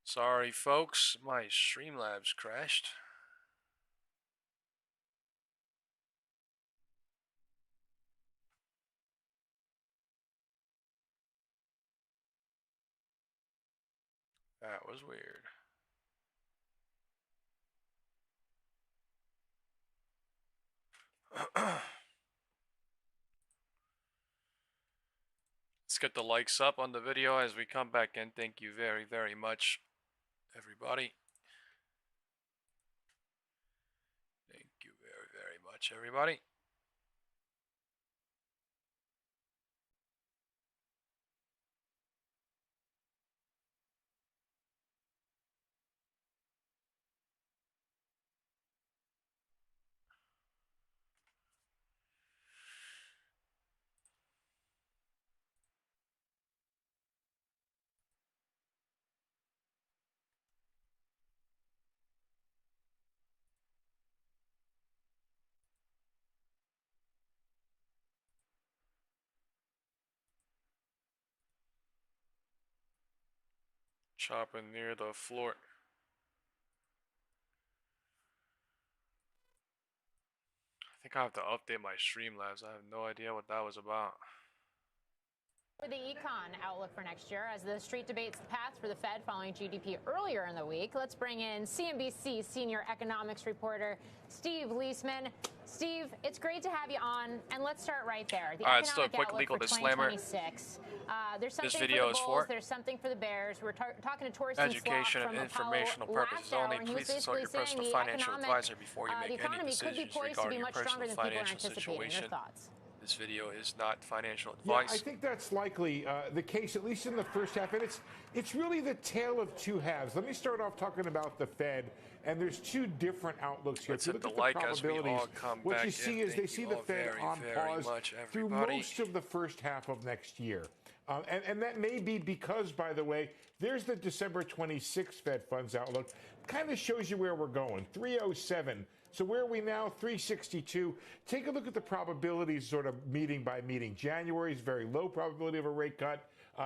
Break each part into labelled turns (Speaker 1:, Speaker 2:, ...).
Speaker 1: Sorry, folks, my Streamlabs crashed. That was weird. Let's get the likes up on the video as we come back in. Thank you very, very much, everybody. Thank you very, very much, everybody. Chopping near the floor. I think I have to update my Streamlabs. I have no idea what that was about.
Speaker 2: For the econ outlook for next year, as the street debates the path for the Fed following GDP earlier in the week, let's bring in CNBC senior economics reporter Steve Leisman. Steve, it's great to have you on, and let's start right there. The
Speaker 1: All right, let's do a
Speaker 2: economic
Speaker 1: quick
Speaker 2: outlook
Speaker 1: legal
Speaker 2: for
Speaker 1: disclaimer.
Speaker 2: 2026. There's something
Speaker 1: This video
Speaker 2: for the
Speaker 1: is
Speaker 2: bulls,
Speaker 1: for
Speaker 2: there's something for the bears. We're talking to Torsten
Speaker 1: education
Speaker 2: Slot
Speaker 1: and
Speaker 2: from
Speaker 1: informational
Speaker 2: Apollo
Speaker 1: purposes
Speaker 2: last hour,
Speaker 1: only.
Speaker 2: and he was
Speaker 1: Please consult your
Speaker 2: basically saying
Speaker 1: personal
Speaker 2: the
Speaker 1: financial advisor before you
Speaker 2: the
Speaker 1: make any
Speaker 2: economy could be
Speaker 1: decisions
Speaker 2: poised to be
Speaker 1: regarding your
Speaker 2: much stronger
Speaker 1: personal
Speaker 2: than people are
Speaker 1: financial
Speaker 2: anticipating. Your
Speaker 1: situation.
Speaker 2: thoughts?
Speaker 1: This video is not financial
Speaker 3: Yeah,
Speaker 1: advice.
Speaker 3: I think that's likely the case, at least in the first half. And it's really the tale of two halves. Let me start off talking about the Fed. And there's two different outlooks here.
Speaker 1: Let's
Speaker 3: If you
Speaker 1: hit
Speaker 3: look
Speaker 1: the
Speaker 3: at the
Speaker 1: like as we all
Speaker 3: probabilities,
Speaker 1: come
Speaker 3: what
Speaker 1: back
Speaker 3: you see
Speaker 1: in.
Speaker 3: is they
Speaker 1: Thank
Speaker 3: see
Speaker 1: you
Speaker 3: the
Speaker 1: all
Speaker 3: Fed
Speaker 1: very,
Speaker 3: on
Speaker 1: very
Speaker 3: pause
Speaker 1: much,
Speaker 3: through
Speaker 1: everybody.
Speaker 3: most of the first half of next year. And that may be because, by the way, there's the December 26th Fed funds outlook. Kind of shows you where we're going. 307. So where are we now? 362. Take a look at the probabilities sort of meeting by meeting. January is very low probability of a rate cut.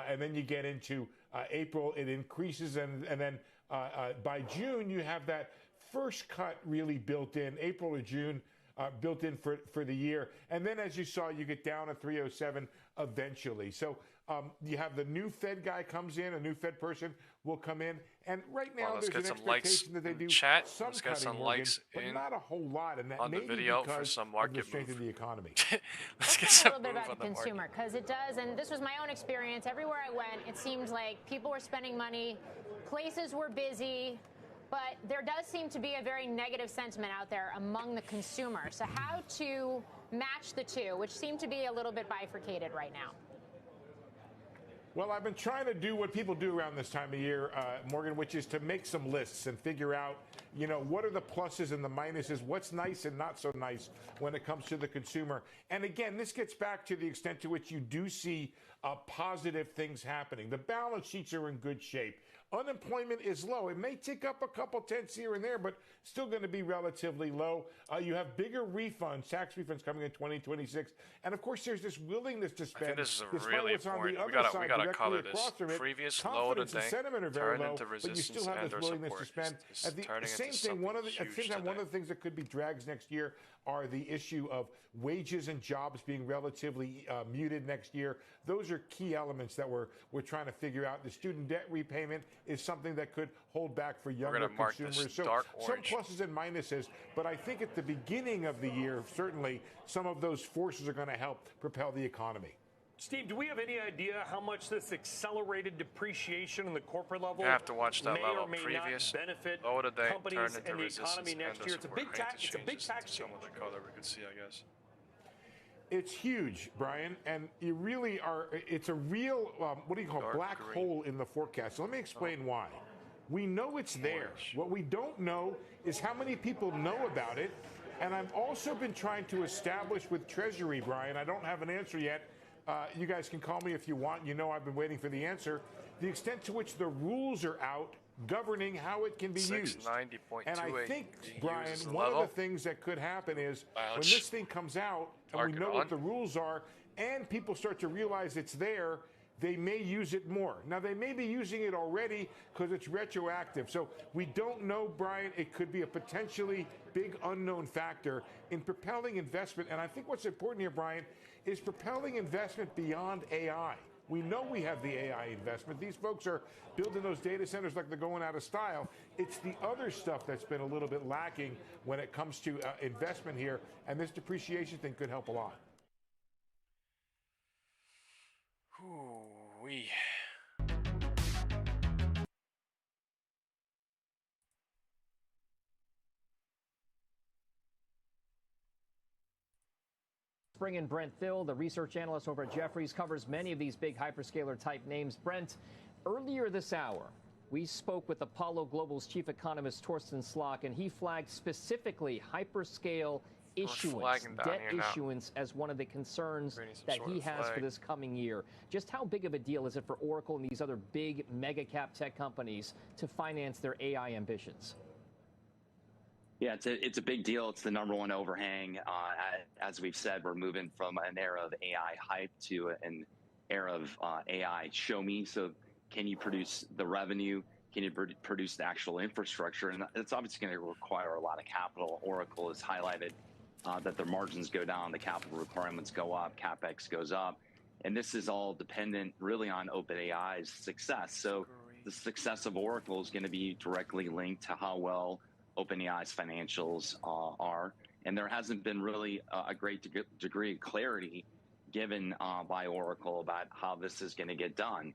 Speaker 3: And then you get into April, it increases. And then by June, you have that first cut really built in, April or June. Built in for the year. And then, as you saw, you get down to 307 eventually. So you have the new Fed guy comes in, a new Fed person will come in. And right now,
Speaker 1: Let's
Speaker 3: there's
Speaker 1: get
Speaker 3: an
Speaker 1: some likes
Speaker 3: expectation that they
Speaker 1: in
Speaker 3: do
Speaker 1: chat.
Speaker 3: some
Speaker 1: Let's get
Speaker 3: cutting,
Speaker 1: some
Speaker 3: Morgan,
Speaker 1: likes
Speaker 3: but
Speaker 1: in
Speaker 3: not a whole lot. And that
Speaker 1: on the
Speaker 3: may be
Speaker 1: video for
Speaker 3: because
Speaker 1: some
Speaker 3: of the
Speaker 1: market
Speaker 3: strength
Speaker 1: move.
Speaker 3: of the economy.
Speaker 1: Let's get
Speaker 2: Talk a
Speaker 1: some
Speaker 2: little bit
Speaker 1: move
Speaker 2: about
Speaker 1: on
Speaker 2: the
Speaker 1: the
Speaker 2: consumer,
Speaker 1: market.
Speaker 2: because it does, and this was my own experience. Everywhere I went, it seemed like people were spending money, places were busy, but there does seem to be a very negative sentiment out there among the consumer. So how to match the two, which seem to be a little bit bifurcated right now?
Speaker 3: Well, I've been trying to do what people do around this time of year, Morgan, which is to make some lists and figure out, what are the pluses and the minuses, what's nice and not so nice when it comes to the consumer. And again, this gets back to the extent to which you do see positive things happening. The balance sheets are in good shape. Unemployment is low. It may tick up a couple tenths here and there, but still going to be relatively low. You have bigger refunds, tax refunds coming in 2026. And of course, there's this willingness to spend.
Speaker 1: I think this is
Speaker 3: despite
Speaker 1: really
Speaker 3: what's on the
Speaker 1: important.
Speaker 3: other
Speaker 1: We
Speaker 3: side,
Speaker 1: gotta
Speaker 3: directly
Speaker 1: color
Speaker 3: across
Speaker 1: this.
Speaker 3: from it.
Speaker 1: Previous low
Speaker 3: Confidence
Speaker 1: today
Speaker 3: and sentiment are very
Speaker 1: turned
Speaker 3: low,
Speaker 1: into
Speaker 3: but you
Speaker 1: resistance
Speaker 3: still have
Speaker 1: and
Speaker 3: this
Speaker 1: or
Speaker 3: willingness to
Speaker 1: support.
Speaker 3: spend.
Speaker 1: It's
Speaker 3: At the
Speaker 1: turning
Speaker 3: same
Speaker 1: into
Speaker 3: thing,
Speaker 1: something
Speaker 3: at the same
Speaker 1: huge
Speaker 3: time, one
Speaker 1: today.
Speaker 3: of the things that could be drags next year are the issue of wages and jobs being relatively muted next year. Those are key elements that we're trying to figure out. The student debt repayment is something that could hold back for younger consumers. So some pluses and minuses, but I think at the beginning of the year, certainly some of those forces are going to help propel the economy.
Speaker 4: Steve, do we have any idea how much this accelerated depreciation in the corporate level
Speaker 1: You have to watch that
Speaker 4: may
Speaker 1: level.
Speaker 4: or may
Speaker 1: Previous
Speaker 4: not benefit
Speaker 1: low today
Speaker 4: companies
Speaker 1: turned into
Speaker 4: and the
Speaker 1: resistance
Speaker 4: economy next
Speaker 1: and
Speaker 4: year? It's a big tax. It's a big tax
Speaker 1: Some
Speaker 4: change.
Speaker 1: of the color we could see, I guess.
Speaker 3: It's huge, Brian, and you really are. It's a real, what do you call, black hole in the forecast. So let me explain why. We know it's there. What we don't know is how many people know about it. And I've also been trying to establish with Treasury, Brian, I don't have an answer yet. You guys can call me if you want. I've been waiting for the answer. The extent to which the rules are out governing how it can be used. And I think, Brian, one of the things that could happen is when this thing comes out and we know what the rules are and people start to realize it's there, they may use it more. Now, they may be using it already because it's retroactive. So we don't know, Brian. It could be a potentially big unknown factor in propelling investment. And I think what's important here, Brian, is propelling investment beyond AI. We know we have the AI investment. These folks are building those data centers like they're going out of style. It's the other stuff that's been a little bit lacking when it comes to investment here, and this depreciation thing could help a lot.
Speaker 1: Ooh-wee.
Speaker 5: Bring in Brent Thill, the research analyst over at Jefferies, covers many of these big hyperscaler type names. Brent, earlier this hour, we spoke with Apollo Global's chief economist Torsten Slok, and he flagged specifically hyperscale issuance, debt issuance, as one of the concerns that he has for this coming year. Just how big of a deal is it for Oracle and these other big mega cap tech companies to finance their AI ambitions?
Speaker 6: Yeah, it's a big deal. It's the #1 overhang. As we've said, we're moving from an era of AI hype to an era of AI show me. So can you produce the revenue? Can you produce the actual infrastructure? And it's obviously going to require a lot of capital. Oracle has highlighted that their margins go down, the capital requirements go up, CapEx goes up. And this is all dependent really on OpenAI's success. So the success of Oracle is going to be directly linked to how well OpenAI's financials are, and there hasn't been really a great degree of clarity given by Oracle about how this is going to get done,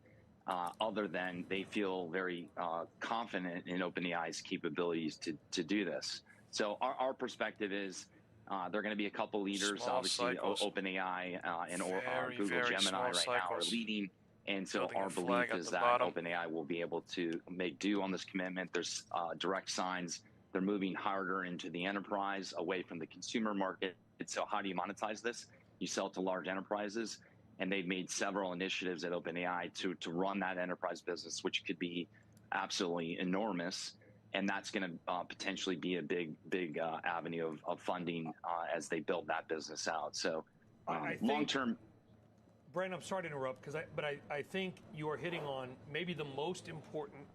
Speaker 6: other than they feel very confident in OpenAI's capabilities to do this. So our perspective is there are going to be a couple leaders, obviously OpenAI and Google Gemini right now are leading. And so our belief is that OpenAI will be able to make do on this commitment. There's direct signs. They're moving harder into the enterprise, away from the consumer market. So how do you monetize this? You sell to large enterprises, and they've made several initiatives at OpenAI to run that enterprise business, which could be absolutely enormous. And that's going to potentially be a big avenue of funding as they build that business out. So long term.
Speaker 4: Brent, I'm sorry to interrupt, but I think you are hitting on maybe the most important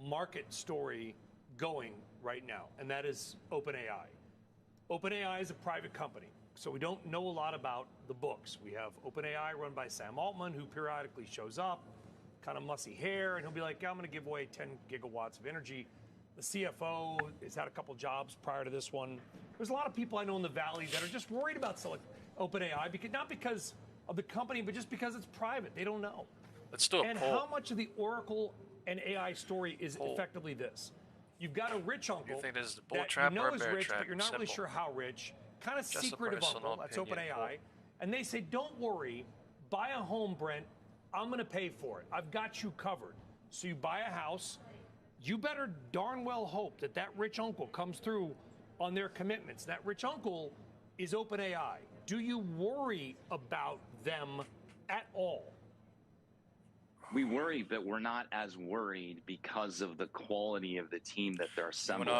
Speaker 4: market story going right now, and that is OpenAI. OpenAI is a private company, so we don't know a lot about the books. We have OpenAI run by Sam Altman, who periodically shows up, kind of mussy hair, and he'll be like, yeah, I'm going to give away 10 gigawatts of energy. The CFO has had a couple jobs prior to this one. There's a lot of people I know in the Valley that are just worried about OpenAI, because not because of the company, but just because it's private. They don't know.
Speaker 1: Let's do a
Speaker 4: and
Speaker 1: poll.
Speaker 4: How much of the Oracle and AI story is effectively this? You've got a rich uncle
Speaker 1: you think this is a bull
Speaker 4: that
Speaker 1: trap
Speaker 4: you know
Speaker 1: or a
Speaker 4: is
Speaker 1: bear
Speaker 4: rich,
Speaker 1: trap?
Speaker 4: but you're not really sure how rich. Kind of secretive uncle. That's OpenAI. And they say, don't worry, buy a home, Brent. I'm going to pay for it. I've got you covered. So you buy a house. You better darn well hope that that rich uncle comes through on their commitments. That rich uncle is OpenAI. Do you worry about them at all?
Speaker 6: We worry, but we're not as worried because of the quality of the team that they're assembling.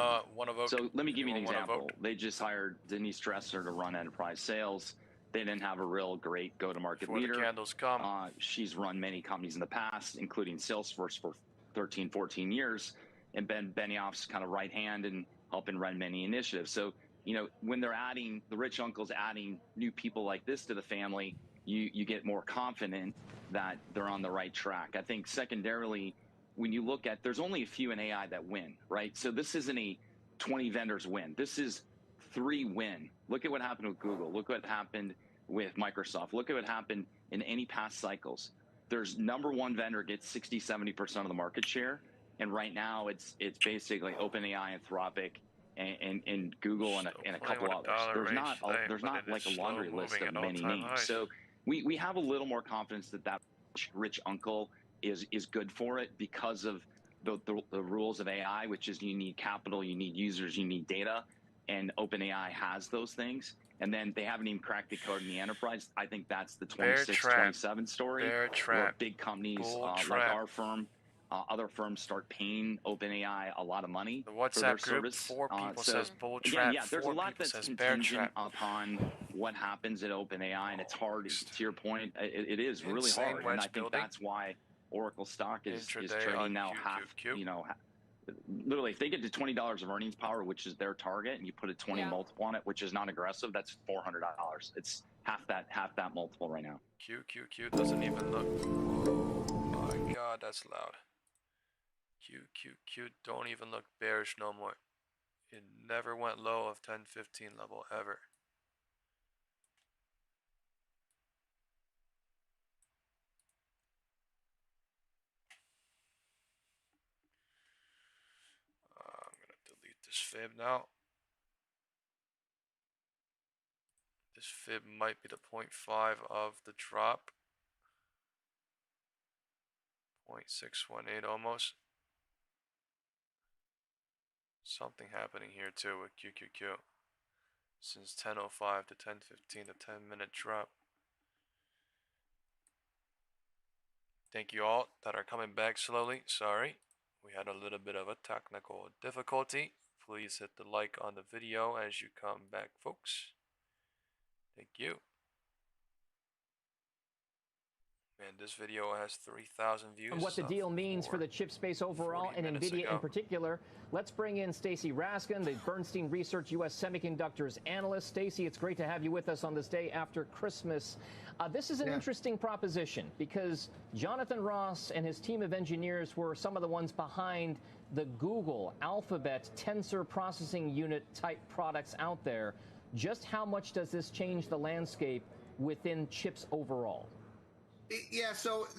Speaker 6: So let me give you an example. They just hired Denise Dresser to run enterprise sales. They didn't have a real great go-to-market leader.
Speaker 1: The candles come.
Speaker 6: She's run many companies in the past, including Salesforce for 13, 14 years, and been Benioff's kind of right hand and helping run many initiatives. So, you know, when they're adding, the rich uncle's adding new people like this to the family, you get more confident that they're on the right track. I think secondarily, when you look at, there's only a few in AI that win, right? So this isn't a 20 vendors win. This is 3 win. Look at what happened with Google. Look what happened with Microsoft. Look at what happened in any past cycles. There's #1 vendor gets 60, 70% of the market share. And right now it's basically OpenAI, Anthropic, and Google and a couple others. There's not like a laundry list of many names. So we have a little more confidence that rich uncle is good for it because of the rules of AI, which is you need capital, you need users, you need data, and OpenAI has those things. And then they haven't even cracked the code in the enterprise. I think that's the 26, 27 story. Where big companies like our firm other firms start paying OpenAI a lot of money
Speaker 1: The
Speaker 6: for their
Speaker 1: WhatsApp group,
Speaker 6: service.
Speaker 1: 4 people
Speaker 6: So
Speaker 1: says bull
Speaker 6: again,
Speaker 1: trap,
Speaker 6: yeah, there's a
Speaker 1: 4
Speaker 6: lot
Speaker 1: people
Speaker 6: that's
Speaker 1: says bear
Speaker 6: contingent
Speaker 1: trap.
Speaker 6: upon what happens at OpenAI, and it's hard.
Speaker 1: Next.
Speaker 6: To your point, it is really
Speaker 1: Insane
Speaker 6: hard,
Speaker 1: wedge
Speaker 6: and I think
Speaker 1: building.
Speaker 6: that's why Oracle stock is
Speaker 1: Intraday
Speaker 6: trading
Speaker 1: on
Speaker 6: now half.
Speaker 1: QQQ.
Speaker 6: You know, literally, if they get to $20 of earnings power, which is their target, and you put a 20 multiple on it, which is not aggressive, that's $400. It's half that multiple right now.
Speaker 1: QQQ doesn't even look. Oh my god, that's loud. QQQ don't even look bearish no more. It never went low of 10-15 level ever. I'm gonna delete this fib now. This fib might be the 0.5 of the drop. 0.618 almost. Something happening here too with QQQ. Since 10:05 to 10:15, a 10-minute drop. Thank you all that are coming back slowly. Sorry, we had a little bit of a technical difficulty. Please hit the like on the video as you come back, folks. Thank you. Man, this video has 3,000 views.
Speaker 5: And what the deal means for the chip space overall and NVIDIA in particular. Let's bring in Stacy Raskin, the Bernstein Research U.S. Semiconductors analyst. Stacy, it's great to have you with us on this day after Christmas. This is an interesting proposition because Jonathan Ross and his team of engineers were some of the ones behind the Google Alphabet Tensor Processing Unit type products out there. Just how much does this change the landscape within chips overall?
Speaker 7: Yeah, so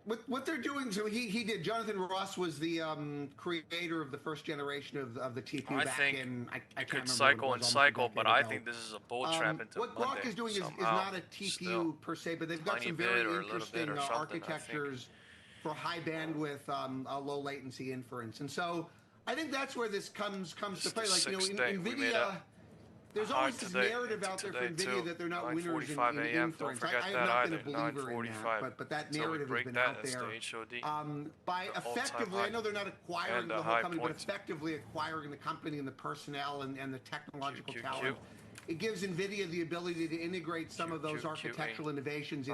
Speaker 7: what they're doing, so he did. Jonathan Ross was the creator of the first generation of the TPU
Speaker 1: I
Speaker 7: back
Speaker 1: think
Speaker 7: in, I
Speaker 1: it
Speaker 7: can't
Speaker 1: could
Speaker 7: remember
Speaker 1: cycle
Speaker 7: what it
Speaker 1: and
Speaker 7: was,
Speaker 1: cycle, but I
Speaker 7: ago.
Speaker 1: think this is a bull trap into
Speaker 7: what
Speaker 1: Monday
Speaker 7: Grok is doing is
Speaker 1: somehow.
Speaker 7: not a TPU
Speaker 1: Still,
Speaker 7: per se, but they've got
Speaker 1: tiny
Speaker 7: some
Speaker 1: bit
Speaker 7: very
Speaker 1: or a little bit
Speaker 7: interesting
Speaker 1: or something,
Speaker 7: architectures for high bandwidth, low latency inference. And so I think that's where this comes to play. Like, you know, NVIDIA, there's always this narrative out there for NVIDIA that they're not winners in inference. I have not been a believer in that, but that narrative has been out there. By effectively, I know they're not acquiring the whole company, but effectively acquiring the company and the personnel and the technological talent, it gives NVIDIA the ability to integrate some of those architectural innovations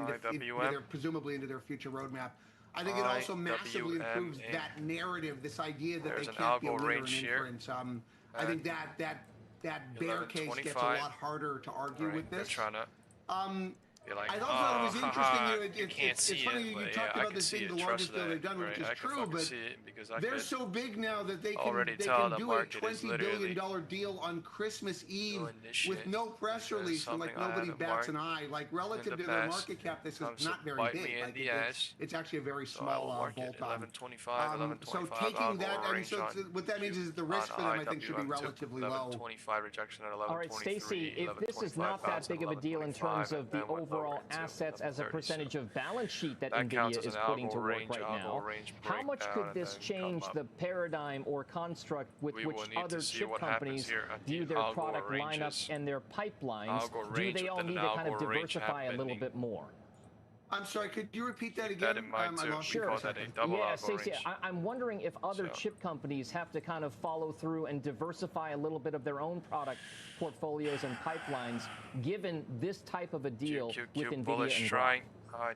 Speaker 7: presumably into their future roadmap. I think it also massively improves that narrative, this idea that they can't be a winner in inference. I think that bear case gets a lot harder to argue with this.
Speaker 1: Like,
Speaker 7: I thought it was interesting. It's funny you talked about this being the largest deal they've done, which is true, but they're so big now that they can do a $20 billion deal on Christmas Eve with no press release, and like nobody bats an eye. Like relative to their market cap, this is not very big. Like it's actually a very small bolt-on. So taking that, I mean, so what that means is the risk for them, I think, should be relatively low.
Speaker 5: All right, Stacy, if this is not that big of a deal in terms of the overall assets as a percentage of balance sheet that NVIDIA is putting to work right now, how much could this change the paradigm or construct with which other chip companies view their product lineups and their pipelines? Do they all need to kind of diversify a little bit more?
Speaker 7: I'm sorry, could you repeat that again?
Speaker 5: Sure. Yeah, Stacey, I'm wondering if other chip companies have to kind of follow through and diversify a little bit of their own product portfolios and pipelines, given this type of a deal with NVIDIA and Grok.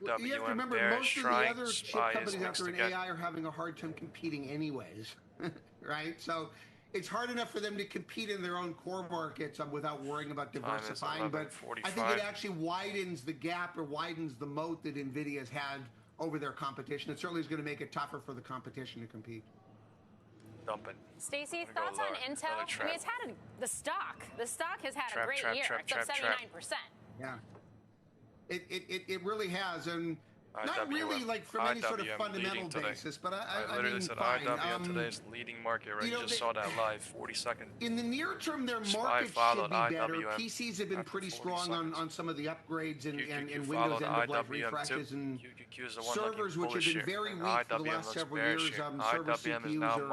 Speaker 7: Well, you have to remember, most of the other chip companies out there in AI are having a hard time competing anyways, right? So it's hard enough for them to compete in their own core markets without worrying about diversifying. But I think it actually widens the gap or widens the moat that NVIDIA has had over their competition. It certainly is going to make it tougher for the competition to compete.
Speaker 1: Dumping.
Speaker 2: Stacey, thoughts on Intel? I mean, it's had the stock. The stock has had a great year. It's up 79%.
Speaker 7: Yeah. It really has. And not really like from any sort of fundamental basis, but I
Speaker 1: literally
Speaker 7: mean,
Speaker 1: said
Speaker 7: fine.
Speaker 1: IWM today's leading market, right? You just saw that live, 40 seconds.
Speaker 7: In the near term, their market should be better. PCs have been pretty strong on some of the upgrades and Windows end-of-life refreshes, and servers, which have been very weak for the last several years. Server CPUs are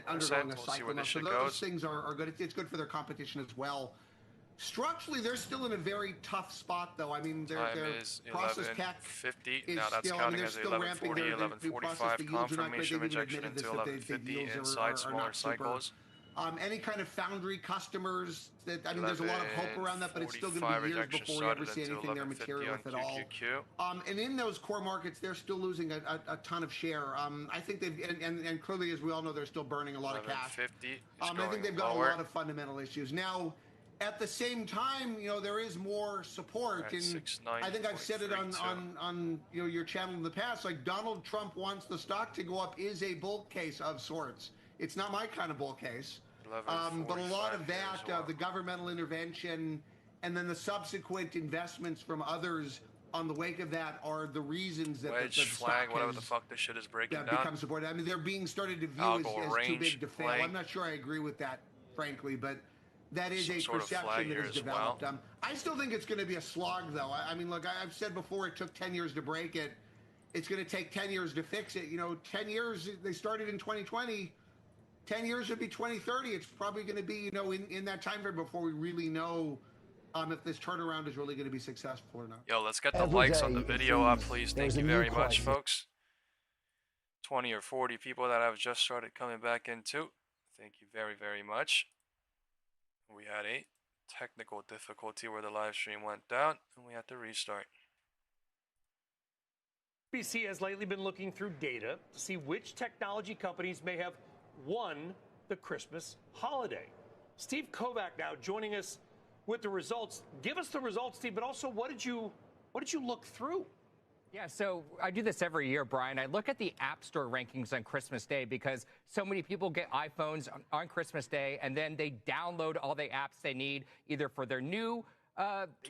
Speaker 7: undergoing a cycle now. So those things are good. It's good for their competition as well. Structurally, they're still in a very tough spot, though. I mean, their process CAC is
Speaker 1: now that's
Speaker 7: still,
Speaker 1: counting
Speaker 7: they're
Speaker 1: as
Speaker 7: still ramping their new process. The yields are not great. They've even
Speaker 1: rejection
Speaker 7: admitted
Speaker 1: into
Speaker 7: this, that the
Speaker 1: 1150
Speaker 7: yields
Speaker 1: inside
Speaker 7: are
Speaker 1: smaller
Speaker 7: not super.
Speaker 1: cycles.
Speaker 7: Any kind of foundry customers, that I mean, there's a lot of hope around that, but it's still going to be years before we ever see anything there material with it all. And in those core markets, they're still losing a ton of share. I think they've, and clearly, as we all know, they're still burning a lot of cash. I think they've got a lot of fundamental issues. Now, at the same time, you know, there is more support, and I think I've said it on you know, your channel in the past. Like, Donald Trump wants the stock to go up is a bull case of sorts. It's not my kind of bull case, but a lot of that, the governmental intervention, and then the subsequent investments from others on the wake of that are the reasons that
Speaker 1: wedge,
Speaker 7: the
Speaker 1: flag,
Speaker 7: stock
Speaker 1: whatever the fuck this shit is breaking down.
Speaker 7: Become supported. I mean, they're being started to view as too big to fail. I'm not sure I agree with that, frankly, but that is a perception that is developed. I still think it's going to be a slog, though. I mean, look, I've said before, it took 10 years to break it. It's going to take 10 years to fix it. You know, 10 years, they started in 2020. 10 years would be 2030. It's probably going to be, you know, in that time frame before we really know if this turnaround is really going to be successful or not.
Speaker 1: Yo, let's get the likes on the video up, please. Thank you very much, folks. 20 or 40 people that have just started coming back in too. Thank you very, very much. We had a technical difficulty where the live stream went down, and we had to restart.
Speaker 4: BC has lately been looking through data to see which technology companies may have won the Christmas holiday. Steve Kovac now joining us with the results. Give us the results, Steve, but also what did you look through?
Speaker 8: Yeah, so I do this every year, Brian. I look at the App Store rankings on Christmas Day because so many people get iPhones on Christmas Day, and then they download all the apps they need, either for their new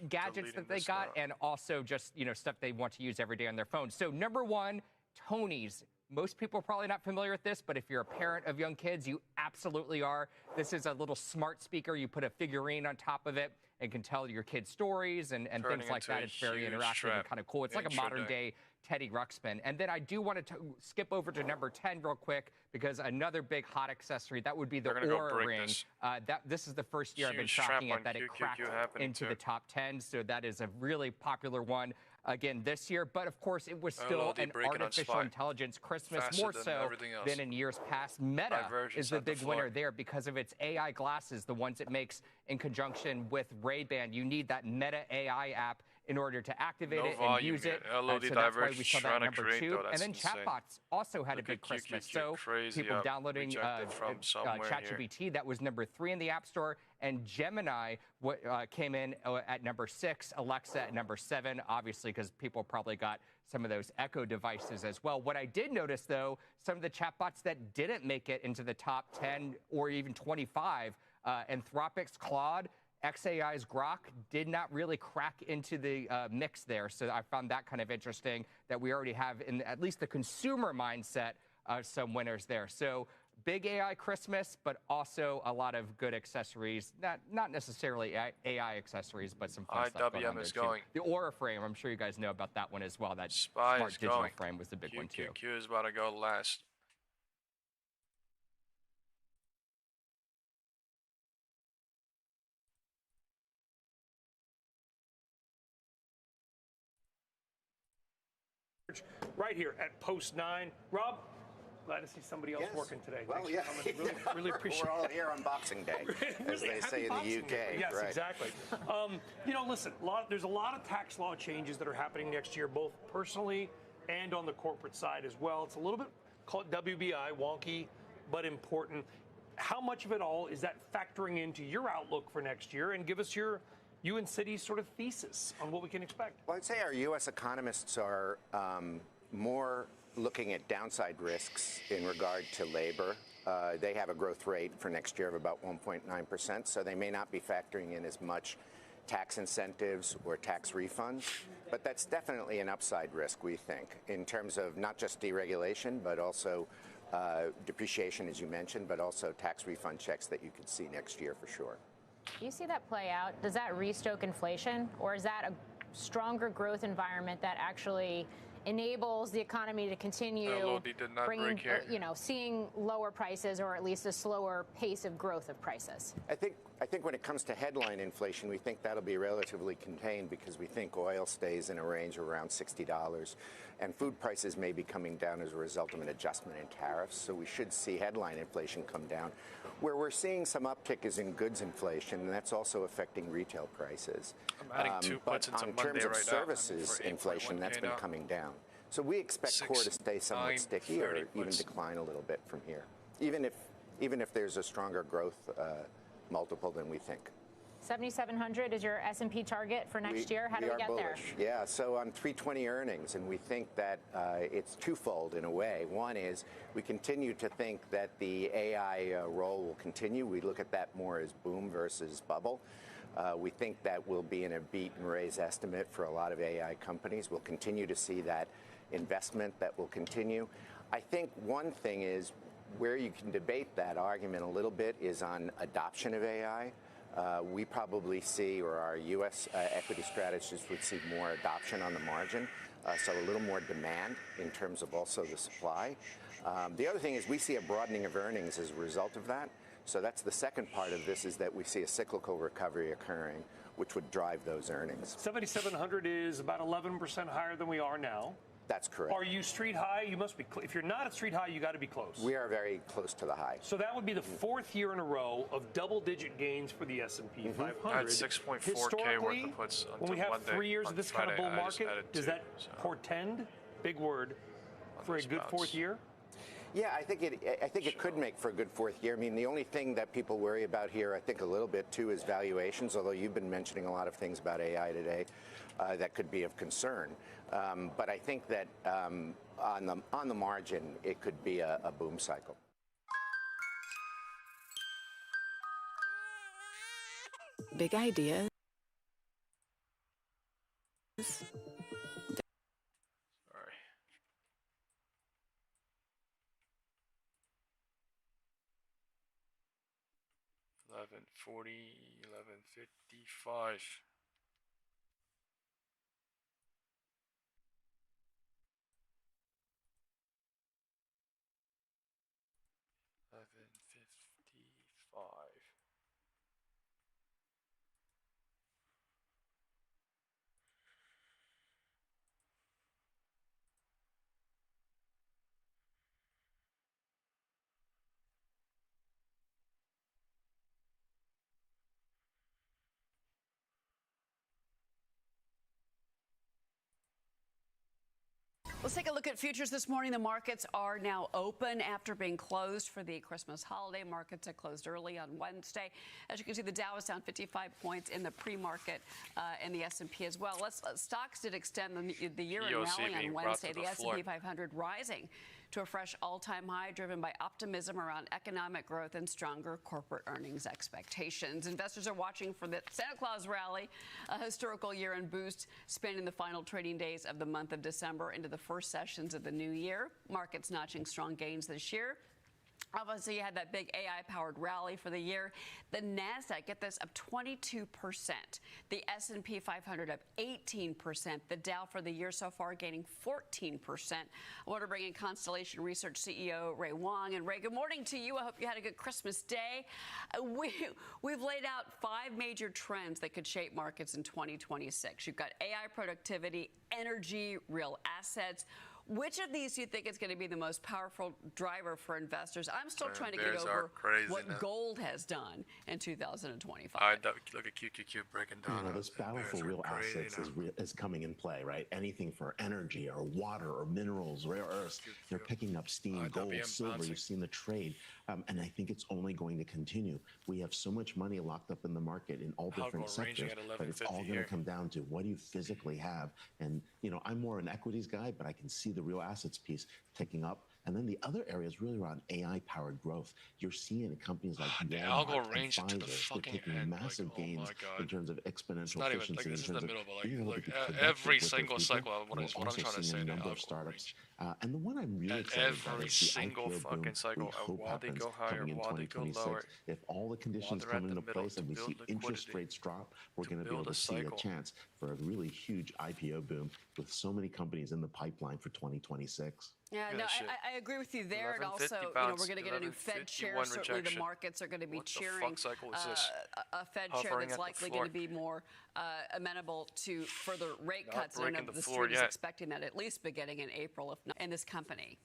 Speaker 8: gadgets that they got and also just, you know, stuff they want to use every day on their phone. So number one, Tony's. Most people are probably not familiar with this, but if you're a parent of young kids, you absolutely are. This is a little smart speaker. You put a figurine on top of it and can tell your kids stories and things like that. It's very interactive and kind of cool. It's like a modern day Teddy Ruxpin. And then I do want to skip over to number 10 real quick because another big hot accessory, that would be the Aura Ring. This is the first year I've been tracking it that it cracked into the top 10. So that is a really popular one again this year. But of course, it was still an artificial intelligence Christmas, more so than in years past. Meta is the big winner there because of its AI glasses, the ones it makes in conjunction with Ray-Ban. You need that Meta AI app in order to activate it and use it. So that's why we saw that number 2. And then chatbots also had a big Christmas. So people downloading ChatGPT, that was number 3 in the App Store. And Gemini came in at number 6, Alexa at number 7, obviously because people probably got some of those Echo devices as well. What I did notice, though, some of the chatbots that didn't make it into the top 10 or even 25, Anthropic's Claude, xAI's Grok did not really crack into the mix there. So I found that kind of interesting that we already have in at least the consumer mindset some winners there. So big AI Christmas, but also a lot of good accessories. Not necessarily AI accessories, but some fun stuff going on there too. The Aura frame, I'm sure you guys know about that one as well. That smart digital frame was the big one too.
Speaker 1: QQQ is about to go last.
Speaker 4: Right here at Post 9. Rob, glad to see somebody else working today.
Speaker 9: Well, yeah.
Speaker 4: Really appreciate it.
Speaker 9: We're all here on Boxing Day, as they say in the UK.
Speaker 4: Yes,
Speaker 9: right.
Speaker 4: Exactly. You know, listen, there's a lot of tax law changes that are happening next year, both personally and on the corporate side as well. It's a little bit, call it WBI, wonky, but important. How much of it all is that factoring into your outlook for next year? And give us you and Citi's sort of thesis on what we can expect.
Speaker 9: Well, I'd say our U.S. economists are more looking at downside risks in regard to labor. They have a growth rate for next year of about 1.9%, so they may not be factoring in as much tax incentives or tax refunds, but that's definitely an upside risk, we think, in terms of not just deregulation, but also depreciation, as you mentioned, but also tax refund checks that you could see next year for sure.
Speaker 2: Do you see that play out? Does that restoke inflation, or is that a stronger growth environment that actually enables the economy to continue bringing, seeing lower prices or at least a slower pace of growth of prices?
Speaker 9: I think when it comes to headline inflation, we think that'll be relatively contained because we think oil stays in a range of around $60, and food prices may be coming down as a result of an adjustment in tariffs. So we should see headline inflation come down. Where we're seeing some uptick is in goods inflation, and that's also affecting retail prices.
Speaker 1: I'm adding 2 puts into Monday
Speaker 9: in terms of
Speaker 1: right
Speaker 9: services inflation, that's been coming down. So we expect core to stay somewhat sticky or even decline a little bit from here, even if there's a stronger growth multiple than we think.
Speaker 2: 7,700 is your S&P target for next year. How do we get there?
Speaker 9: Yeah, so on 320 earnings, and we think that it's twofold in a way. One is we continue to think that the AI role will continue. We look at that more as boom versus bubble. We think that we'll be in a beat and raise estimate for a lot of AI companies. We'll continue to see that investment that will continue. I think one thing is where you can debate that argument a little bit is on adoption of AI. We probably see, or our U.S. equity strategists would see more adoption on the margin, so a little more demand in terms of also the supply. The other thing is we see a broadening of earnings as a result of that. So that's the second part of this, is that we see a cyclical recovery occurring, which would drive those earnings.
Speaker 4: 7,700 is about 11% higher than we are now.
Speaker 9: That's correct.
Speaker 4: Are you street high? You must be. If you're not at street high, you got to be close.
Speaker 9: We are very close to the high.
Speaker 4: So that would be the fourth year in a row of double-digit gains for the S&P 500.
Speaker 1: I had 6.4K worth of puts until
Speaker 4: when we have
Speaker 1: Monday,
Speaker 4: 3 years of this kind of bull market, does that portend, big word, for a good fourth year?
Speaker 9: Yeah, I think it could make for a good fourth year. I mean, the only thing that people worry about here, I think a little bit too, is valuations. Although you've been mentioning a lot of things about AI today that could be of concern. But I think that on the margin, it could be a boom cycle.
Speaker 10: Big ideas.
Speaker 1: 11:40, 11:55.
Speaker 11: Let's take a look at futures this morning. The markets are now open after being closed for the Christmas holiday. Markets had closed early on Wednesday. As you can see, the Dow is down 55 points in the pre-market and the S&P as well. Stocks did extend the year-end rally on Wednesday. The S&P 500 rising to a fresh all-time high, driven by optimism around economic growth and stronger corporate earnings expectations. Investors are watching for the Santa Claus rally, a historical year-end boost, spanning the final trading days of the month of December into the first sessions of the new year. Markets notching strong gains this year. Obviously, you had that big AI-powered rally for the year. The Nasdaq, get this, up 22%. The S&P 500 up 18%. The Dow for the year so far gaining 14%. I want to bring in Constellation Research CEO Ray Wang. And Ray, good morning to you. I hope you had a good Christmas day. We've laid out 5 major trends that could shape markets in 2026. You've got AI productivity, energy, real assets. Which of these do you think is going to be the most powerful driver for investors? I'm still trying to get over what gold has done in 2025.
Speaker 1: I look at QQQ breaking down.
Speaker 12: This battle for real assets is coming in play, right? Anything for energy or water or minerals, rare earths, they're picking up steam. Gold, silver, you've seen the trade. And I think it's only going to continue. We have so much money locked up in the market in all different sectors, but it's all going to come down to what do you physically have. And, I'm more an equities guy, but I can see the real assets piece ticking up. And then the other area is really around AI-powered growth. You're seeing companies like Walmart and Pfizer, they're taking massive gains in terms of exponential efficiency.
Speaker 1: This is the middle, but every single cycle, what I'm trying to say,
Speaker 12: a number of startups. And the one I'm really excited about is the IPO boom we hope happens coming in 2026. If all the conditions come into place and we see interest rates drop, we're going to be able to see a chance for a really huge IPO boom with so many companies in the pipeline for 2026.
Speaker 11: Yeah, no, I agree with you there. And also, we're going to get a new Fed chair. Certainly the markets are going to be cheering a Fed chair that's likely going to be more amenable to further rate cuts. I know the Street is expecting that at least beginning in April, if not in this company.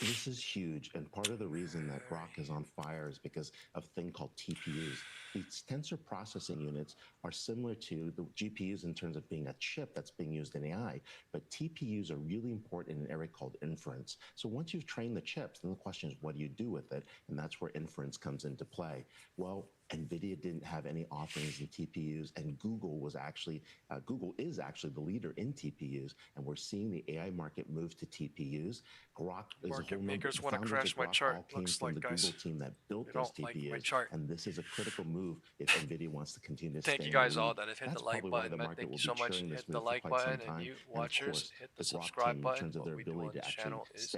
Speaker 12: This is huge, and part of the reason that Grok is on fire is because of a thing called TPUs. These tensor processing units are similar to the GPUs in terms of being a chip that's being used in AI, but TPUs are really important in an area called inference. So once you've trained the chips, then the question is, what do you do with it? And that's where inference comes into play. Well, NVIDIA didn't have any offerings in TPUs, and Google is actually the leader in TPUs, and we're seeing the AI market move to TPUs. Grok is
Speaker 1: market makers want to crash my chart. Looks like, guys,
Speaker 12: Google team that built those TPUs, and this is a critical move if NVIDIA wants to continue to
Speaker 1: Thank you guys all that have hit the like button. Thank you so much. Hit the like button, and you watchers, hit the subscribe button. What we do on this channel is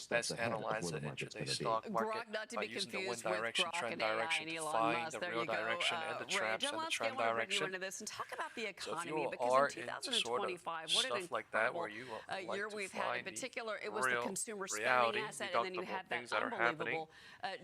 Speaker 1: best analyze the intraday stock market by using the wind direction, trend direction to find the real direction and the traps and the trend direction.
Speaker 11: And talk about the economy,
Speaker 1: so if you
Speaker 11: because
Speaker 1: are
Speaker 11: in 2025,
Speaker 1: into
Speaker 11: what
Speaker 1: sort of
Speaker 11: an
Speaker 1: stuff like that, where
Speaker 11: incredible
Speaker 1: you like
Speaker 11: year
Speaker 1: to
Speaker 11: we've had. In
Speaker 1: find
Speaker 11: particular, it
Speaker 1: the
Speaker 11: was the
Speaker 1: real
Speaker 11: consumer
Speaker 1: reality,
Speaker 11: spending asset, and then you had that
Speaker 1: things that are
Speaker 11: unbelievable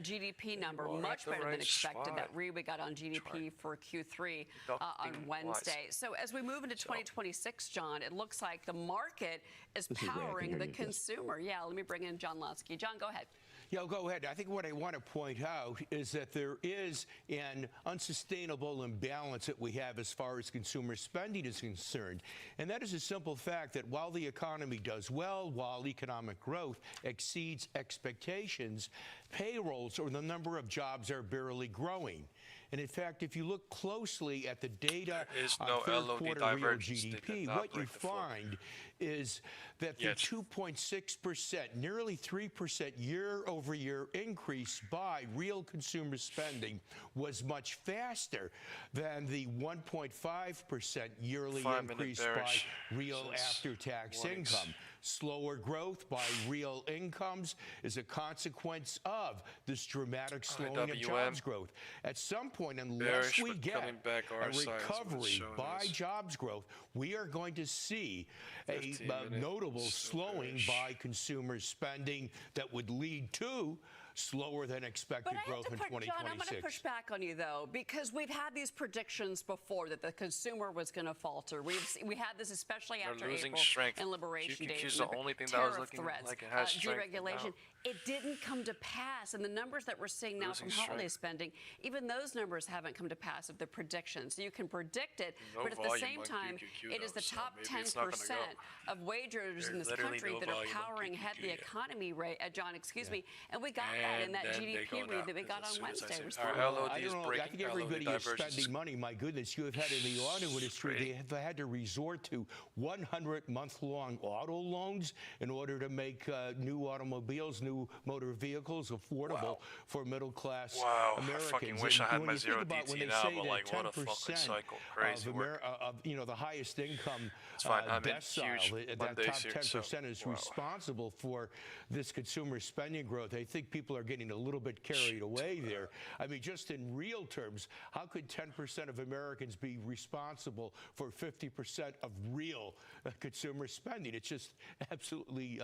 Speaker 11: GDP number, much better than expected.
Speaker 1: spot.
Speaker 11: That read we got on GDP for Q3 on Wednesday. So as we move into 2026, John, it looks like the market is powering the consumer. Yeah, let me bring in John Lunsky. John, go ahead.
Speaker 13: Yeah, go ahead. I think what I want to point out is that there is an unsustainable imbalance that we have as far as consumer spending is concerned. And that is a simple fact that while the economy does well, while economic growth exceeds expectations, payrolls, or the number of jobs, are barely growing. And in fact, if you look closely at the data on third quarter real GDP, what you find is that the 2.6%, nearly 3% year-over-year increase by real consumer spending was much faster than the 1.5% yearly increase by real after-tax income. Slower growth by real incomes is a consequence of this dramatic slowing of jobs growth. At some point, unless we get a recovery by jobs growth, we are going to see a notable slowing by consumer spending that would lead to slower than expected growth in 2026.
Speaker 11: John, I'm going to push back on you, though, because we've had these predictions before that the consumer was going to falter. We had this especially after April and Liberation Day.
Speaker 1: The only thing that was looking like it has strength.
Speaker 11: Deregulation. It didn't come to pass. And the numbers that we're seeing now from holiday spending, even those numbers haven't come to pass of the predictions. So you can predict it, but at the same time, it is the top 10% of wage earners in this country that are powering ahead the economy, John, excuse me. And we got that in that GDP read that we got on Wednesday.
Speaker 13: I don't know. I think everybody is spending money. My goodness, you have had in the auto industry, they have had to resort to 100-month-long auto loans in order to make new automobiles, new motor vehicles affordable for middle-class Americans.
Speaker 1: I fucking wish I had my zero DT now, but like, what a fucking cycle. Crazy work.
Speaker 13: The highest income
Speaker 1: it's fine. I'm
Speaker 13: decile,
Speaker 1: in
Speaker 13: that top 10%
Speaker 1: here,
Speaker 13: is responsible for this consumer spending growth. I think people are getting a little bit carried away there. I mean, just in real terms, how could 10% of Americans be responsible for 50% of real consumer spending? It's just absolutely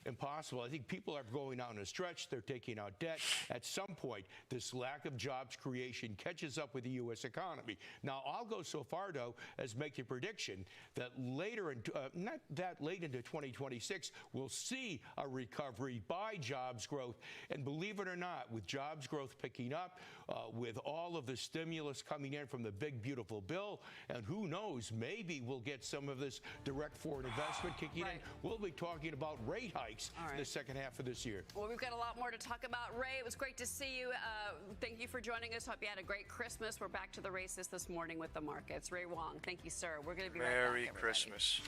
Speaker 13: impossible. I think people are going out in a stretch. They're taking out debt. At some point, this lack of jobs creation catches up with the U.S. economy. Now, I'll go so far, though, as make the prediction that later, not that late into 2026, we'll see a recovery by jobs growth. And believe it or not, with jobs growth picking up, with all of the stimulus coming in from the big, beautiful bill, and who knows, maybe we'll get some of this direct foreign investment kicking in. We'll be talking about rate hikes in the second half of this year.
Speaker 11: Well, we've got a lot more to talk about. Ray, it was great to see you. Thank you for joining us. Hope you had a great Christmas. We're back to the races this morning with the markets. Ray Wong, thank you, sir. We're going to be right back,
Speaker 1: Merry Christmas.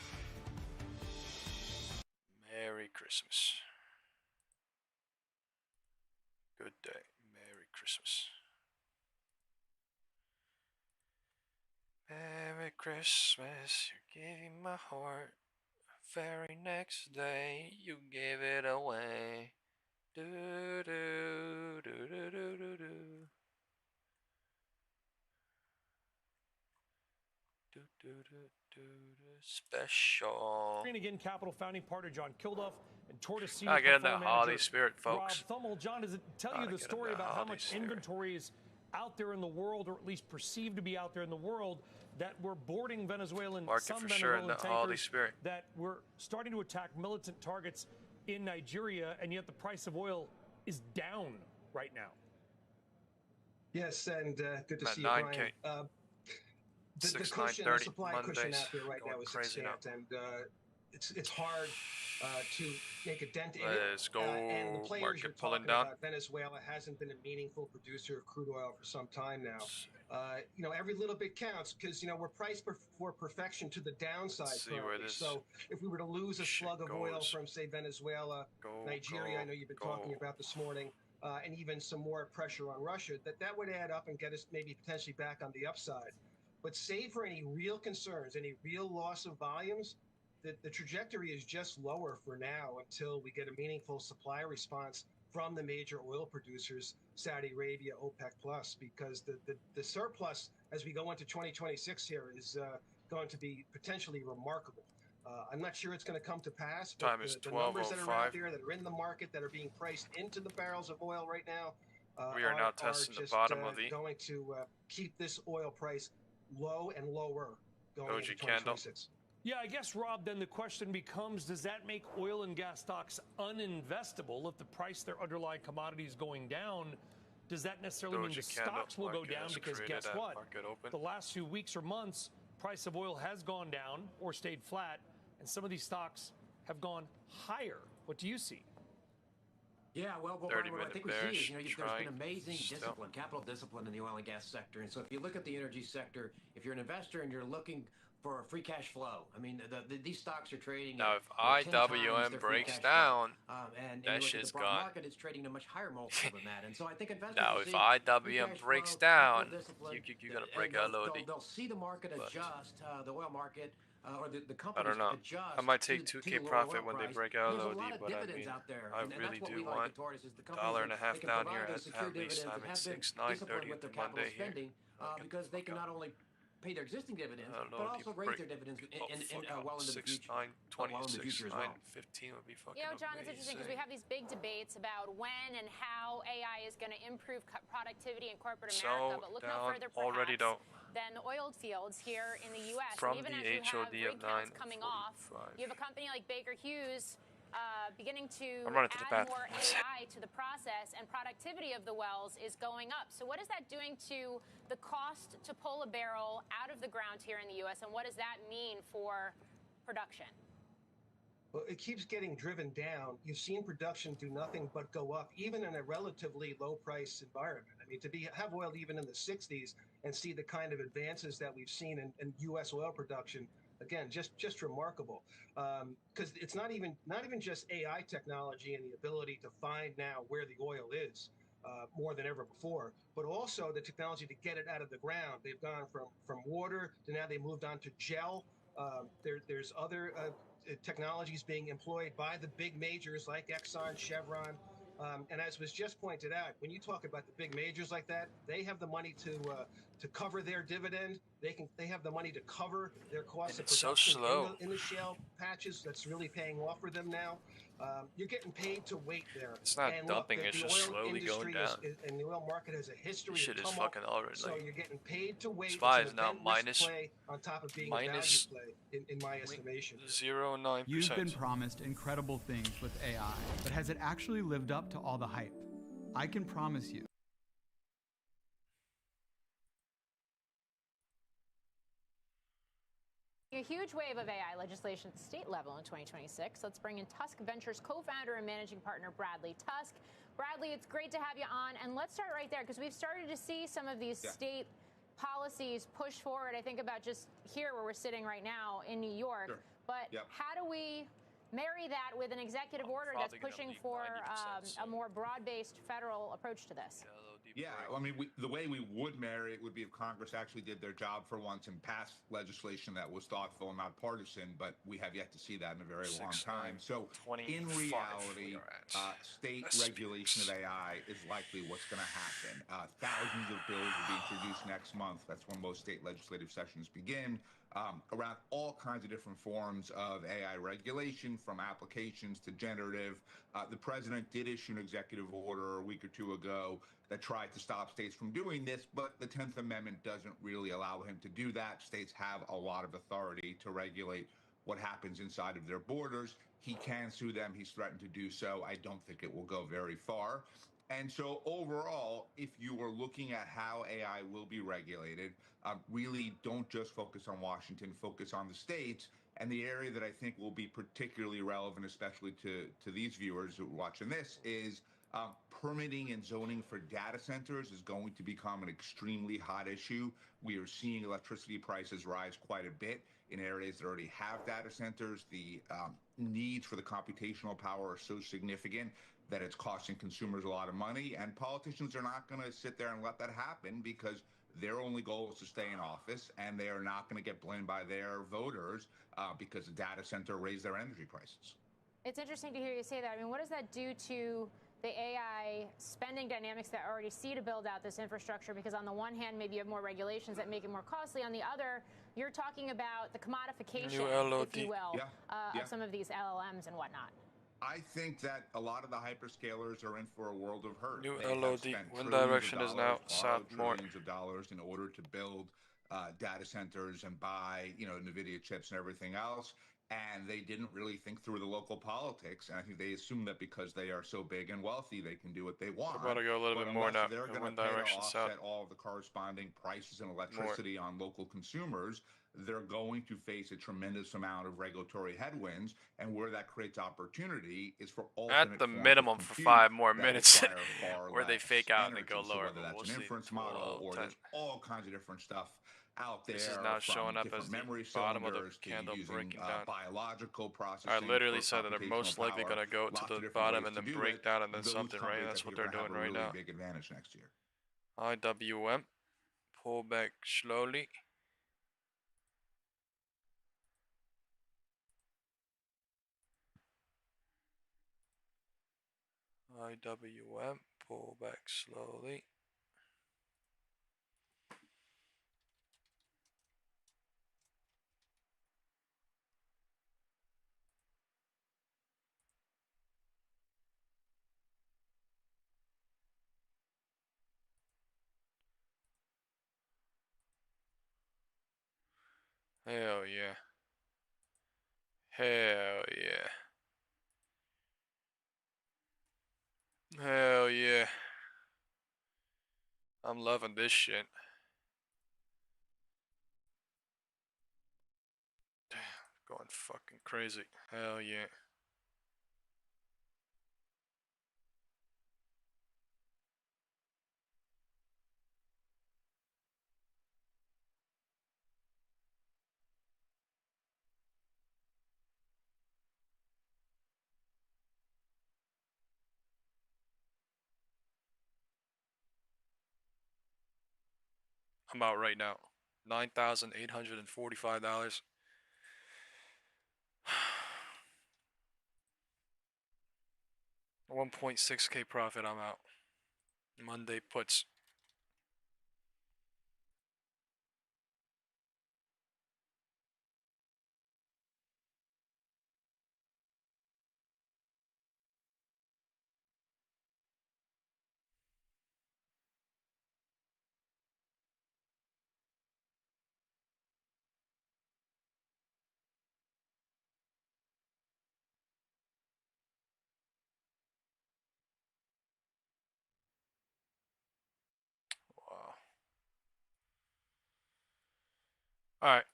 Speaker 1: Merry Christmas. Good day. Merry Christmas. Merry Christmas, you gave me my heart. Very next day, you gave it away. Do do do do do do do. Special.
Speaker 4: And again, Capital founding partner John Kilduff and Tortoise.
Speaker 1: I get that holiday spirit, folks.
Speaker 4: Rob Thummel. John, does it tell you the story about how much inventory is out there in the world, or at least perceived to be out there in the world, that we're boarding Venezuelan, some Venezuelan tankers that we're starting to attack militant targets in Nigeria, and yet the price of oil is down right now?
Speaker 14: Yes, and good to see you, Brian. The cushion, the supply cushion out there right now is extant, and it's hard to make a dent in it.
Speaker 1: Let's go.
Speaker 14: And the players
Speaker 1: Market
Speaker 14: you're
Speaker 1: pulling
Speaker 14: talking
Speaker 1: down.
Speaker 14: about, Venezuela hasn't been a meaningful producer of crude oil for some time now. You know, every little bit counts because, you know, we're priced for perfection to the downside currently. So if we were to lose a slug of oil from, say, Venezuela, Nigeria, I know you've been talking about this morning, and even some more pressure on Russia, that would add up and get us maybe potentially back on the upside. But save for any real concerns, any real loss of volumes, the trajectory is just lower for now until we get a meaningful supply response from the major oil producers, Saudi Arabia, OPEC plus, because the surplus as we go into 2026 here is going to be potentially remarkable. I'm not sure it's going to come to pass, but the numbers that are out there that are in the market that are being priced into the barrels of oil right now
Speaker 1: we are now testing the bottom of the
Speaker 14: going to keep this oil price low and lower going into 2026.
Speaker 4: Yeah, I guess, Rob, then the question becomes, does that make oil and gas stocks uninvestable if the price of their underlying commodities going down? Does that necessarily mean the stocks will go down? Because guess what? The last few weeks or months, price of oil has gone down or stayed flat, and some of these stocks have gone higher. What do you see?
Speaker 15: Yeah, well, what I think we see is, you know, there's been amazing discipline, capital discipline in the oil and gas sector. And so if you look at the energy sector, if you're an investor and you're looking for free cash flow, I mean, these stocks are trading.
Speaker 1: Now, if IWM breaks down, that shit's gone.
Speaker 15: The market is trading a much higher multiple than that. And so I think investors
Speaker 1: now, if IWM breaks down, you're going to break out LOD.
Speaker 15: They'll see the market adjust, the oil market. Or the
Speaker 1: I don't know. I might take 2K profit when they break out LOD, but I mean, I really do want $1.50 down here at least. I'm at 6.9 30th of Monday here.
Speaker 15: Because they can not only pay their existing dividends, but also raise their dividends well into the future.
Speaker 1: 26, 9, 15 would be fucking
Speaker 2: John, it's interesting because we have these big debates about when and how AI is going to improve productivity in corporate America, but look no further perhaps than the oil fields here in the U.S.
Speaker 1: From
Speaker 2: and even
Speaker 1: the
Speaker 2: as you have
Speaker 1: HOD of
Speaker 2: rig counts coming off, you have a company like Baker Hughes beginning to add more AI to the process, and productivity of the wells is going up. So what is that doing to the cost to pull a barrel out of the ground here in the U.S., and what does that mean for production?
Speaker 14: Well, it keeps getting driven down. You've seen production do nothing but go up, even in a relatively low-price environment. I mean, have oil even in the 60s and see the kind of advances that we've seen in U.S. oil production, again, just remarkable. Because it's not even just AI technology and the ability to find now where the oil is more than ever before, but also the technology to get it out of the ground. They've gone from water to now they moved on to gel. There's other technologies being employed by the big majors like Exxon, Chevron. And as was just pointed out, when you talk about the big majors like that, they have the money to cover their dividend. They have the money to cover their costs of production in the shale patches. That's really paying off for them now. You're getting paid to wait there.
Speaker 1: It's not dumping; it's just slowly going down.
Speaker 14: And the oil market has a history of
Speaker 1: shit is fucking already.
Speaker 14: So you're getting paid to wait.
Speaker 1: SPY is now minus
Speaker 14: play on top of being a value play, in my estimation.
Speaker 1: 0.9%.
Speaker 16: You've been promised incredible things with AI, but has it actually lived up to all the hype? I can promise you.
Speaker 2: A huge wave of AI legislation at the state level in 2026. Let's bring in Tusk Ventures co-founder and managing partner Bradley Tusk. Bradley, it's great to have you on. And let's start right there because we've started to see some of these state policies push forward. I think about just here where we're sitting right now in New York. Sure. But how do we marry that with an executive order that's pushing for a more broad-based federal approach to this?
Speaker 17: Yeah, I mean, the way we would marry it would be if Congress actually did their job for once and passed legislation that was thoughtful and not partisan, but we have yet to see that in a very long time. So in reality, state regulation of AI is likely what's going to happen. Thousands of bills will be introduced next month. That's when most state legislative sessions begin. Around all kinds of different forms of AI regulation, from applications to generative. The president did issue an executive order a week or two ago that tried to stop states from doing this, but the 10th Amendment doesn't really allow him to do that. States have a lot of authority to regulate what happens inside of their borders. He can sue them. He's threatened to do so. I don't think it will go very far. And so overall, if you are looking at how AI will be regulated, really don't just focus on Washington, focus on the states. And the area that I think will be particularly relevant, especially to these viewers who are watching this, is permitting and zoning for data centers is going to become an extremely hot issue. We are seeing electricity prices rise quite a bit in areas that already have data centers. The needs for the computational power are so significant that it's costing consumers a lot of money, and politicians are not going to sit there and let that happen, because their only goal is to stay in office, and they are not going to get blamed by their voters because the data center raised their energy prices.
Speaker 2: It's interesting to hear you say that. I mean, what does that do to the AI spending dynamics that already see to build out this infrastructure? Because on the one hand, maybe you have more regulations that make it more costly. On the other, you're talking about the commodification, if you will, of some of these LLMs and whatnot.
Speaker 17: I think that a lot of the hyperscalers are in for a world of hurt.
Speaker 1: New
Speaker 17: They
Speaker 1: LOD. Wind direction is now southmore.
Speaker 17: Trillions of dollars in order to build data centers and buy, NVIDIA chips and everything else. And they didn't really think through the local politics. And I think they assume that because they are so big and wealthy, they can do what they want.
Speaker 1: We're about to go a little bit more now.
Speaker 17: They're going to pay to offset all of the corresponding prices and electricity on local consumers. They're going to face a tremendous amount of regulatory headwinds, and where that creates opportunity is for alternate
Speaker 1: at the minimum for 5 more minutes where they fake out and they go lower.
Speaker 17: Whether that's an inference model or there's all kinds of different stuff out there.
Speaker 1: This is now showing up as the bottom of the candle breaking down.
Speaker 17: Biological processing.
Speaker 1: I literally said that they're most likely going to go to the bottom and then break down and then something, right? That's what they're doing right now.
Speaker 17: Big advantage next year.
Speaker 1: IWM, pull back slowly. IWM, pull back slowly. Hell yeah. Hell yeah. Hell yeah. I'm loving this shit. Damn, going fucking crazy. Hell yeah. I'm out right now. $9,845. $1.6K profit, I'm out. Monday puts. Wow. Alright.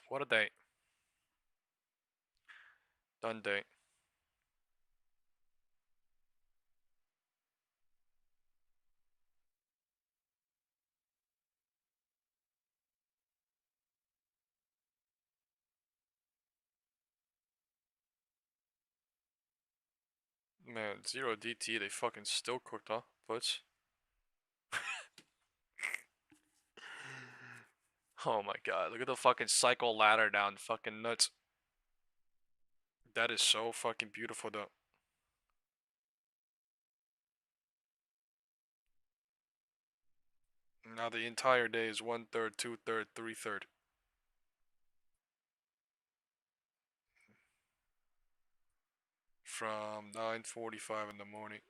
Speaker 1: What a day. Done day. Man, 0 DT, they fucking still cooked, huh? Puts. Oh my god, look at the fucking cycle ladder down, fucking nuts. That is so fucking beautiful though. Now the entire day is 1/3, 2/3, 3/3. From 9:45 in the morning.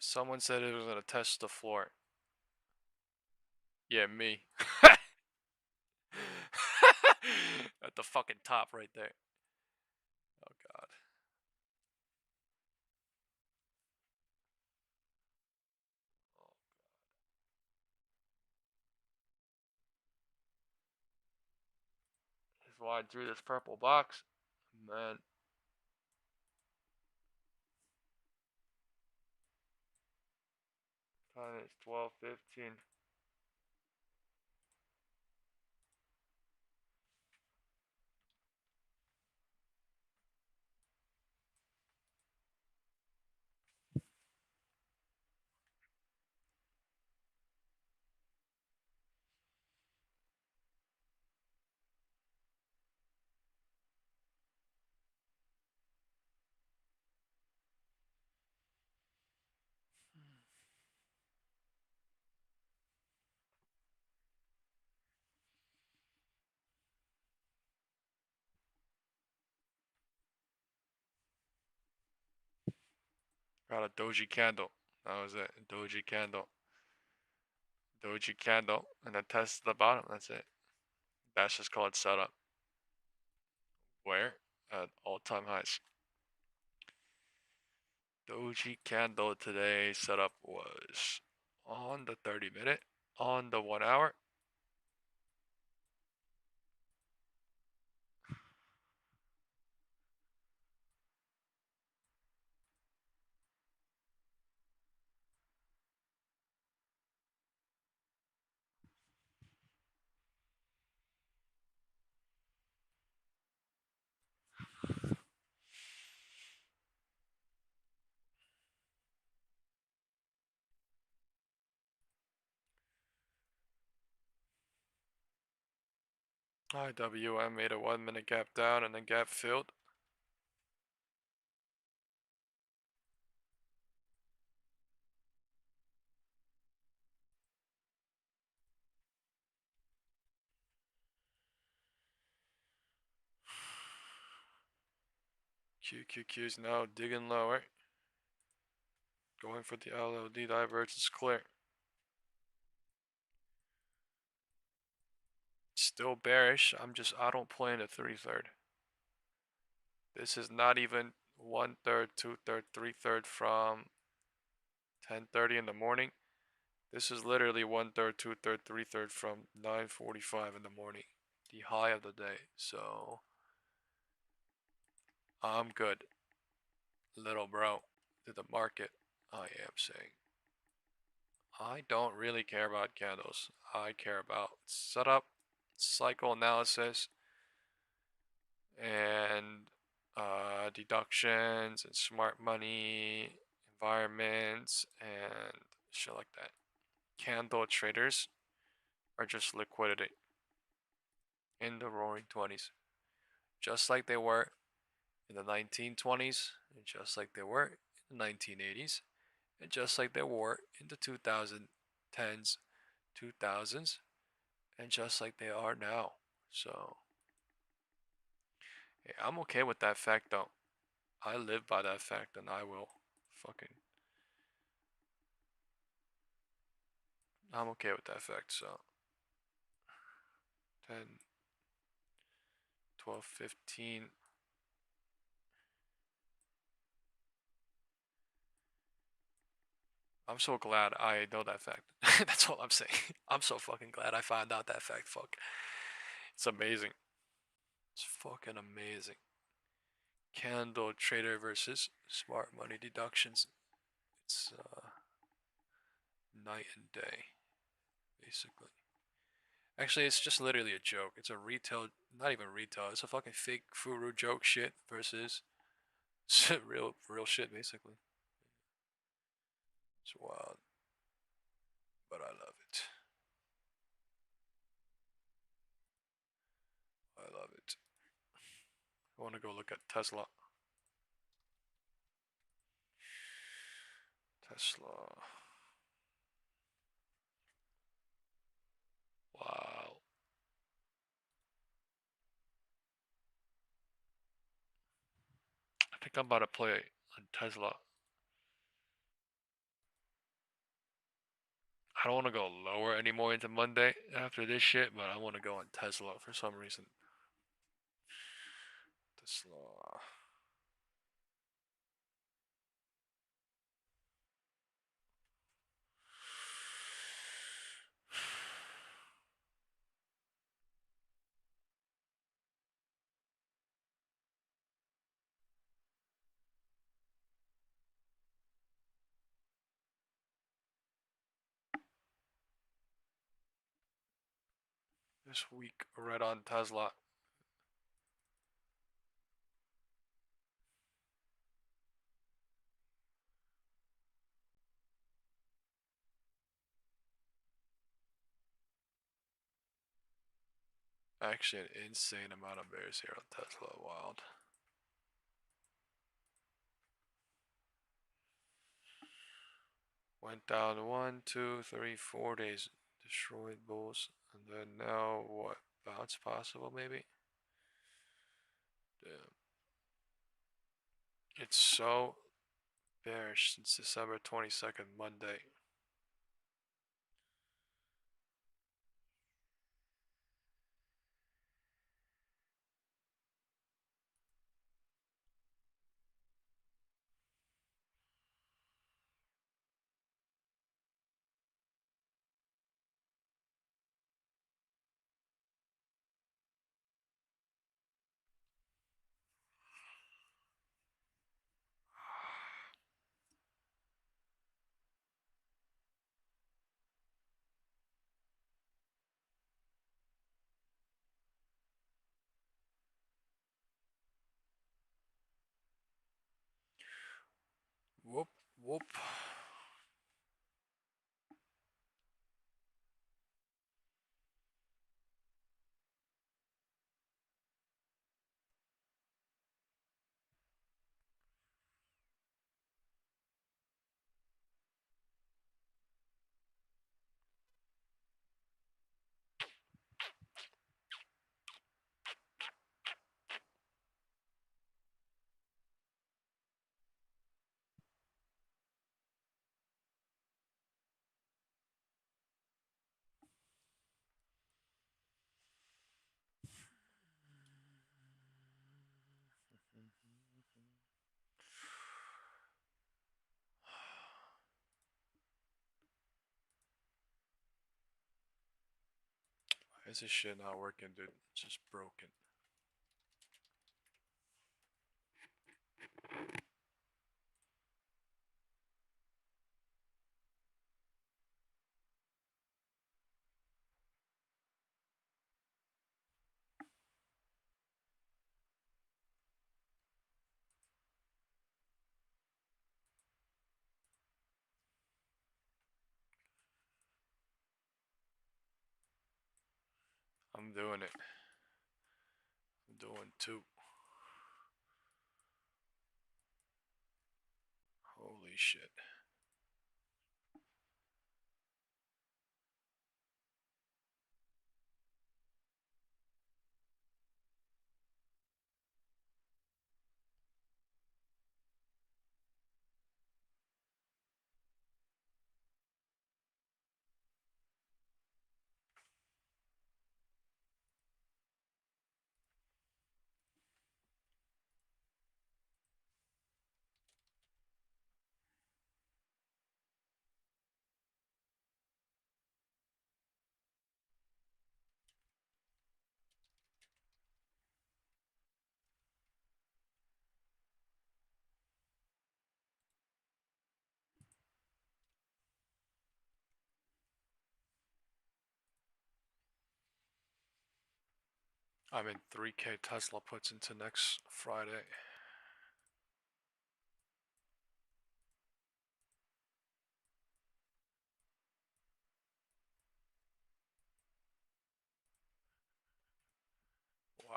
Speaker 1: Someone said it was gonna test the floor. Yeah, me. At the fucking top right there. Oh god. That's why I drew this purple box. Man. Time is 12:15. Got a doji candle. That was it. Doji candle. Doji candle. And then test the bottom. That's it. That's just called setup. Where? At all-time highs. Doji candle today setup was on the 30-minute, on the 1 hour. IWM made a 1-minute gap down and then gap filled. QQQ's now digging lower. Going for the LOD divergence clear. Still bearish. I don't play in the 3/3. This is not even 1/3, 2/3, 3/3 from 10:30 in the morning. This is literally 1/3, 2/3, 3/3 from 9:45 in the morning. The high of the day. So I'm good. Little bro. To the market, I am saying. I don't really care about candles. I care about setup, cycle analysis, and deductions and smart money environments and shit like that. Candle traders are just liquidity in the roaring 20s, just like they were in the 1920s, and just like they were in the 1980s, and just like they were in the 2010s, 2000s, and just like they are now. So, yeah, I'm okay with that fact though. I live by that fact and I will fucking. I'm okay with that fact, so. 10, 12, 15. I'm so glad I know that fact. That's all I'm saying. I'm so fucking glad I found out that fact. Fuck. It's amazing. It's fucking amazing. candle trader versus smart money deductions. It's night and day, basically. Actually, it's just literally a joke. It's a retail, not even retail. It's a fucking fake Furu joke shit versus real shit, basically. It's wild, but I love it. I love it. I want to go look at Tesla. Tesla. Wow. I think I'm about to play on Tesla. I don't want to go lower anymore into Monday after this shit, but I want to go on Tesla for some reason. Tesla. This week, right on Tesla. Actually, an insane amount of bears here on Tesla. Wild. Went down 1, 2, 3, 4 days. Destroyed bulls. And then now what? Bounce possible maybe? Damn. It's so bearish since December 22nd, Monday. Whoop, whoop. Why is this shit not working, dude? It's just broken. I'm doing it. I'm doing 2. Holy shit. I'm in 3K Tesla puts into next Friday. Wow.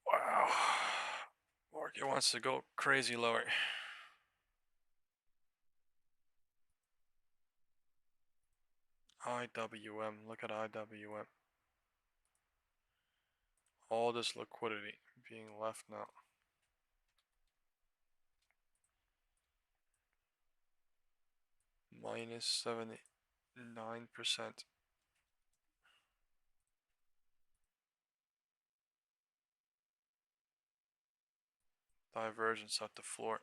Speaker 1: Wow. Market wants to go crazy lower. IWM, look at IWM. All this liquidity being left now. Minus 79%. Divergence at the floor.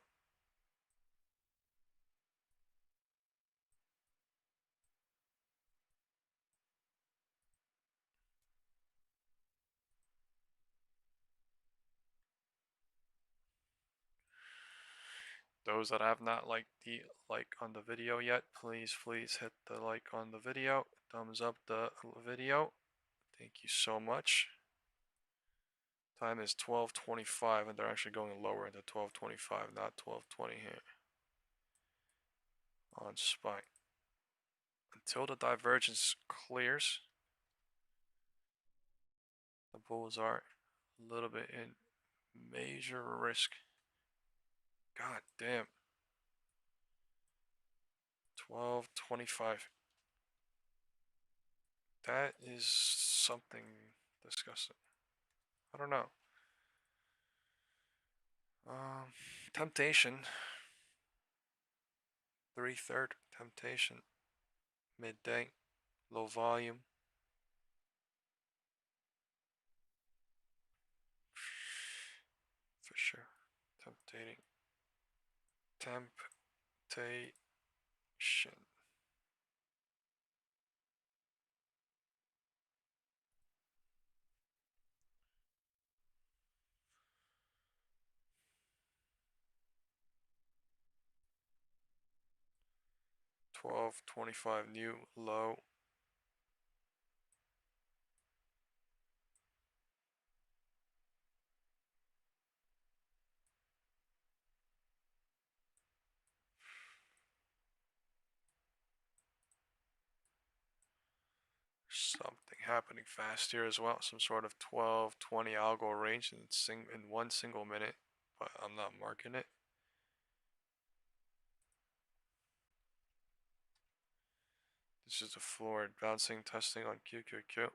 Speaker 1: Those that have not liked the like on the video yet, please hit the like on the video. Thumbs up the video. Thank you so much. Time is 12:25 and they're actually going lower into 12:25, not 12:20 here. On SPY. Until the divergence clears, the bulls are a little bit in major risk. God damn. 12:25. That is something disgusting. I don't know. Temptation. 3/3 temptation. Midday. Low volume. For sure. Temptating. Temptation. 12:25 new low. Something happening fast here as well. Some sort of 12-20 algo range in one single minute, but I'm not marking it. This is the floor bouncing, testing on QQQ.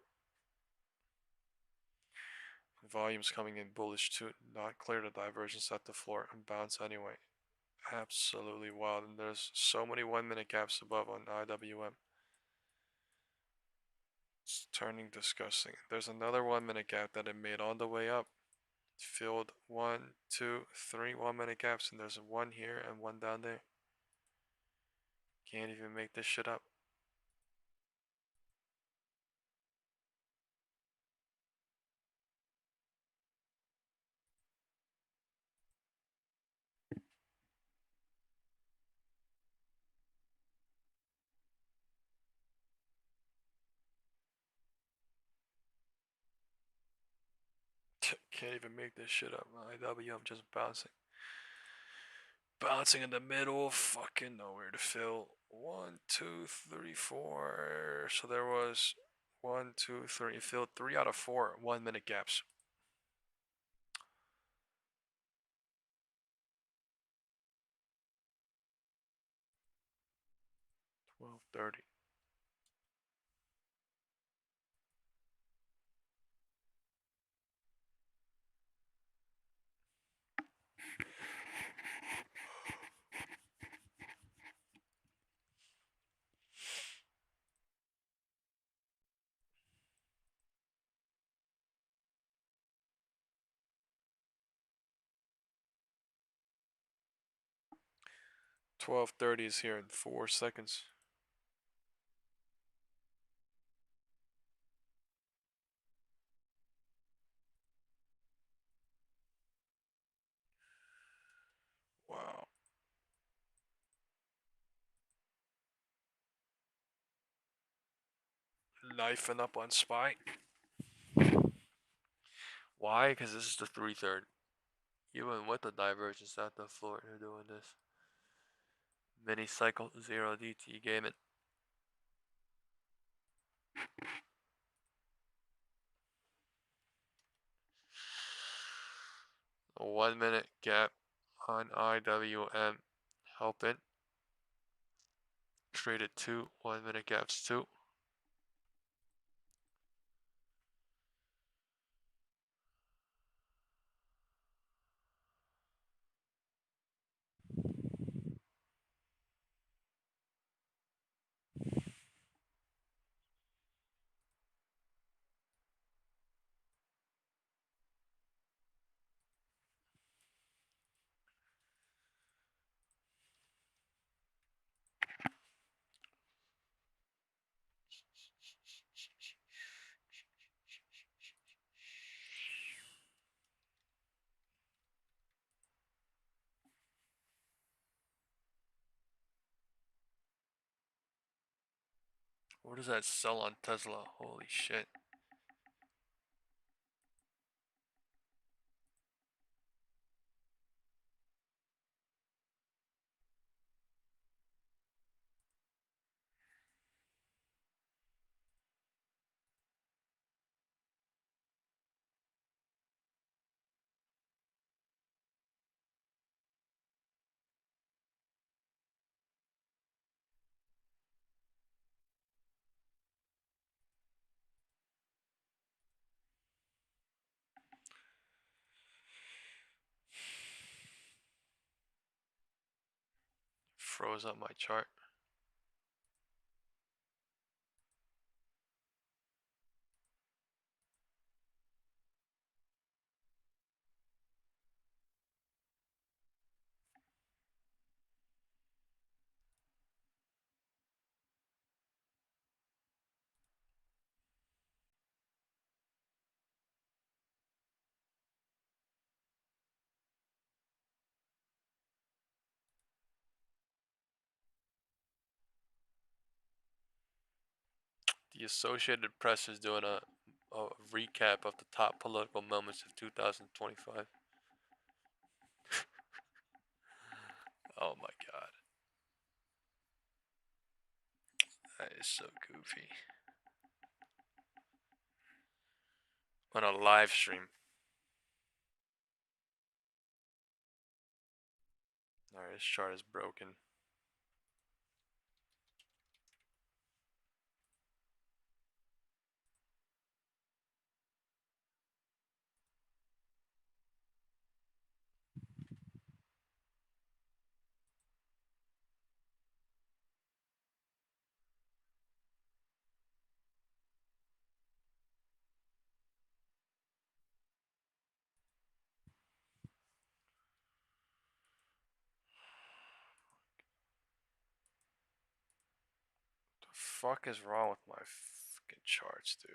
Speaker 1: Volume's coming in bullish too. Not clear the divergence at the floor and bounce anyway. Absolutely wild. And there's so many 1 minute gaps above on IWM. It's turning disgusting. There's another 1 minute gap that it made on the way up. Filled 1, 2, 3 1 minute gaps, and there's one here and one down there. Can't even make this shit up. Can't even make this shit up. IWM just bouncing. Bouncing in the middle, fucking nowhere to fill. 1, 2, 3, 4. So there was 1, 2, 3. It filled 3 out of 4 1 minute gaps. $12.30. $12.30 is here in 4 seconds. Wow. knifing up on SPY. Why? Because this is the 3/3. Even with the divergence at the floor, they're doing this. Mini cycle 0 DT gaming. A 1 minute gap on IWM helping. Traded 2 1 minute gaps too. What does that sell on Tesla? Holy shit. Froze up my chart. The Associated Press is doing a recap of the top political moments of 2025. Oh my god. That is so goofy. On a live stream. Alright, this chart is broken. The fuck is wrong with my fucking charts, dude?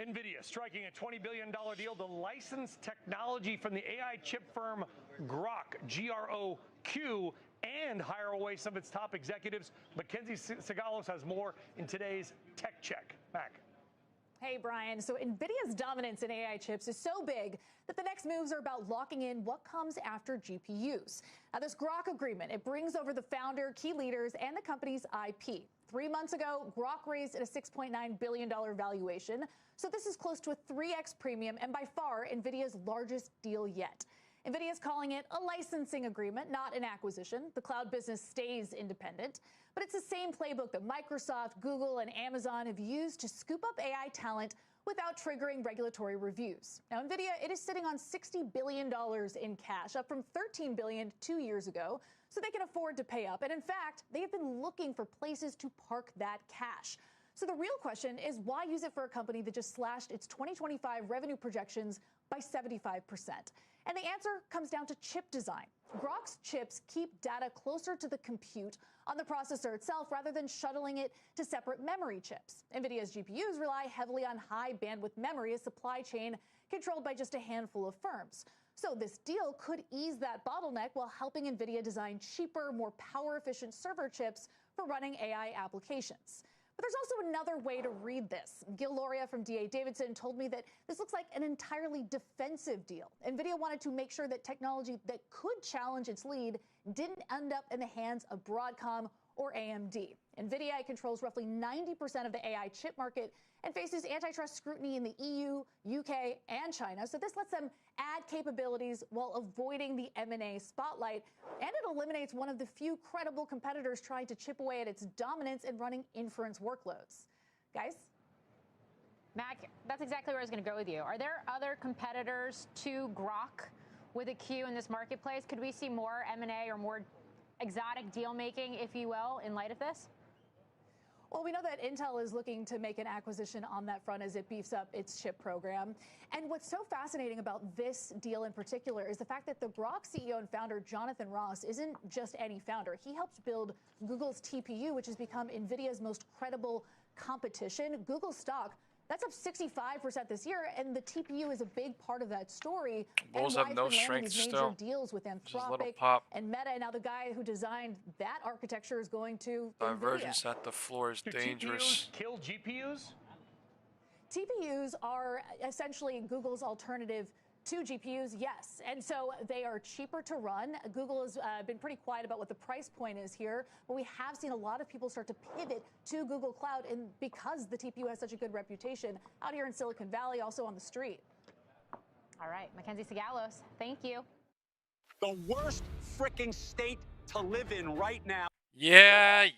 Speaker 4: NVIDIA striking a $20 billion deal to license technology from the AI chip firm Grok, G-R-O-Q, and hire away some of its top executives. Mackenzie Sigalos has more in today's Tech Check. Mac.
Speaker 18: Hey, Brian. So NVIDIA's dominance in AI chips is so big that the next moves are about locking in what comes after GPUs. Now, this Grok agreement, it brings over the founder, key leaders, and the company's IP. 3 months ago, Grok raised at a $6.9 billion valuation. So this is close to a 3x premium and by far NVIDIA's largest deal yet. NVIDIA is calling it a licensing agreement, not an acquisition. The cloud business stays independent, but it's the same playbook that Microsoft, Google, and Amazon have used to scoop up AI talent without triggering regulatory reviews. Now, NVIDIA, it is sitting on $60 billion in cash, up from $13 billion 2 years ago, so they can afford to pay up. And in fact, they have been looking for places to park that cash. So the real question is, why use it for a company that just slashed its 2025 revenue projections by 75%? And the answer comes down to chip design. Grok's chips keep data closer to the compute on the processor itself rather than shuttling it to separate memory chips. NVIDIA's GPUs rely heavily on high bandwidth memory, a supply chain controlled by just a handful of firms. So this deal could ease that bottleneck while helping NVIDIA design cheaper, more power-efficient server chips for running AI applications. But there's also another way to read this. Gil Loria from D.A. Davidson told me that this looks like an entirely defensive deal. NVIDIA wanted to make sure that technology that could challenge its lead didn't end up in the hands of Broadcom or AMD. NVIDIA controls roughly 90% of the AI chip market and faces antitrust scrutiny in the EU, UK, and China. So this lets them add capabilities while avoiding the M&A spotlight. And it eliminates one of the few credible competitors trying to chip away at its dominance in running inference workloads. Guys?
Speaker 2: Mac, that's exactly where I was going to go with you. Are there other competitors to Grok with a Q in this marketplace? Could we see more M&A or more exotic deal making, if you will, in light of this?
Speaker 18: Well, we know that Intel is looking to make an acquisition on that front as it beefs up its chip program. And what's so fascinating about this deal in particular is the fact that the Grok CEO and founder, Jonathan Ross, isn't just any founder. He helped build Google's TPU, which has become NVIDIA's most credible competition. Google stock, that's up 65% this year, and the TPU is a big part of that story.
Speaker 1: Bulls have no strength
Speaker 18: these
Speaker 1: still.
Speaker 18: Major deals with Anthropic and Meta, and now the guy who designed that architecture is going to
Speaker 1: Divergence
Speaker 18: NVIDIA.
Speaker 1: at the floor is
Speaker 4: Do
Speaker 1: dangerous.
Speaker 4: TPUs kill GPUs?
Speaker 18: TPUs are essentially Google's alternative to GPUs, yes. And so they are cheaper to run. Google has been pretty quiet about what the price point is here, but we have seen a lot of people start to pivot to Google Cloud, and because the TPU has such a good reputation out here in Silicon Valley, also on the street.
Speaker 2: All right, Mackenzie Sigalos, thank you.
Speaker 19: The worst freaking state to live in right now.
Speaker 1: Yeah.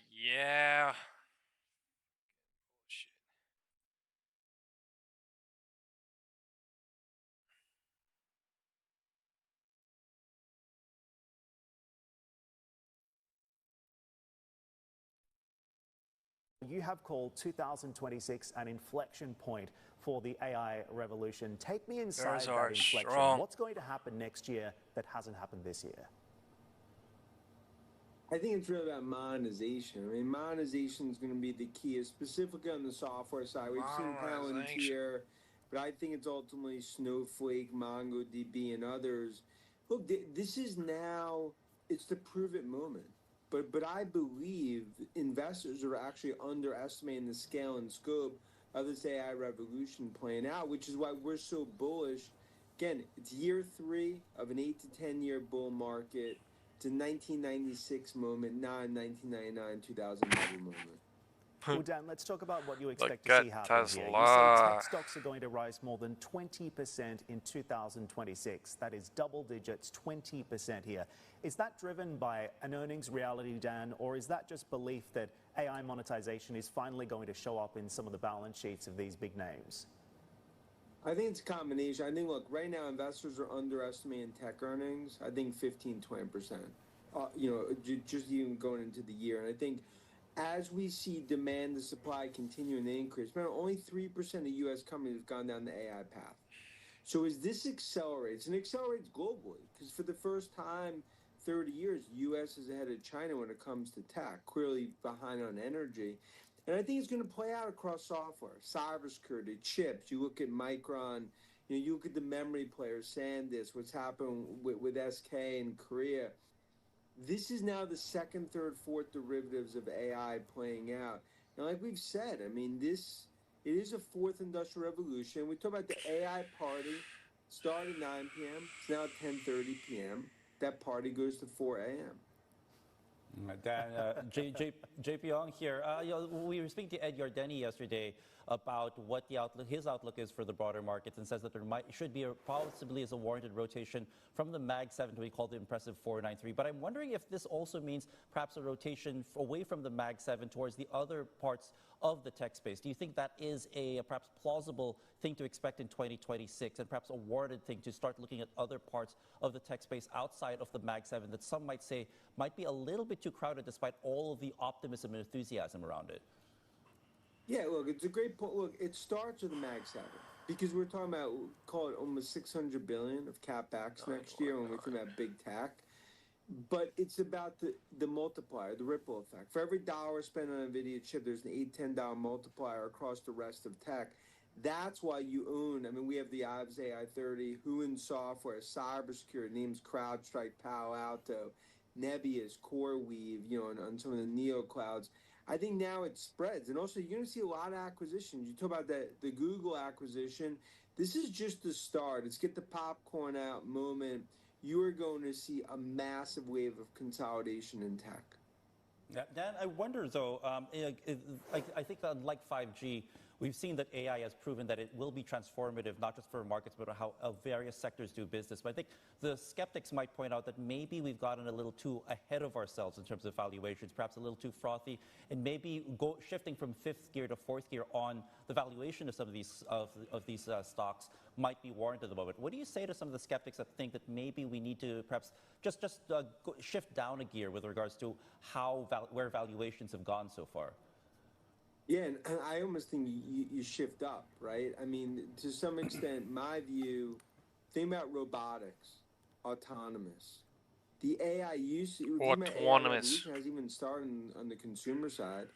Speaker 20: You have called 2026 an inflection point for the AI revolution. Take me inside that inflection.
Speaker 1: Strong.
Speaker 20: What's going to happen next year that hasn't happened this year?
Speaker 21: I think it's really about monetization. I mean, monetization is going to be the key, specifically on the software side. We've seen Palantir, but I think it's ultimately Snowflake, MongoDB, and others. Look, this is now, it's the prove it moment. But I believe investors are actually underestimating the scale and scope of this AI revolution playing out, which is why we're so bullish. Again, it's year 3 of an 8 to 10 year bull market. It's a 1996 moment, not a 1999, 2011 moment.
Speaker 20: Well, Dan, let's talk about what you expect
Speaker 1: Look
Speaker 20: to see happen
Speaker 1: Tesla.
Speaker 20: here. You say tech stocks are going to rise more than 20% in 2026. That is double digits, 20% here. Is that driven by an earnings reality, Dan, or is that just belief that AI monetization is finally going to show up in some of the balance sheets of these big names?
Speaker 21: I think it's a combination. I think, look, right now investors are underestimating tech earnings. I think 15, 20%, just even going into the year. And I think as we see demand and supply continuing to increase, remember, only 3% of U.S. companies have gone down the AI path. So as this accelerates, and accelerates globally, because for the first time 30 years, U.S. is ahead of China when it comes to tech, clearly behind on energy. And I think it's going to play out across software, cybersecurity, chips. You look at Micron, you look at the memory players, SanDisk, what's happened with SK in Korea. This is now the second, third, fourth derivatives of AI playing out. Now, like we've said, I mean, it is a fourth industrial revolution. We talk about the AI party, started at 9 p.m. It's now 10:30 p.m. That party goes to 4 a.m.
Speaker 3: Dan, JP Ong here. We were speaking to Ed Yardeni yesterday about what his outlook is for the broader markets, and says that there should be possibly as a warranted rotation from the Mag 7 to what we call the impressive 493. But I'm wondering if this also means perhaps a rotation away from the Mag 7 towards the other parts of the tech space. Do you think that is a perhaps plausible thing to expect in 2026, and perhaps a warranted thing to start looking at other parts of the tech space outside of the Mag 7 that some might say might be a little bit too crowded despite all of the optimism and enthusiasm around it?
Speaker 21: Yeah, look, it's a great point. Look, it starts with the Mag 7 because we're talking about, call it almost $600 billion of CapEx next year when we think about big tech. But it's about the multiplier, the ripple effect. For every dollar spent on a NVIDIA chip, there's an $8, $10 multiplier across the rest of tech. That's why you own, I mean, we have the IVS AI30, Huon Software, cybersecurity, names CrowdStrike, Palo Alto, Nebius, CoreWeave, on some of the neo clouds. I think now it spreads. And also, you're going to see a lot of acquisitions. You talk about the Google acquisition. This is just the start. It's get the popcorn out moment. You are going to see a massive wave of consolidation in tech.
Speaker 3: Yeah, Dan, I wonder, though, I think unlike 5G, we've seen that AI has proven that it will be transformative, not just for markets, but how various sectors do business. But I think the skeptics might point out that maybe we've gotten a little too ahead of ourselves in terms of valuations, perhaps a little too frothy, and maybe shifting from fifth gear to fourth gear on the valuation of some of these stocks might be warranted at the moment. What do you say to some of the skeptics that think that maybe we need to perhaps just shift down a gear with regards to where valuations have gone so far?
Speaker 21: Yeah, and I almost think you shift up, right? I mean, to some extent, my view, think about robotics, autonomous. The AI use, autonomous hasn't even started on the consumer side.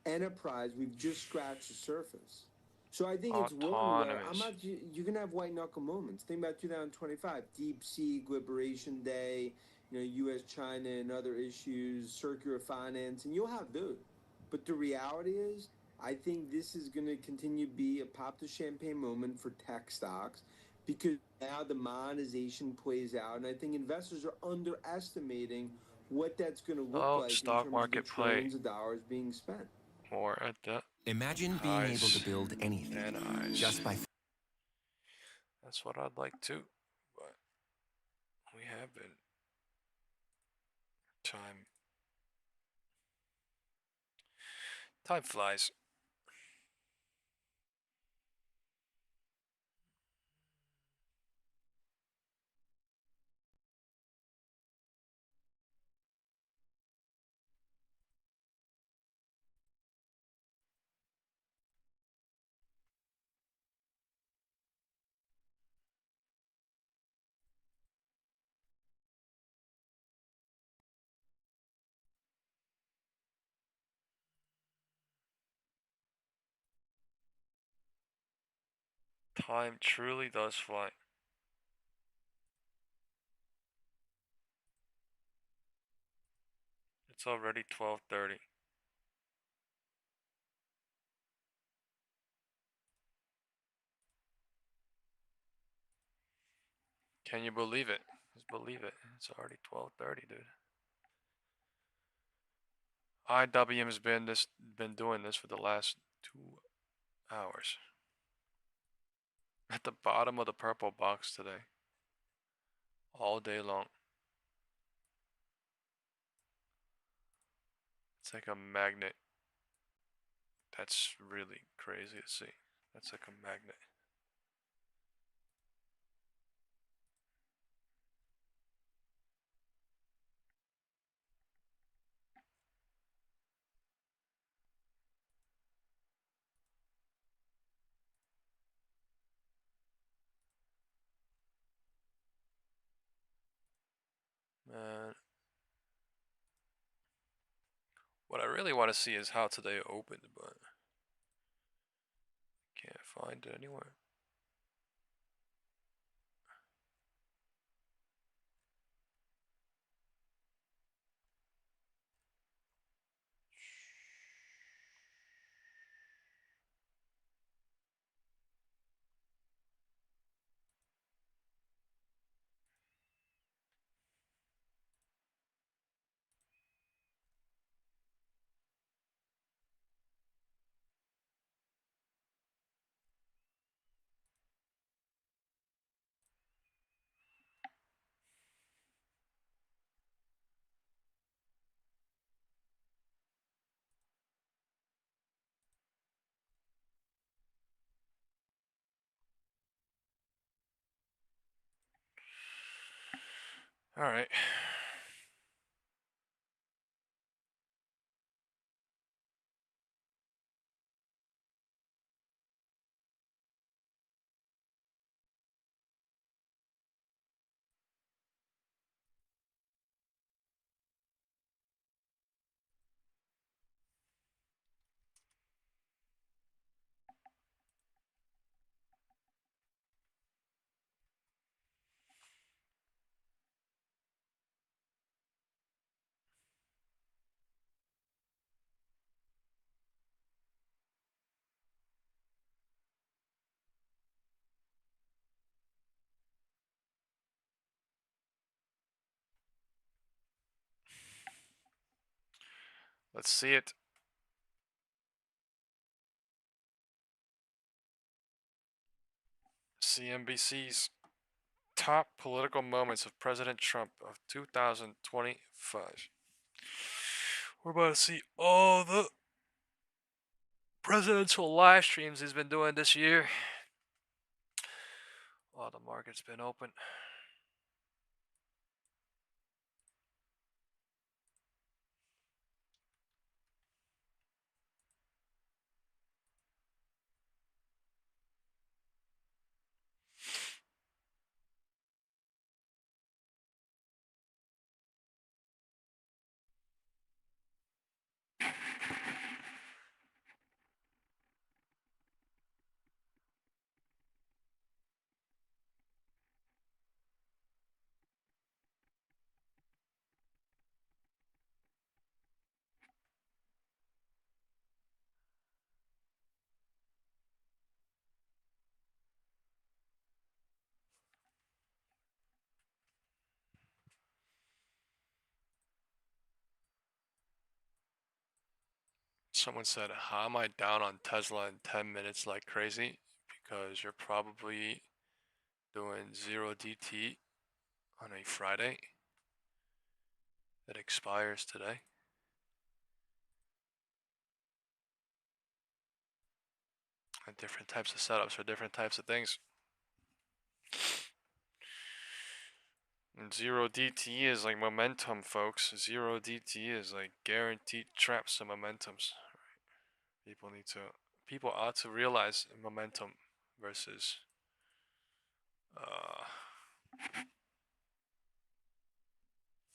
Speaker 21: Enterprise, we've just scratched the surface. So I think it's one where you're going to have white knuckle moments. Think about 2025, DeepSeek, Liberation Day, U.S., China, and other issues, circular finance, and you'll have those. But the reality is, I think this is going to continue to be a pop the champagne moment for tech stocks because now the monetization plays out, and I think investors are underestimating what that's going to look like
Speaker 1: stock
Speaker 21: in terms
Speaker 1: market
Speaker 21: of the trillions of dollars being spent.
Speaker 1: More at the
Speaker 22: Imagine being able to build anything just by.
Speaker 1: That's what I'd like to, but we have been. Time flies. Time truly does fly. It's already 12:30. Can you believe it? Just believe it. It's already 12:30, dude. IWM has been doing this for the last 2 hours. At the bottom of the purple box today. All day long. It's like a magnet. That's really crazy to see. That's like a magnet. Man. What I really want to see is how today opened, but can't find it anywhere. All right. Let's see it. CNBC's top political moments of President Trump of 2025. We're about to see all the presidential live streams he's been doing this year. While the market's been open. Someone said, how am I down on Tesla in 10 minutes like crazy? Because you're probably doing 0 DT on a Friday that expires today. And different types of setups for different types of things. And 0 DT is like momentum, folks. 0 DT is like guaranteed traps and momentums. People ought to realize momentum versus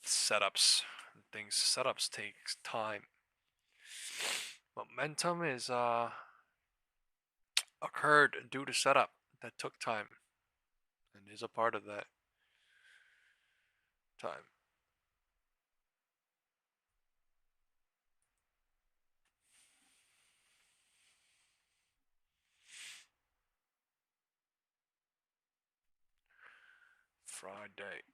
Speaker 1: setups and things. Setups takes time. Momentum is occurred due to setup that took time and is a part of that time. Friday.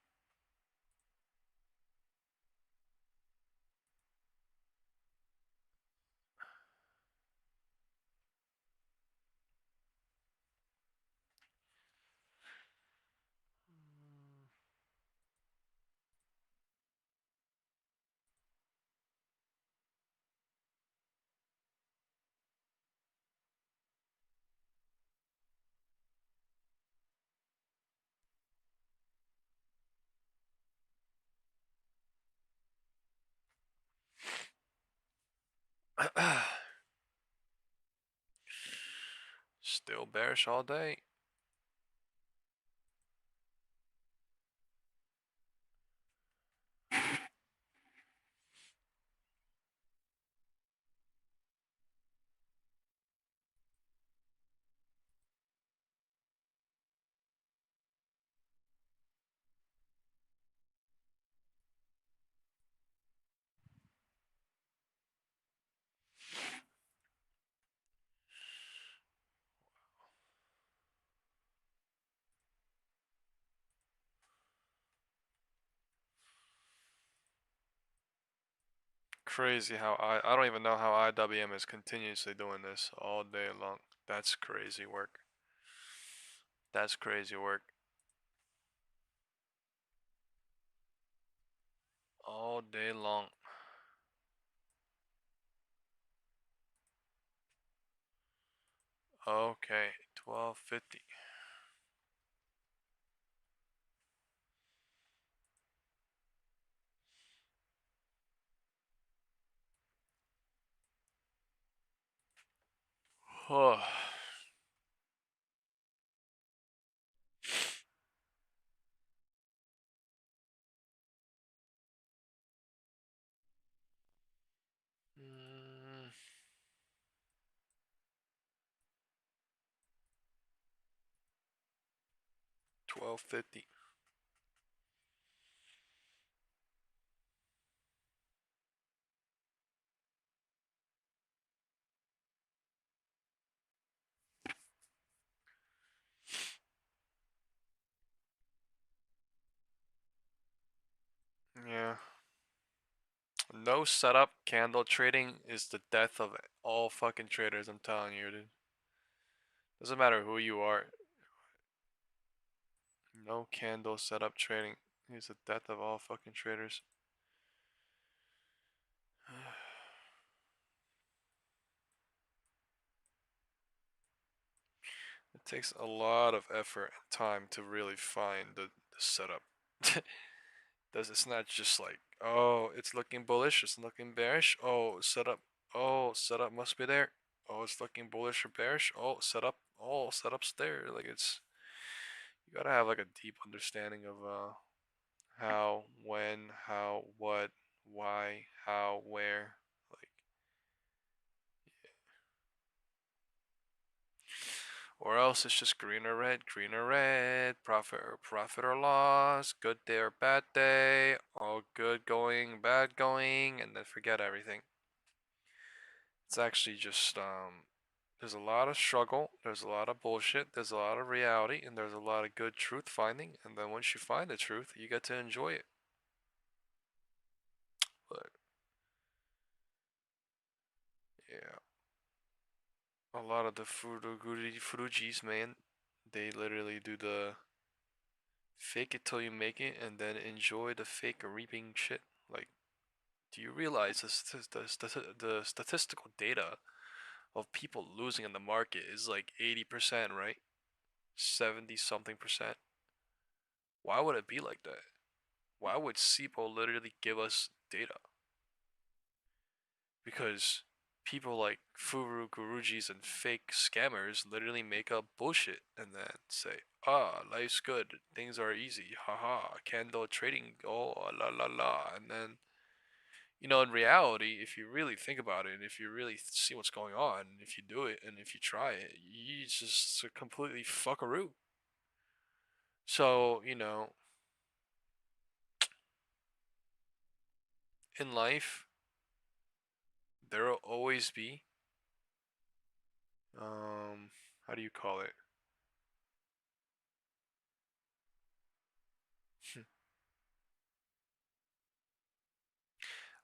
Speaker 1: Still bearish all day. Crazy how I don't even know how IWM is continuously doing this all day long. That's crazy work. That's crazy work. All day long. Okay, 1250. Oh. Mm. 1250. Yeah. No setup candle trading is the death of all fucking traders, I'm telling you, dude. Doesn't matter who you are. No candle setup trading is the death of all fucking traders. It takes a lot of effort and time to really find the setup. It's not just like, oh, it's looking bullish, it's looking bearish. Oh, setup. Oh, setup must be there. Oh, it's looking bullish or bearish. Oh, setup. Oh, setup's there. Like it's, you gotta have like a deep understanding of how, when, how, what, why, how, where. Like, or else it's just green or red, profit or loss, good day or bad day, all good going, bad going, and then forget everything. It's actually just there's a lot of struggle, there's a lot of bullshit, there's a lot of reality, and there's a lot of good truth finding, and then once you find the truth, you get to enjoy it. But yeah, a lot of the Furujis, man, they literally do the fake it till you make it, and then enjoy the fake reaping shit. Like, do you realize the statistical data of people losing in the market is like 80%, right? 70 something percent. Why would it be like that? Why would SIPO literally give us data? Because people like Furu Gurujis and fake scammers literally make up bullshit and then say, ah, life's good, things are easy, haha, candle trading, oh, la la la. And then, you know, in reality, if you really think about it, and if you really see what's going on, if you do it, and if you try it, you just completely fuckaroo. So, you know, in life, there will always be, how do you call it?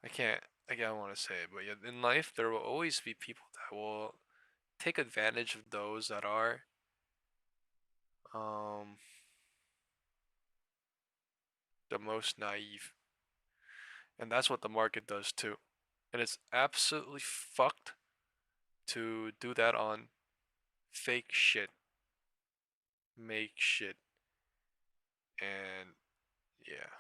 Speaker 1: I can't want to say it, but yeah, in life, there will always be people that will take advantage of those that are, um, the most naive. And that's what the market does too. And it's absolutely fucked to do that on fake shit, make shit, and yeah.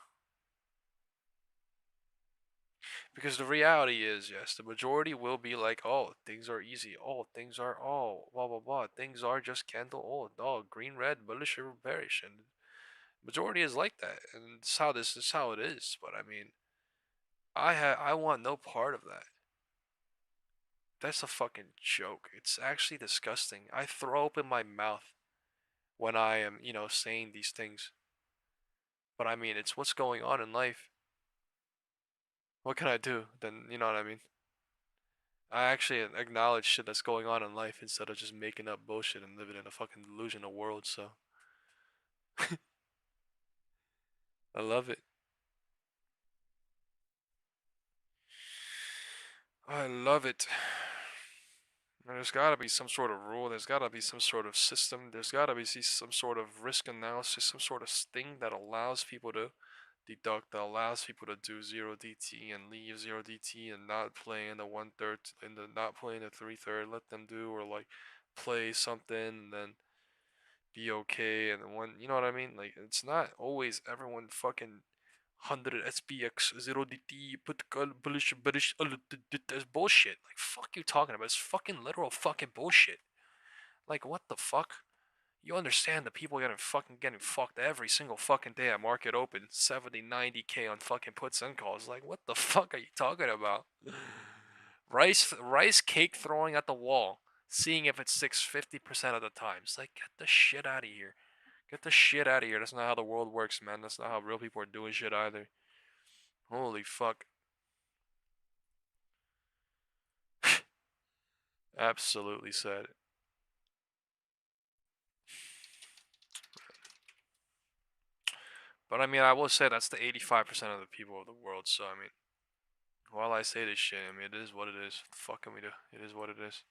Speaker 1: Because the reality is, yes, the majority will be like, oh, things are easy. Oh, things are, oh, blah, blah, blah. Things are just candle. Oh, no, green, red, bullish, or bearish. And majority is like that. And this is how it is. But I mean, I want no part of that. That's a fucking joke. It's actually disgusting. I throw open my mouth when I am, you know, saying these things. But I mean, it's what's going on in life. What can I do? Then, you know what I mean? I actually acknowledge shit that's going on in life instead of just making up bullshit and living in a fucking delusional world, so. I love it. I love it. There's gotta be some sort of rule, there's gotta be some sort of system, there's gotta be some sort of risk analysis, some sort of thing that allows people to deduct, that allows people to do 0 DT and leave 0 DT and not play in the 1/3, not play in the 3/3, let them do, or like play something and then be okay, and then one, you know what I mean? Like, it's not always everyone fucking 100 SPX 0 DT put bullish that's bullshit. Like, fuck you talking about? It's fucking literal fucking bullshit. Like, what the fuck? You understand that people getting fucked every single fucking day at market open, 70, 90K on fucking puts and calls. Like, what the fuck are you talking about? Rice cake throwing at the wall, seeing if it sticks 50% of the time. It's like, get the shit out of here. Get the shit out of here. That's not how the world works, man. That's not how real people are doing shit either. Holy fuck. Absolutely sad. But I mean, I will say that's the 85% of the people of the world. So I mean, while I say this shit, I mean, it is what it is. What the fuck can we do? It is what it is.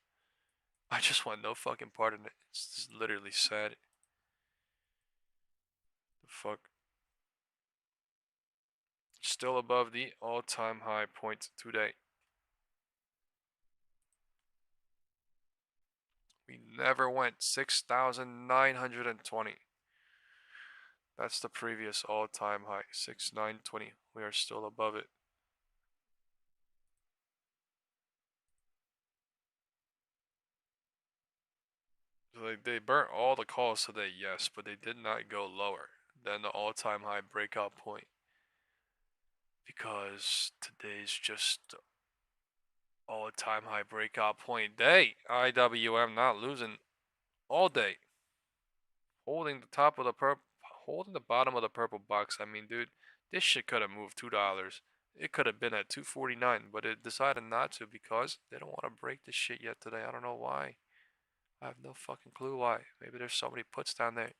Speaker 1: I just want no fucking part in it. It's just literally sad. The fuck. Still above the all-time high point today. We never went 6,920. That's the previous all-time high, 6,920. We are still above it. They burnt all the calls today, yes, but they did not go lower than the all-time high breakout point. Because today's just all-time high breakout point day. IWM not losing all day. Holding the top of the holding the bottom of the purple box. I mean, dude, this shit could have moved $2. It could have been at $2.49, but it decided not to because they don't want to break this shit yet today. I don't know why. I have no fucking clue why. Maybe there's so many puts down there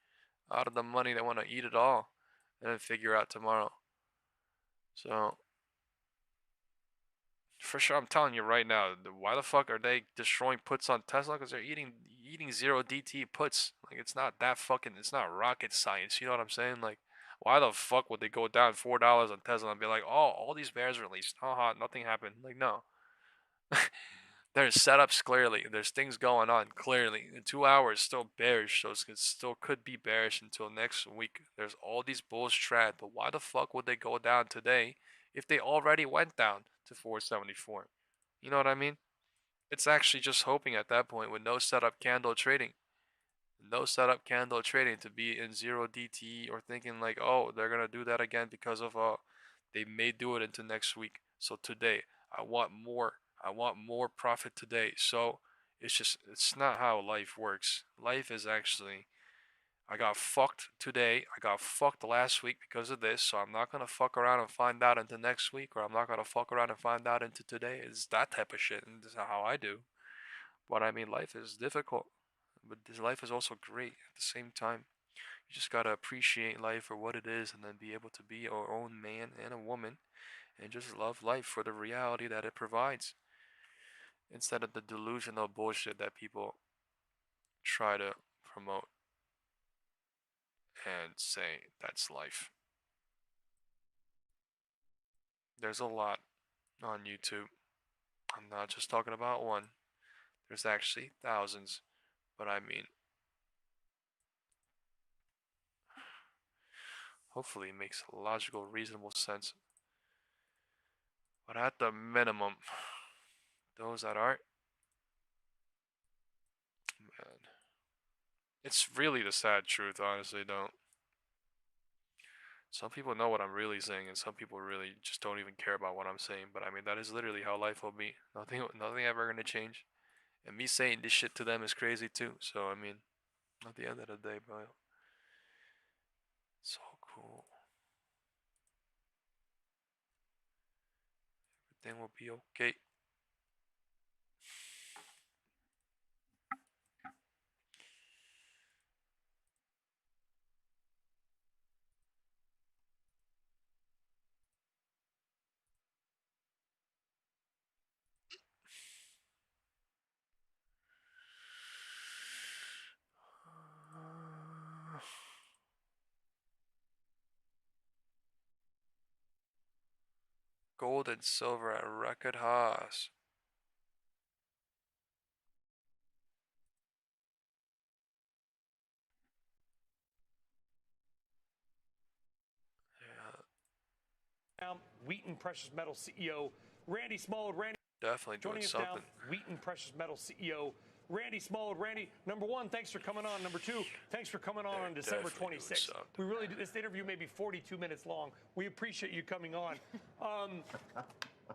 Speaker 1: out of the money they want to eat it all and then figure out tomorrow. So, for sure, I'm telling you right now, why the fuck are they destroying puts on Tesla? Because they're eating 0 DT puts. Like, it's not that fucking, it's not rocket science. You know what I'm saying? Like, why the fuck would they go down $4 on Tesla and be like, oh, all these bears released. Haha, nothing happened. Like, no. There's setups clearly. There's things going on clearly. In 2 hours, still bearish, so it still could be bearish until next week. There's all these bulls trad, but why the fuck would they go down today if they already went down to 474? You know what I mean? It's actually just hoping at that point with no setup candle trading. No setup candle trading to be in 0 DTE or thinking like, oh, they're going to do that again because of, they may do it into next week. So today, I want more. I want more profit today. So it's not how life works. Life is actually, I got fucked today. I got fucked last week because of this. So I'm not going to fuck around and find out into next week, or I'm not going to fuck around and find out into today. It's that type of shit. And this is how I do. But I mean, life is difficult. But this life is also great at the same time. You just gotta appreciate life for what it is and then be able to be our own man and a woman and just love life for the reality that it provides instead of the delusional bullshit that people try to promote and say that's life. There's a lot on YouTube. I'm not just talking about one. There's actually thousands, but I mean, hopefully it makes logical, reasonable sense. But at the minimum, those that aren't, man, it's really the sad truth, honestly, don't. Some people know what I'm really saying, and some people really just don't even care about what I'm saying. But I mean, that is literally how life will be. Nothing ever gonna change. And me saying this shit to them is crazy too. So I mean, at the end of the day, bro, so cool. Everything will be okay. Gold and silver at record highs.
Speaker 4: Wheaton Precious Metals CEO Randy Smallwood. Randy,
Speaker 1: definitely doing something.
Speaker 4: Now, Wheaton Precious Metals CEO Randy Smollett. Randy, number one, thanks for coming on. Number two, thanks for coming on December 26th. We really do. This interview may be 42 minutes long. We appreciate you coming on.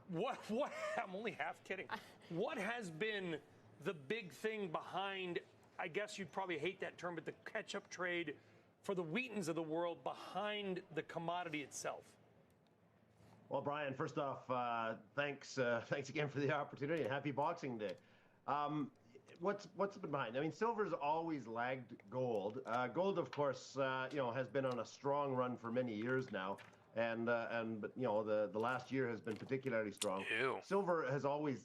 Speaker 4: What? I'm only half kidding. What has been the big thing behind, I guess you'd probably hate that term, but the catch-up trade for the Wheatons of the world behind the commodity itself?
Speaker 5: Well, Brian, first off, thanks again for the opportunity, and happy Boxing Day. What's been behind? I mean, silver's always lagged gold. Gold, of course, has been on a strong run for many years now, but the last year has been particularly strong.
Speaker 1: Ew.
Speaker 5: Silver has always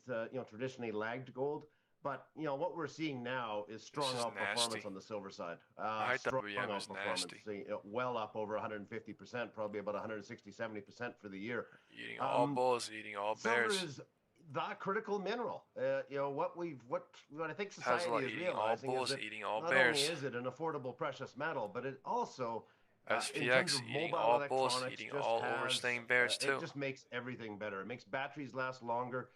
Speaker 5: traditionally lagged gold. But, what we're seeing now is strong outperformance on the silver side. Strong outperformance, well up over 150%, probably about 160, 70% for the year.
Speaker 1: Eating all bulls, eating all bears.
Speaker 5: Silver is the critical mineral. What I think society is realizing is that not only is it an affordable precious metal, but it also, in terms
Speaker 1: SPX,
Speaker 5: of
Speaker 1: eating
Speaker 5: mobile
Speaker 1: all bulls,
Speaker 5: electronics,
Speaker 1: eating
Speaker 5: just
Speaker 1: all
Speaker 5: has,
Speaker 1: overstaying bears too.
Speaker 5: It just makes everything better. It makes batteries last longer,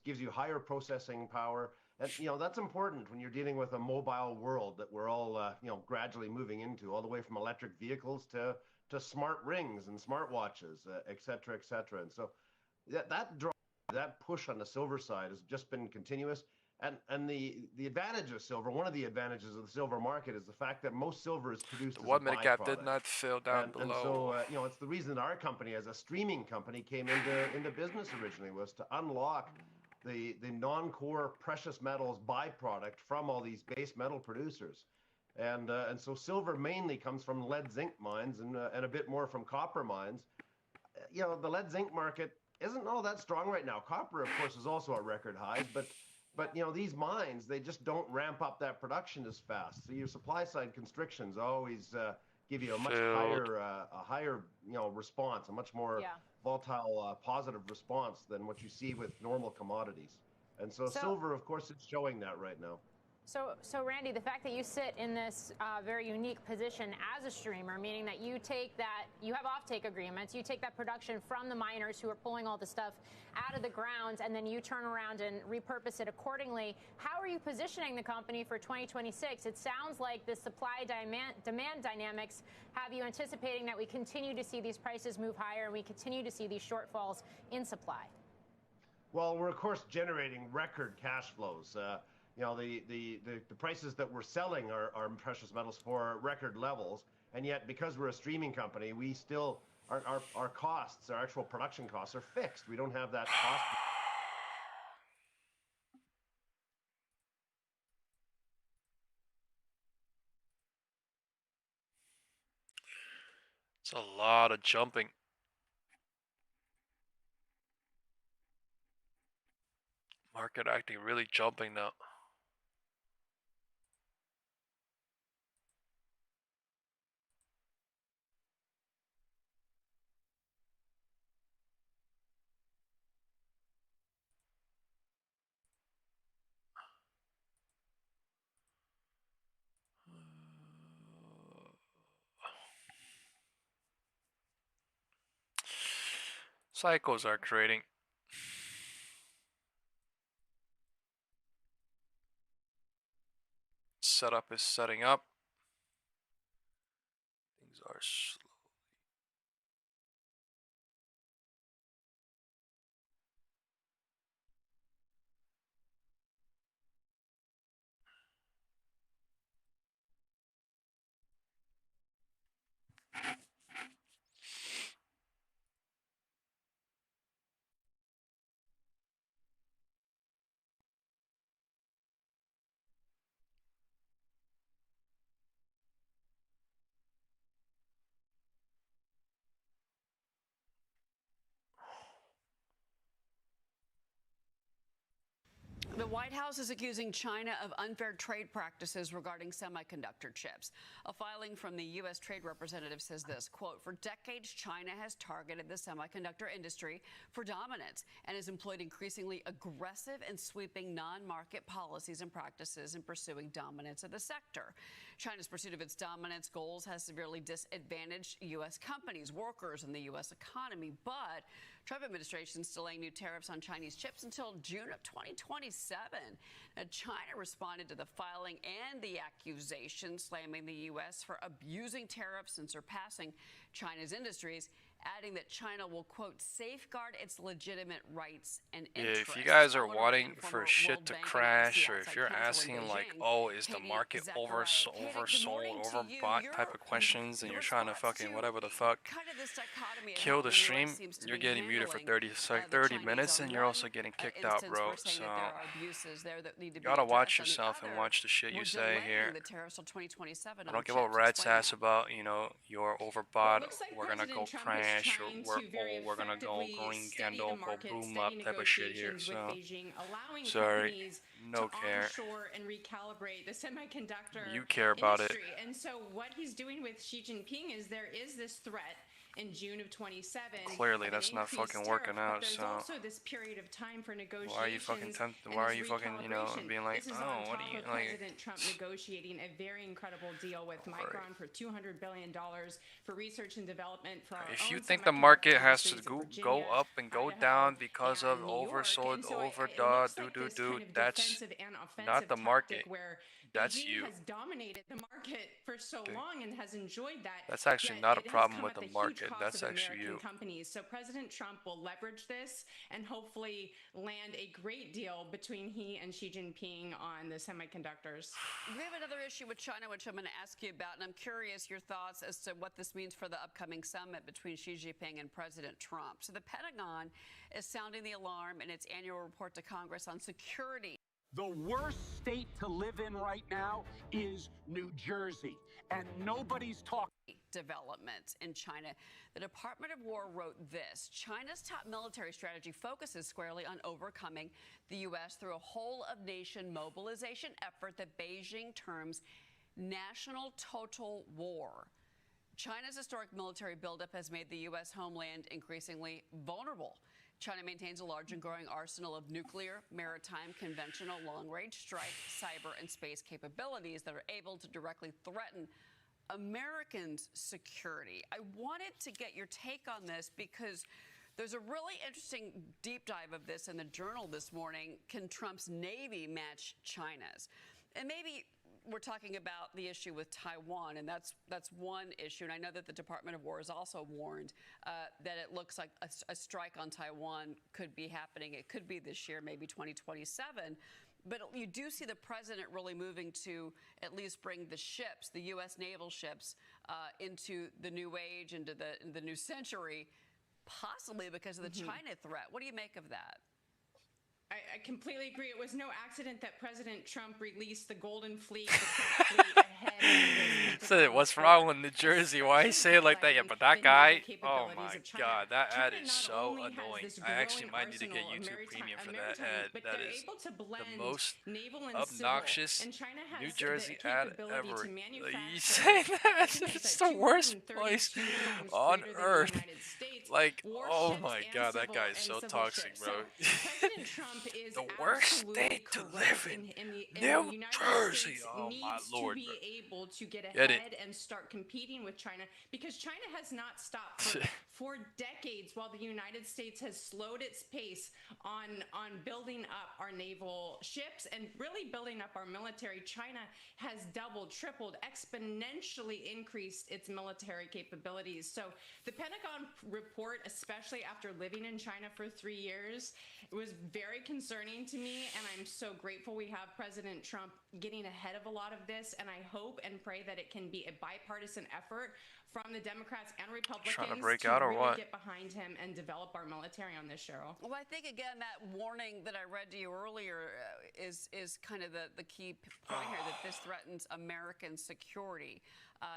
Speaker 5: gives you higher processing power. And, that's important when you're dealing with a mobile world that we're all, gradually moving into, all the way from electric vehicles to smart rings and smartwatches, et cetera, et cetera. And so that push on the silver side has just been continuous. And the advantage of silver, one of the advantages of the silver market is the fact that most silver is produced as a
Speaker 1: 1 minute cap did
Speaker 5: byproduct.
Speaker 1: not fill down below.
Speaker 5: And so, it's the reason that our company, as a streaming company, came into business originally, was to unlock the non-core precious metals byproduct from all these base metal producers. And so silver mainly comes from lead zinc mines and a bit more from copper mines. The lead zinc market isn't all that strong right now. Copper, of course, is also at record highs, but these mines, they just don't ramp up that production as fast. So your supply side constrictions always give you a much higher response, a much more volatile positive response than what you see with normal commodities. And so silver, of course, is showing that right now.
Speaker 2: So Randy, the fact that you sit in this very unique position as a streamer, meaning that you have offtake agreements, you take that production from the miners who are pulling all the stuff out of the ground, and then you turn around and repurpose it accordingly. How are you positioning the company for 2026? It sounds like the supply-demand dynamics have you anticipating that we continue to see these prices move higher and we continue to see these shortfalls in supply.
Speaker 5: Well, we're, of course, generating record cash flows. The prices that we're selling our precious metals for record levels, and yet because we're a streaming company, we still our costs, our actual production costs, are fixed. We don't have that cost.
Speaker 1: It's a lot of jumping. Market acting really jumping now. Cycles are trading. Setup is setting up. Things are slow.
Speaker 11: The White House is accusing China of unfair trade practices regarding semiconductor chips. A filing from the U.S. Trade Representative says this, quote, "For decades, China has targeted the semiconductor industry for dominance and has employed increasingly aggressive and sweeping non-market policies and practices in pursuing dominance of the sector. China's pursuit of its dominance goals has severely disadvantaged U.S. companies, workers, and the U.S. economy, but Trump administration is delaying new tariffs on Chinese chips until June of 2027. Now, China responded to the filing and the accusation, slamming the U.S. for abusing tariffs and surpassing China's industries, adding that China will, quote, safeguard its legitimate rights and interests.
Speaker 1: If you guys are wanting for shit to crash, or if you're asking like, oh, is the market oversold, overbought type of questions, and you're trying to fucking whatever the fuck kill the stream, you're getting muted for 30 minutes, and you're also getting kicked out, bro. So you gotta watch yourself and watch the shit you say here. I don't give a rat's ass about, you know, you're overbought, we're gonna go crash, or we're gonna go green candle, go boom up type of shit here. So sorry, no care.
Speaker 6: And recalibrate the semiconductor
Speaker 1: you care about
Speaker 6: industry.
Speaker 1: it.
Speaker 6: And so what he's doing with Xi Jinping is there is this threat in June of 27.
Speaker 1: Clearly, that's not fucking working out.
Speaker 6: There's
Speaker 1: so
Speaker 6: also this period of time for negotiations.
Speaker 1: Why are you fucking tempted? Why are you fucking, you know, being like, oh, what do you like?
Speaker 6: President Trump negotiating a very incredible deal with Micron for $200 billion for research and development. For our
Speaker 1: if you
Speaker 6: own
Speaker 1: think the market has to go up and go down because of oversold, overdone, that's not the market. That's you.
Speaker 6: Has dominated the market for so long and has enjoyed that.
Speaker 1: That's actually not a problem with the market. That's actually you.
Speaker 6: Companies. So President Trump will leverage this and hopefully land a great deal between he and Xi Jinping on the semiconductors.
Speaker 11: We have another issue with China, which I'm going to ask you about, and I'm curious your thoughts as to what this means for the upcoming summit between Xi Jinping and President Trump. So the Pentagon is sounding the alarm in its annual report to Congress on security.
Speaker 19: The worst state to live in right now is New Jersey, and nobody's talking.
Speaker 11: Development in China. The Department of War wrote this: China's top military strategy focuses squarely on overcoming the U.S. through a whole-of-nation mobilization effort that Beijing terms national total war. China's historic military buildup has made the U.S. homeland increasingly vulnerable. China maintains a large and growing arsenal of nuclear, maritime, conventional, long-range strike, cyber, and space capabilities that are able to directly threaten Americans' security. I wanted to get your take on this because there's a really interesting deep dive of this in the Journal this morning. Can Trump's Navy match China's? And maybe we're talking about the issue with Taiwan, and that's one issue. And I know that the Department of War has also warned that it looks like a strike on Taiwan could be happening. It could be this year, maybe 2027. But you do see the president really moving to at least bring the ships, the U.S. naval ships, into the new age, into the new century, possibly because of the China threat. What do you make of that?
Speaker 6: I completely agree. It was no accident that President Trump released the Golden Fleet, the Trump fleet ahead.
Speaker 1: So what's wrong with New Jersey? Why you say it like that? Yeah, but that guy, oh my God, that ad is so annoying. I actually might need to get YouTube Premium for that ad. That is the most obnoxious New Jersey ad ever. You say that? It's the worst place on earth. Like, oh my God, that guy is so toxic, bro.
Speaker 6: President Trump is
Speaker 1: the worst state to live in New Jersey. Oh my Lord,
Speaker 6: to be able to get
Speaker 1: Get
Speaker 6: ahead and start competing with China, because China has not stopped for decades, while the United States has slowed its pace on building up our naval ships and really building up our military. China has doubled, tripled, exponentially increased its military capabilities. So the Pentagon report, especially after living in China for 3 years, it was very concerning to me, and I'm so grateful we have President Trump getting ahead of a lot of this, and I hope and pray that it can be a bipartisan effort from the Democrats and Republicans
Speaker 1: trying to break out or
Speaker 6: really
Speaker 1: what?
Speaker 6: Get behind him and develop our military on this, Cheryl.
Speaker 11: Well, I think, again, that warning that I read to you earlier is kind of the key point here, that this threatens American security.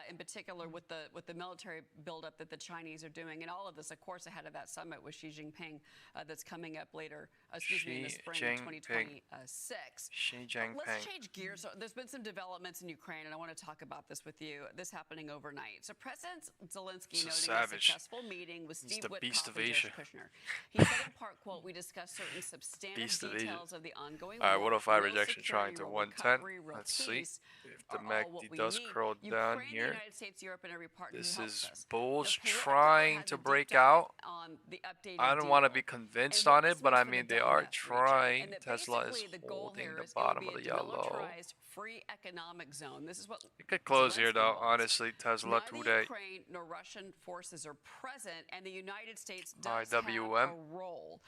Speaker 11: In particular with the military buildup that the Chinese are doing, and all of this, of course, ahead of that summit with Xi Jinping that's coming up later, in the spring of 2026.
Speaker 1: Xi Jinping.
Speaker 11: Let's change gears. So there's been some developments in Ukraine, and I want to talk about this with you. This happening overnight. So President Zelensky noting a successful meeting meeting with
Speaker 1: He's
Speaker 11: Steve
Speaker 1: the beast
Speaker 11: Witkoff
Speaker 1: of
Speaker 11: and
Speaker 1: Asia.
Speaker 11: Josh Kushner. He said in part, quote, "We discussed certain substantive details of the ongoing war.
Speaker 1: 105
Speaker 11: real
Speaker 1: rejection trying
Speaker 11: security,
Speaker 1: to
Speaker 11: real
Speaker 1: 110.
Speaker 11: recovery, real
Speaker 1: Let's see
Speaker 11: peace
Speaker 1: if the
Speaker 11: are all what
Speaker 1: MACD
Speaker 11: we
Speaker 1: does
Speaker 11: need.
Speaker 1: curl down
Speaker 11: Ukraine, the
Speaker 1: here.
Speaker 11: United States, Europe, and every partner
Speaker 1: This
Speaker 11: who helps
Speaker 1: is
Speaker 11: us."
Speaker 1: bulls
Speaker 11: Now, Politico
Speaker 1: trying
Speaker 11: has
Speaker 1: to
Speaker 11: a deep
Speaker 1: break
Speaker 11: dive
Speaker 1: out.
Speaker 11: on the updated
Speaker 1: I don't want to
Speaker 11: deal
Speaker 1: be convinced
Speaker 11: and what
Speaker 1: on
Speaker 11: this
Speaker 1: it, but
Speaker 11: means
Speaker 1: I
Speaker 11: for the
Speaker 1: mean they are
Speaker 11: Donbass
Speaker 1: trying.
Speaker 11: region. And that
Speaker 1: Tesla is
Speaker 11: basically the goal
Speaker 1: holding
Speaker 11: here
Speaker 1: the
Speaker 11: is it will
Speaker 1: bottom
Speaker 11: be
Speaker 1: of
Speaker 11: a
Speaker 1: the yellow.
Speaker 11: demilitarized free economic zone. This is what
Speaker 1: It could close here
Speaker 11: Zelensky
Speaker 1: though.
Speaker 11: wants.
Speaker 1: Honestly, Tesla
Speaker 11: Neither
Speaker 1: today.
Speaker 11: Ukraine nor Russian forces are present, and the United States does have
Speaker 1: IWM.
Speaker 11: a role.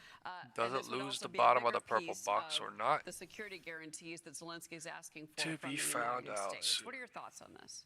Speaker 1: Does
Speaker 11: and
Speaker 1: it
Speaker 11: this would
Speaker 1: lose
Speaker 11: also
Speaker 1: the
Speaker 11: be a
Speaker 1: bottom of
Speaker 11: bigger
Speaker 1: the purple
Speaker 11: piece
Speaker 1: box
Speaker 11: of
Speaker 1: or not?
Speaker 11: the security guarantees that Zelensky is asking for
Speaker 1: To
Speaker 11: from
Speaker 1: be
Speaker 11: the
Speaker 1: found
Speaker 11: United
Speaker 1: out
Speaker 11: States.
Speaker 1: soon.
Speaker 11: What are your thoughts on this?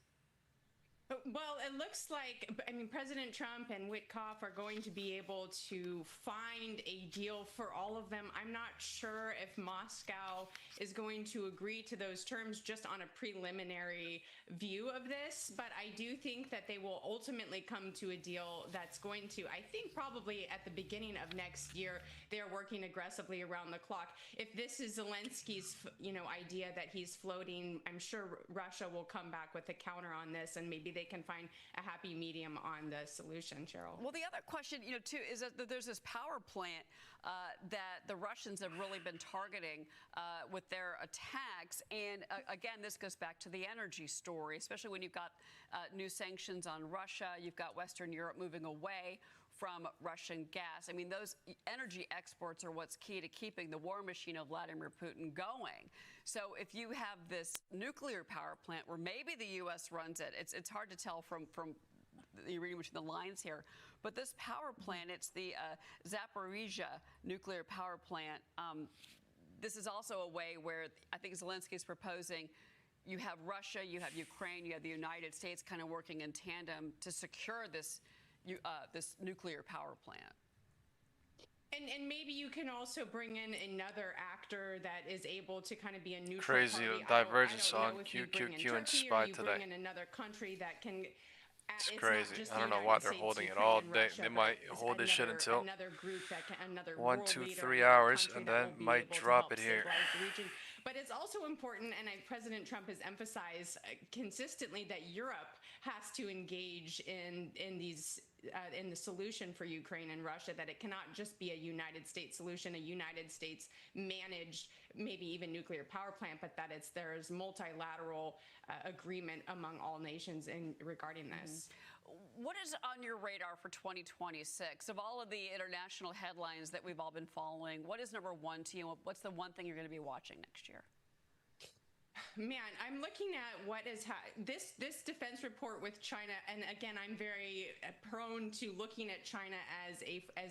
Speaker 6: Well, it looks like, I mean, President Trump and Witkoff are going to be able to find a deal for all of them. I'm not sure if Moscow is going to agree to those terms just on a preliminary view of this, but I do think that they will ultimately come to a deal that's going to, I think probably at the beginning of next year, they're working aggressively around the clock. If this is Zelensky's, idea that he's floating, I'm sure Russia will come back with a counter on this, and maybe they can find a happy medium on the solution, Cheryl.
Speaker 11: Well, the other question, too, is that there's this power plant that the Russians have really been targeting with their attacks. And again, this goes back to the energy story, especially when you've got new sanctions on Russia. You've got Western Europe moving away from Russian gas. I mean, those energy exports are what's key to keeping the war machine of Vladimir Putin going. So if you have this nuclear power plant where maybe the U.S. runs it, it's hard to tell from the reading between the lines here. But this power plant, it's the Zaporizhia nuclear power plant. This is also a way where I think Zelensky is proposing you have Russia, you have Ukraine, you have the United States kind of working in tandem to secure this nuclear power plant.
Speaker 6: And maybe you can also bring in another actor that is able to kind of be a neutral
Speaker 1: Crazy
Speaker 6: party.
Speaker 1: divergence
Speaker 6: I don't
Speaker 1: on
Speaker 6: know if you bring in
Speaker 1: QQQ and
Speaker 6: Turkey
Speaker 1: SPY
Speaker 6: or you
Speaker 1: today.
Speaker 6: bring in another country that can.
Speaker 1: It's
Speaker 6: not
Speaker 1: crazy.
Speaker 6: just
Speaker 1: I don't
Speaker 6: the
Speaker 1: know why
Speaker 6: United
Speaker 1: they're
Speaker 6: States,
Speaker 1: holding it
Speaker 6: Ukraine,
Speaker 1: all
Speaker 6: and
Speaker 1: day.
Speaker 6: Russia,
Speaker 1: They
Speaker 6: but
Speaker 1: might
Speaker 6: it's
Speaker 1: hold this shit until
Speaker 6: another group that can, another
Speaker 1: 1,
Speaker 6: world
Speaker 1: 2,
Speaker 6: leader,
Speaker 1: 3
Speaker 6: another
Speaker 1: hours,
Speaker 6: country
Speaker 1: and
Speaker 6: that
Speaker 1: then
Speaker 6: will be
Speaker 1: might
Speaker 6: able to
Speaker 1: drop
Speaker 6: help
Speaker 1: it here.
Speaker 6: stabilize the region. But it's also important, and President Trump has emphasized consistently that Europe has to engage in these. In the solution for Ukraine and Russia, that it cannot just be a United States solution, a United States managed, maybe even nuclear power plant, but that there's multilateral agreement among all nations regarding this.
Speaker 11: What is on your radar for 2026? Of all of the international headlines that we've all been following, what is number one to you? What's the one thing you're going to be watching next year?
Speaker 6: Man, I'm looking at what is this defense report with China, and again, I'm very prone to looking at China as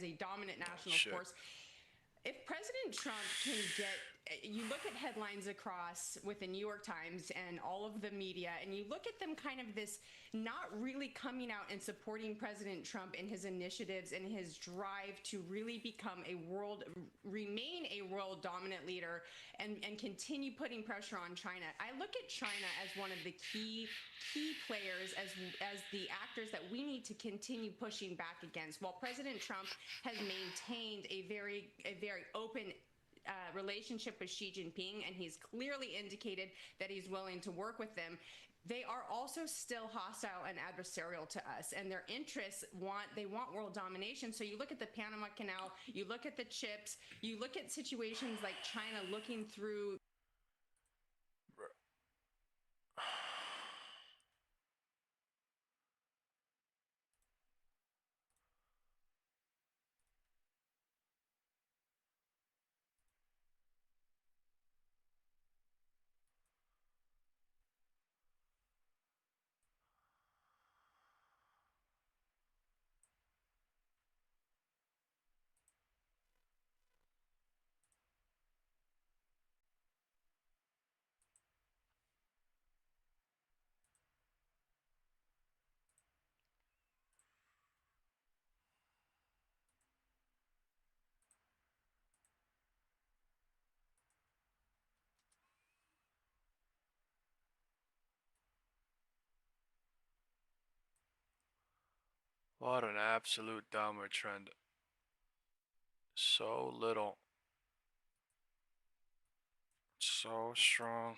Speaker 6: a dominant national force. If President Trump can you look at headlines across with the New York Times and all of the media, and you look at them kind of this not really coming out and supporting President Trump in his initiatives and his drive to really remain a world dominant leader and continue putting pressure on China. I look at China as one of the key players, as the actors that we need to continue pushing back against. While President Trump has maintained a very open relationship with Xi Jinping, and he's clearly indicated that he's willing to work with them, they are also still hostile and adversarial to us, and their interests want world domination. So you look at the Panama Canal, you look at the chips, you look at situations like China looking through
Speaker 1: What an absolute downward trend. So little. So strong.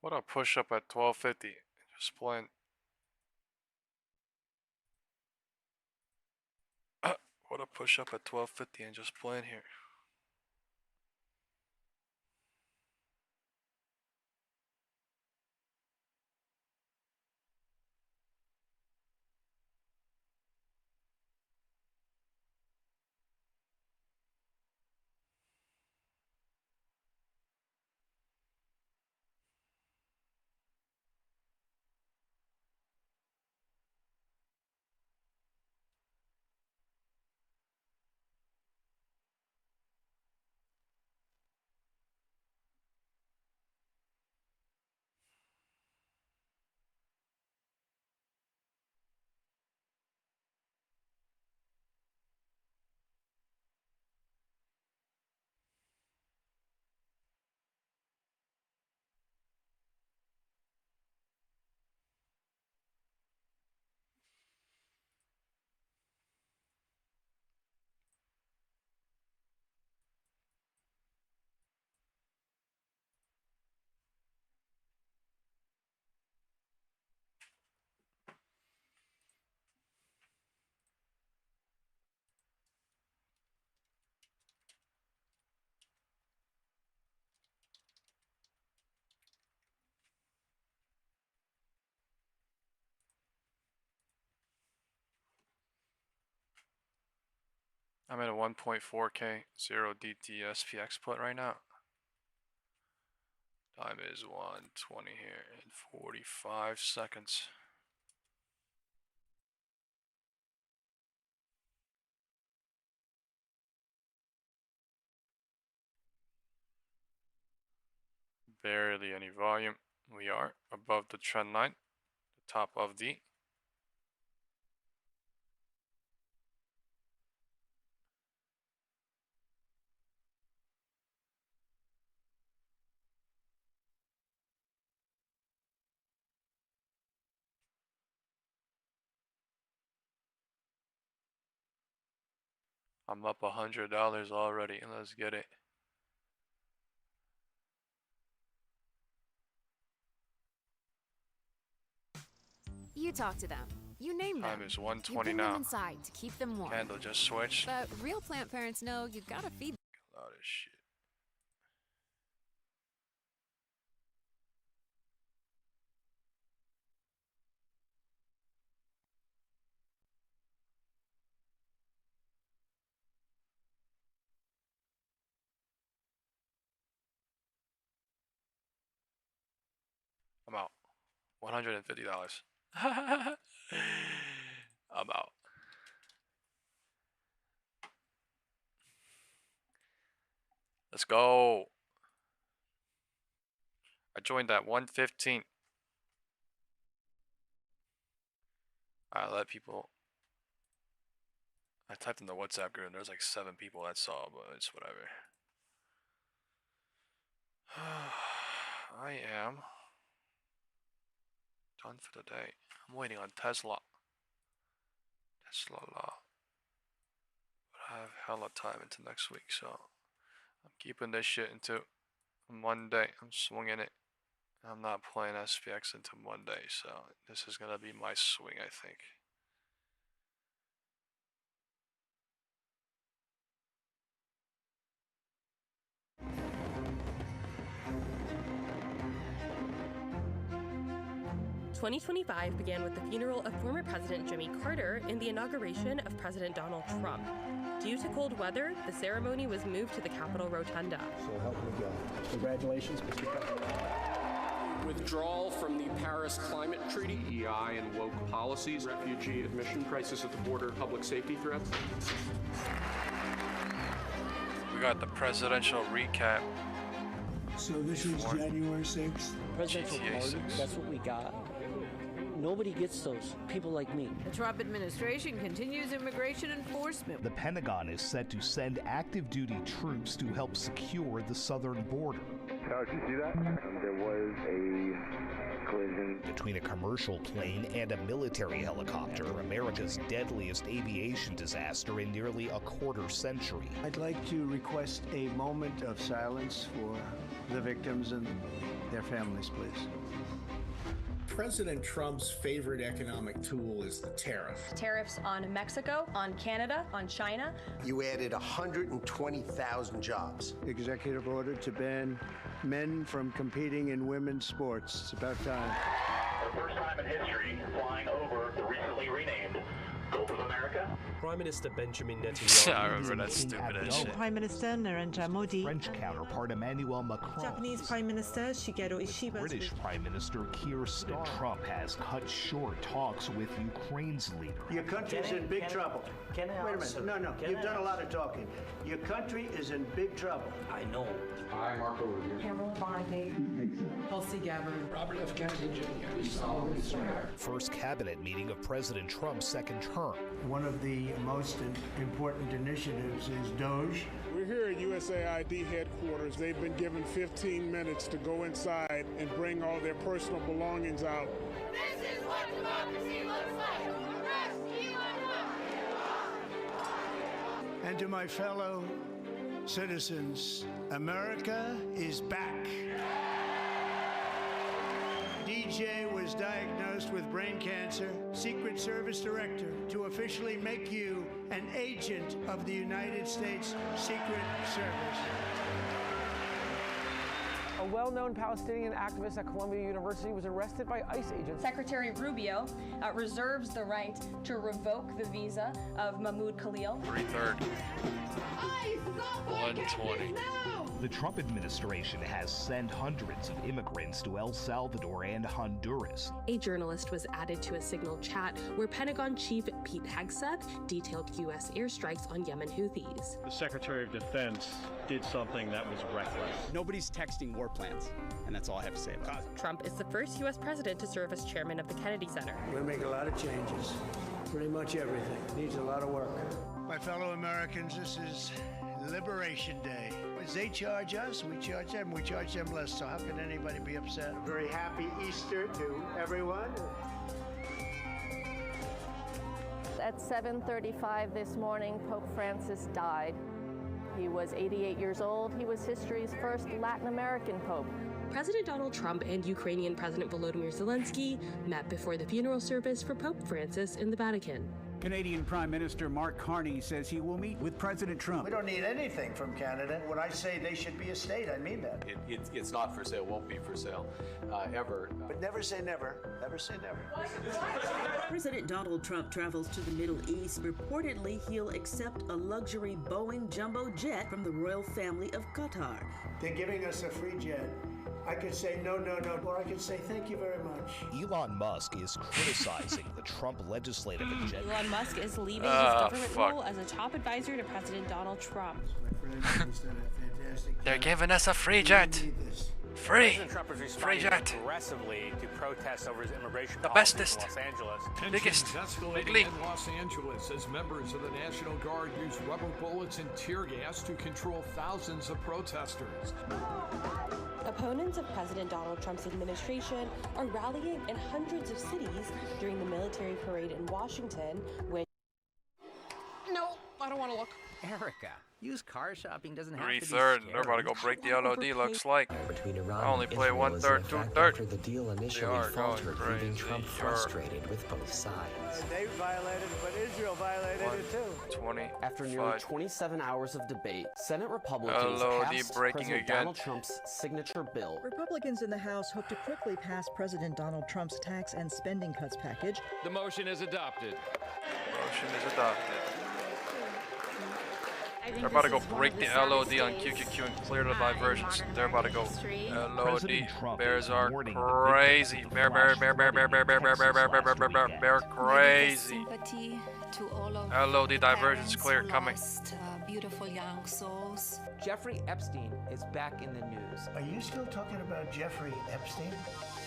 Speaker 1: What a push up at 1250. Just playing. What a push up at 1250 and just playing here. I'm at a 1.4K 0 DT SPX put right now. Time is 1:20 here in 45 seconds. Barely any volume. We are above the trend line, the top of D. I'm up $100 already. Let's get it.
Speaker 7: You talk to them. You name them.
Speaker 1: Time is 1:20
Speaker 7: you bring
Speaker 1: now.
Speaker 7: them inside to keep them warm.
Speaker 1: Candle just switched.
Speaker 7: But real plant parents know you gotta feed them.
Speaker 1: A lot of shit. I'm out. $150. I'm out. Let's go. I joined at 1:15. I let people. I typed in the WhatsApp group and there's like 7 people that saw, but it's whatever. I am done for the day. I'm waiting on Tesla. Tesla law. But I have hella time into next week, so I'm keeping this shit into Monday. I'm swinging it. I'm not playing SPX into Monday, so this is gonna be my swing, I think.
Speaker 8: "2025 began with the funeral of former President Jimmy Carter and the inauguration of President Donald Trump. Due to cold weather, the ceremony was moved to the Capitol Rotunda.
Speaker 23: So help me God. Congratulations, Mr. President.
Speaker 24: Withdrawal from the Paris Climate Treaty, EI and woke policies, refugee admission, crisis at the border, public safety threats.
Speaker 1: We got the presidential recap.
Speaker 25: So this is January 6th?
Speaker 26: Presidential pardon, that's what we got. Nobody gets those. People like me.
Speaker 27: The Trump administration continues immigration enforcement.
Speaker 28: The Pentagon is set to send active duty troops to help secure the southern border.
Speaker 29: How did you see that? There was a collision
Speaker 28: between a commercial plane and a military helicopter, America's deadliest aviation disaster in nearly a quarter century.
Speaker 25: I'd like to request a moment of silence for the victims and
Speaker 23: their families, please.
Speaker 9: President Trump's favorite economic tool is the tariff.
Speaker 10: Tariffs on Mexico, on Canada, on China.
Speaker 12: You added 120,000 jobs.
Speaker 23: Executive order to ban men from competing in women's sports. It's about time.
Speaker 13: For the first time in history, flying over the recently renamed Gulf of America.
Speaker 14: Prime Minister Benjamin Netanyahu.
Speaker 1: I remember that stupid ass shit.
Speaker 15: Prime Minister Narendra Modi.
Speaker 28: French counterpart Emmanuel Macron.
Speaker 15: Japanese Prime Minister Shigeru Ishiba.
Speaker 28: British Prime Minister Keir Starmer. Trump has cut short talks with Ukraine's leader.
Speaker 23: Your country's in big trouble. Wait a minute. No. You've done a lot of talking. Your country is in big trouble.
Speaker 26: I know.
Speaker 13: I, Marco Rubio.
Speaker 15: Pamela Bondi. Tulsi Gabbard.
Speaker 13: Robert F. Kennedy Jr. Do solemnly swear.
Speaker 28: First cabinet meeting of President Trump's second term.
Speaker 23: One of the most important initiatives is DOGE.
Speaker 16: We're here at USAID headquarters. They've been given 15 minutes to go inside and bring all their personal belongings out.
Speaker 17: This is what democracy looks like. Arrest Elon Musk.
Speaker 23: And to my fellow citizens, America is back. DJ was diagnosed with brain cancer. Secret Service Director to officially make you an agent of the United States Secret Service.
Speaker 18: A well-known Palestinian activist at Columbia University was arrested by ICE agents.
Speaker 10: Secretary Rubio reserves the right to revoke the visa of Mahmoud Khalil.
Speaker 1: 3/3. 120.
Speaker 28: The Trump administration has sent hundreds of immigrants to El Salvador and Honduras.
Speaker 8: A journalist was added to a Signal chat where Pentagon Chief Pete Hegseth detailed U.S. airstrikes on Yemen Houthis.
Speaker 30: The Secretary of Defense did something that was reckless.
Speaker 31: Nobody's texting war plans, and that's all I have to say about it.
Speaker 8: Trump is the first U.S. president to serve as chairman of the Kennedy Center.
Speaker 23: We'll make a lot of changes. Pretty much everything. Needs a lot of work. My fellow Americans, this is Liberation Day. As they charge us, we charge them. We charge them less, so how can anybody be upset? A very happy Easter to everyone.
Speaker 32: At 7:35 this morning, Pope Francis died. He was 88 years old. He was history's first Latin American pope.
Speaker 8: President Donald Trump and Ukrainian President Volodymyr Zelensky met before the funeral service for Pope Francis in the Vatican.
Speaker 23: Canadian Prime Minister Mark Carney says he will meet with President Trump. We don't need anything from Canada. When I say they should be a state, I mean that.
Speaker 33: It's not for sale, won't be for sale, ever.
Speaker 23: But never say never. Never say never.
Speaker 34: President Donald Trump travels to the Middle East. Reportedly, he'll accept a luxury Boeing jumbo jet from the royal family of Qatar.
Speaker 23: They're giving us a free jet. I could say no, or I could say thank you very much.
Speaker 28: Elon Musk is criticizing the Trump legislative agenda.
Speaker 8: Elon Musk is leaving his government role as a top advisor to President Donald Trump.
Speaker 1: They're giving us a free jet. Free.
Speaker 35: President Trump is responding aggressively to protests over his immigration policies in Los Angeles.
Speaker 1: Biggest.
Speaker 36: Escalating in Los Angeles as members of the National Guard use rubber bullets and tear gas to control thousands of protesters.
Speaker 8: Opponents of President Donald Trump's administration are rallying in hundreds of cities during the military parade in Washington, which...
Speaker 27: No, I don't want to look.
Speaker 37: Erica, used car shopping doesn't have to be
Speaker 1: 3/3. They're about to go break the LOD, looks like. I only play 1/3, 2/3.
Speaker 22: After the deal initially faltered, leaving Trump frustrated with both sides.
Speaker 23: They violated it, but Israel violated it too.
Speaker 1: 20.
Speaker 38: After nearly 27 hours of debate, Senate Republicans
Speaker 1: LOD
Speaker 38: passed
Speaker 1: breaking
Speaker 38: President
Speaker 1: again.
Speaker 38: Donald Trump's signature bill.
Speaker 39: Republicans in the House hope to quickly pass President Donald Trump's tax and spending cuts package.
Speaker 40: The motion is adopted.
Speaker 1: Motion is adopted. They're about to go break the LOD on QQQ and clear the diversions. They're about to go LOD. Bears are crazy. Bear crazy. LOD diversions clear coming.
Speaker 41: Beautiful young souls.
Speaker 42: Jeffrey Epstein is back in the news.
Speaker 23: Are you still talking about Jeffrey Epstein?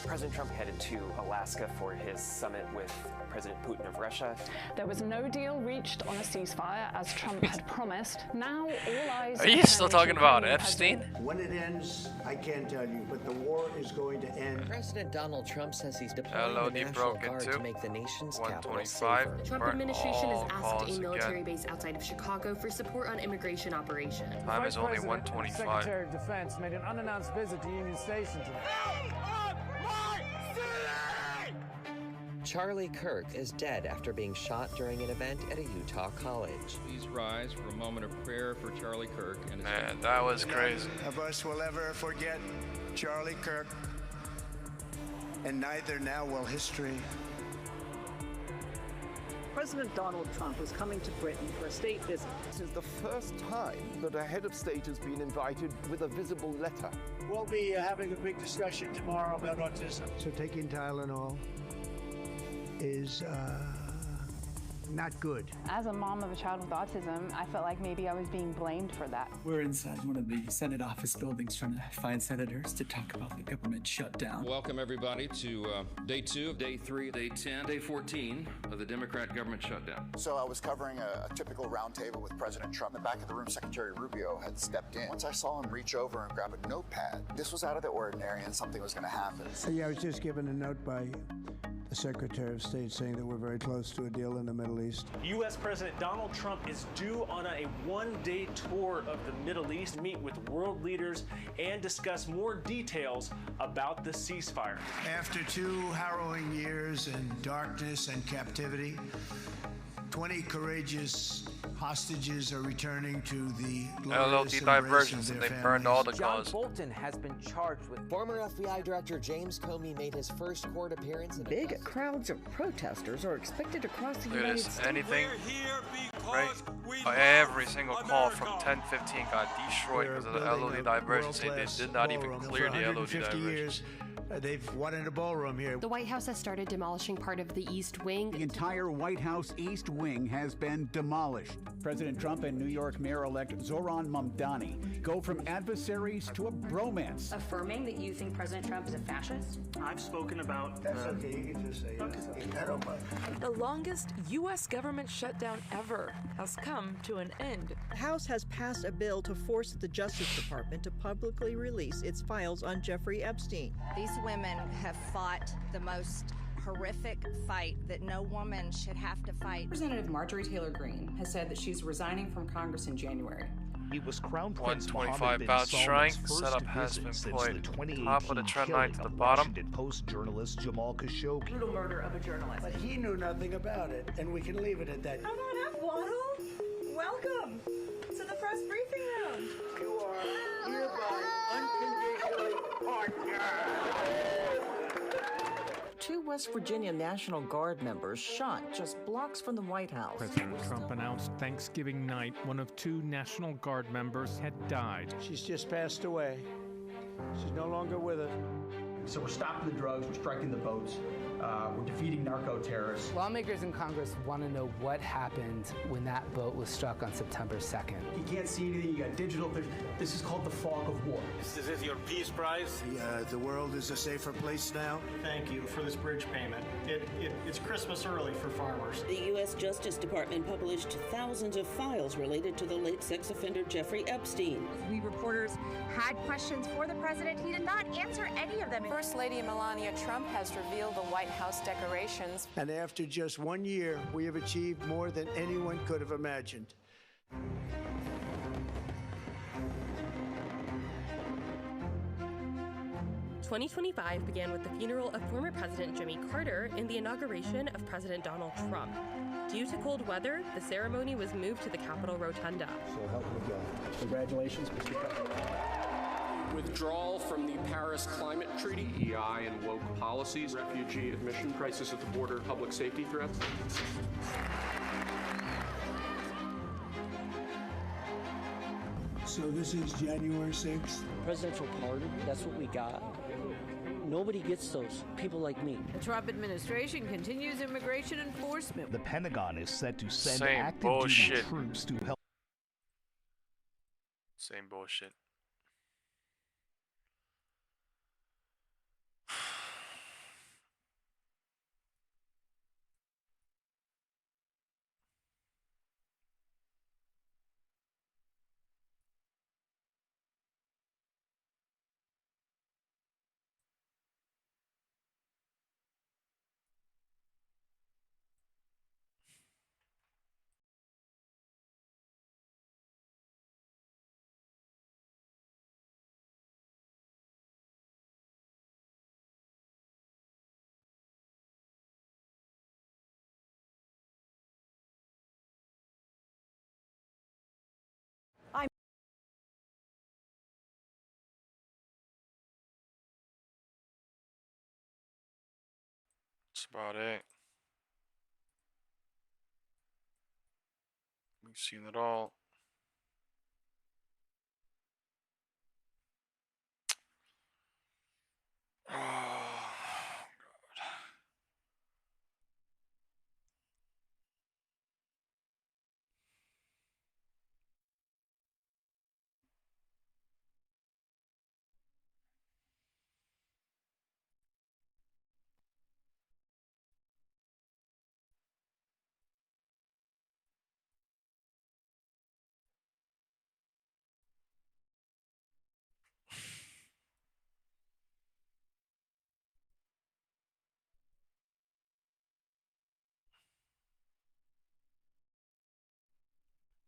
Speaker 2: President Trump headed to Alaska for his summit with President Putin of Russia.
Speaker 3: There was no deal reached on a ceasefire as Trump had promised. Now all eyes
Speaker 1: Are you still talking about Epstein?
Speaker 23: When it ends, I can't tell you, but the war is going to end.
Speaker 22: President Donald Trump says he's deploying the National Guard to make the nation's capital safer.
Speaker 8: The Trump administration has asked a military base outside of Chicago for support on immigration operations.
Speaker 1: Time is only
Speaker 18: Vice President and
Speaker 1: 1:25.
Speaker 18: Secretary of Defense made an unannounced visit to Union Station today.
Speaker 22: Charlie Kirk is dead after being shot during an event at a Utah college.
Speaker 4: Please rise for a moment of prayer for Charlie Kirk and his
Speaker 1: Man, that was crazy.
Speaker 23: None of us will ever forget Charlie Kirk, and neither now will history.
Speaker 5: President Donald Trump is coming to Britain for a state visit.
Speaker 6: This is the first time that a head of state has been invited with a visible letter.
Speaker 23: We'll be having a big discussion tomorrow about autism. So taking Tylenol is not good.
Speaker 7: As a mom of a child with autism, I felt like maybe I was being blamed for that.
Speaker 9: We're inside one of the Senate office buildings trying to find senators to talk about the government shutdown.
Speaker 35: Welcome everybody to day 2, day 3, day 10, day 14 of the Democrat government shutdown.
Speaker 11: So I was covering a typical roundtable with President Trump. In the back of the room, Secretary Rubio had stepped in. Once I saw him reach over and grab a notepad, this was out of the ordinary and something was going to happen.
Speaker 23: Yeah, I was just given a note by the Secretary of State saying that we're very close to a deal in the Middle East.
Speaker 12: U.S. President Donald Trump is due on a one-day tour of the Middle East to meet with world leaders and discuss more details about the ceasefire.
Speaker 23: After 2 harrowing years in darkness and captivity, 20 courageous hostages are returning to the glorious
Speaker 1: LLT
Speaker 23: embrace
Speaker 1: diversions,
Speaker 23: of
Speaker 1: and
Speaker 23: their
Speaker 1: they burned all the
Speaker 22: John
Speaker 1: cars.
Speaker 22: Bolton has been charged with. Former FBI Director James Comey made his first court appearance in
Speaker 39: Big crowds of protesters are expected to cross the
Speaker 1: Look at
Speaker 39: United
Speaker 1: this.
Speaker 39: States.
Speaker 1: Anything, right? Every single call from 10:15 got destroyed because of the LOD diversions. They did not even clear the LOD diversions.
Speaker 23: They've wanted a ballroom here.
Speaker 8: The White House has started demolishing part of the East Wing.
Speaker 13: The entire White House East Wing has been demolished. President Trump and New York Mayor-elect Zoran Mamdani go from adversaries to a bromance.
Speaker 14: Affirming that you think President Trump is a fascist?
Speaker 12: I've spoken about...
Speaker 23: That's okay, you can just say it. I don't mind.
Speaker 15: The longest U.S. government shutdown ever has come to an end.
Speaker 39: The House has passed a bill to force the Justice Department to publicly release its files on Jeffrey Epstein.
Speaker 16: These women have fought the most horrific fight that no woman should have to fight.
Speaker 14: Representative Marjorie Taylor Greene has said that she's resigning from Congress in January.
Speaker 28: It was Crown Prince
Speaker 1: 125-pound shrine setup has been played. Top of the trend line to the bottom.
Speaker 28: Washington Post journalist Jamal Khashoggi.
Speaker 14: Brutal murder of a journalist.
Speaker 23: But he knew nothing about it, and we can leave it at that.
Speaker 10: Come on up, Waddle. Welcome to the press briefing round.
Speaker 23: You are hereby unconditionally partnered.
Speaker 39: 2 West Virginia National Guard members shot just blocks from the White House.
Speaker 19: President Trump announced Thanksgiving night one of 2 National Guard members had died.
Speaker 23: She's just passed away. She's no longer with us.
Speaker 31: So we're stopping the drugs, we're striking the boats, we're defeating narco-terrorists.
Speaker 20: Lawmakers in Congress want to know what happened when that boat was struck on September 2nd.
Speaker 31: You can't see anything, you got digital. This is called the fog of war.
Speaker 12: Is this your Peace Prize?
Speaker 23: The world is a safer place now.
Speaker 12: Thank you for this bridge payment. It's Christmas early for farmers.
Speaker 34: The U.S. Justice Department published thousands of files related to the late sex offender Jeffrey Epstein.
Speaker 21: We reporters had questions for the president. He did not answer any of them.
Speaker 24: First Lady Melania Trump has revealed the White House decorations.
Speaker 23: And after just 1 year, we have achieved more than anyone could have imagined.
Speaker 8: 2025 began with the funeral of former President Jimmy Carter and the inauguration of President Donald Trump. Due to cold weather, the ceremony was moved to the Capitol Rotunda.
Speaker 31: So help me God. Congratulations, Mr. President.
Speaker 25: Withdrawal from the Paris Climate Treaty, EI and woke policies, refugee admission, crisis at the border, public safety threats.
Speaker 23: So this is January 6th?
Speaker 26: Presidential pardon, that's what we got. Nobody gets those, people like me.
Speaker 27: The Trump administration continues immigration enforcement.
Speaker 28: The Pentagon is set to send
Speaker 1: Same
Speaker 28: active
Speaker 1: bullshit.
Speaker 28: duty troops to help.
Speaker 1: Same bullshit. That's about it. We've seen it all. Oh,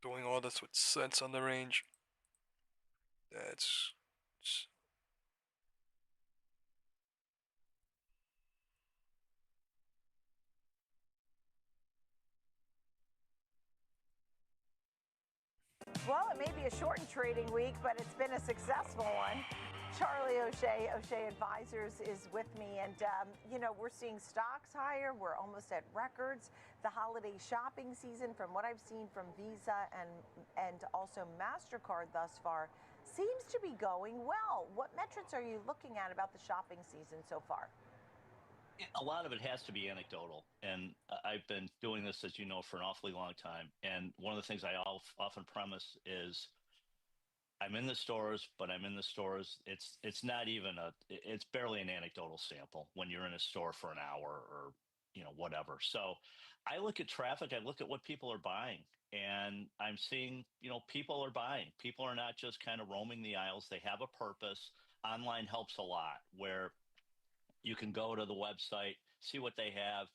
Speaker 1: doing all this with sense on the range. That's
Speaker 2: Well, it may be a shortened trading week, but it's been a successful one. Charlie O'Shea, O'Shea Advisors, is with me. And, you know, we're seeing stocks higher. We're almost at records. The holiday shopping season, from what I've seen from Visa and also MasterCard thus far, seems to be going well. What metrics are you looking at about the shopping season so far?
Speaker 3: A lot of it has to be anecdotal, and I've been doing this, as you know, for an awfully long time. And one of the things I often premise is I'm in the stores, but I'm in the stores. It's not even it's barely an anecdotal sample when you're in a store for an hour or, you know, whatever. So I look at traffic, I look at what people are buying, and I'm seeing, you know, people are buying. People are not just kind of roaming the aisles. They have a purpose. Online helps a lot, where you can go to the website, see what they have.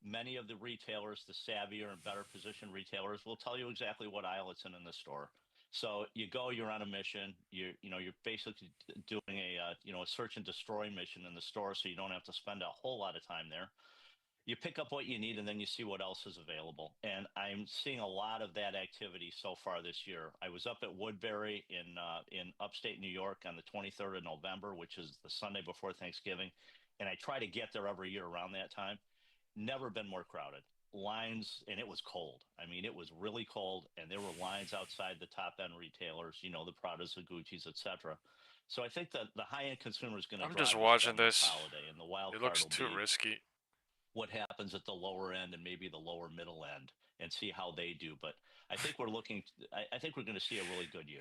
Speaker 3: Many of the retailers, the savvier and better positioned retailers, will tell you exactly what aisle it's in the store. So you go, you're on a mission. You're basically doing a search and destroy mission in the store, so you don't have to spend a whole lot of time there. You pick up what you need, and then you see what else is available. And I'm seeing a lot of that activity so far this year. I was up at Woodbury in upstate New York on the 23rd of November, which is the Sunday before Thanksgiving. And I try to get there every year around that time. Never been more crowded. Lines, and it was cold. I mean, it was really cold, and there were lines outside the top-end retailers, you know, the Pradas, the Gucci's, etc. So I think that the high-end consumer is going to
Speaker 1: I'm
Speaker 3: drive
Speaker 1: just
Speaker 3: the
Speaker 1: watching
Speaker 3: spending this
Speaker 1: this.
Speaker 3: holiday, and the wild
Speaker 1: It
Speaker 3: card
Speaker 1: looks
Speaker 3: will
Speaker 1: too
Speaker 3: be
Speaker 1: risky.
Speaker 3: what happens at the lower end and maybe the lower middle end, and see how they do. But I think we're looking. I think we're going to see a really good year.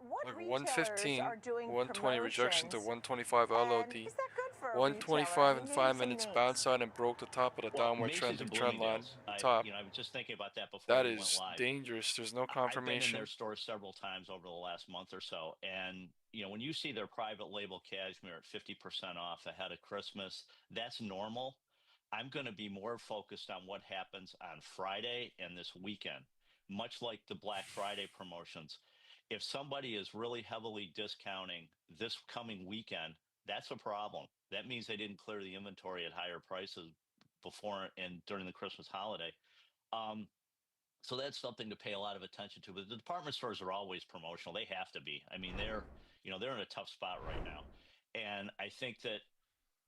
Speaker 2: What
Speaker 1: Like
Speaker 2: retailers
Speaker 1: 115,
Speaker 2: are doing
Speaker 1: 120 rejection to
Speaker 2: promotions?
Speaker 1: 125 LOD.
Speaker 2: And is that good for a
Speaker 1: 125
Speaker 2: retailer?
Speaker 1: in
Speaker 2: I mean,
Speaker 1: 5
Speaker 2: name some
Speaker 1: minutes
Speaker 2: names.
Speaker 1: bounce out and broke the top of the
Speaker 3: Well,
Speaker 1: downward
Speaker 3: Macy's
Speaker 1: trending
Speaker 3: and
Speaker 1: trend line.
Speaker 3: Bloomingdale's.
Speaker 1: The top.
Speaker 3: I was just thinking about that before
Speaker 1: That
Speaker 3: we went
Speaker 1: is
Speaker 3: live.
Speaker 1: dangerous. There's no
Speaker 3: I've been in
Speaker 1: confirmation.
Speaker 3: their stores several times over the last month or so, and when you see their private label cashmere at 50% off ahead of Christmas, that's normal. I'm going to be more focused on what happens on Friday and this weekend, much like the Black Friday promotions. If somebody is really heavily discounting this coming weekend, that's a problem. That means they didn't clear the inventory at higher prices before and during the Christmas holiday. So that's something to pay a lot of attention to. But the department stores are always promotional. They have to be. I mean, they're in a tough spot right now. And I think that,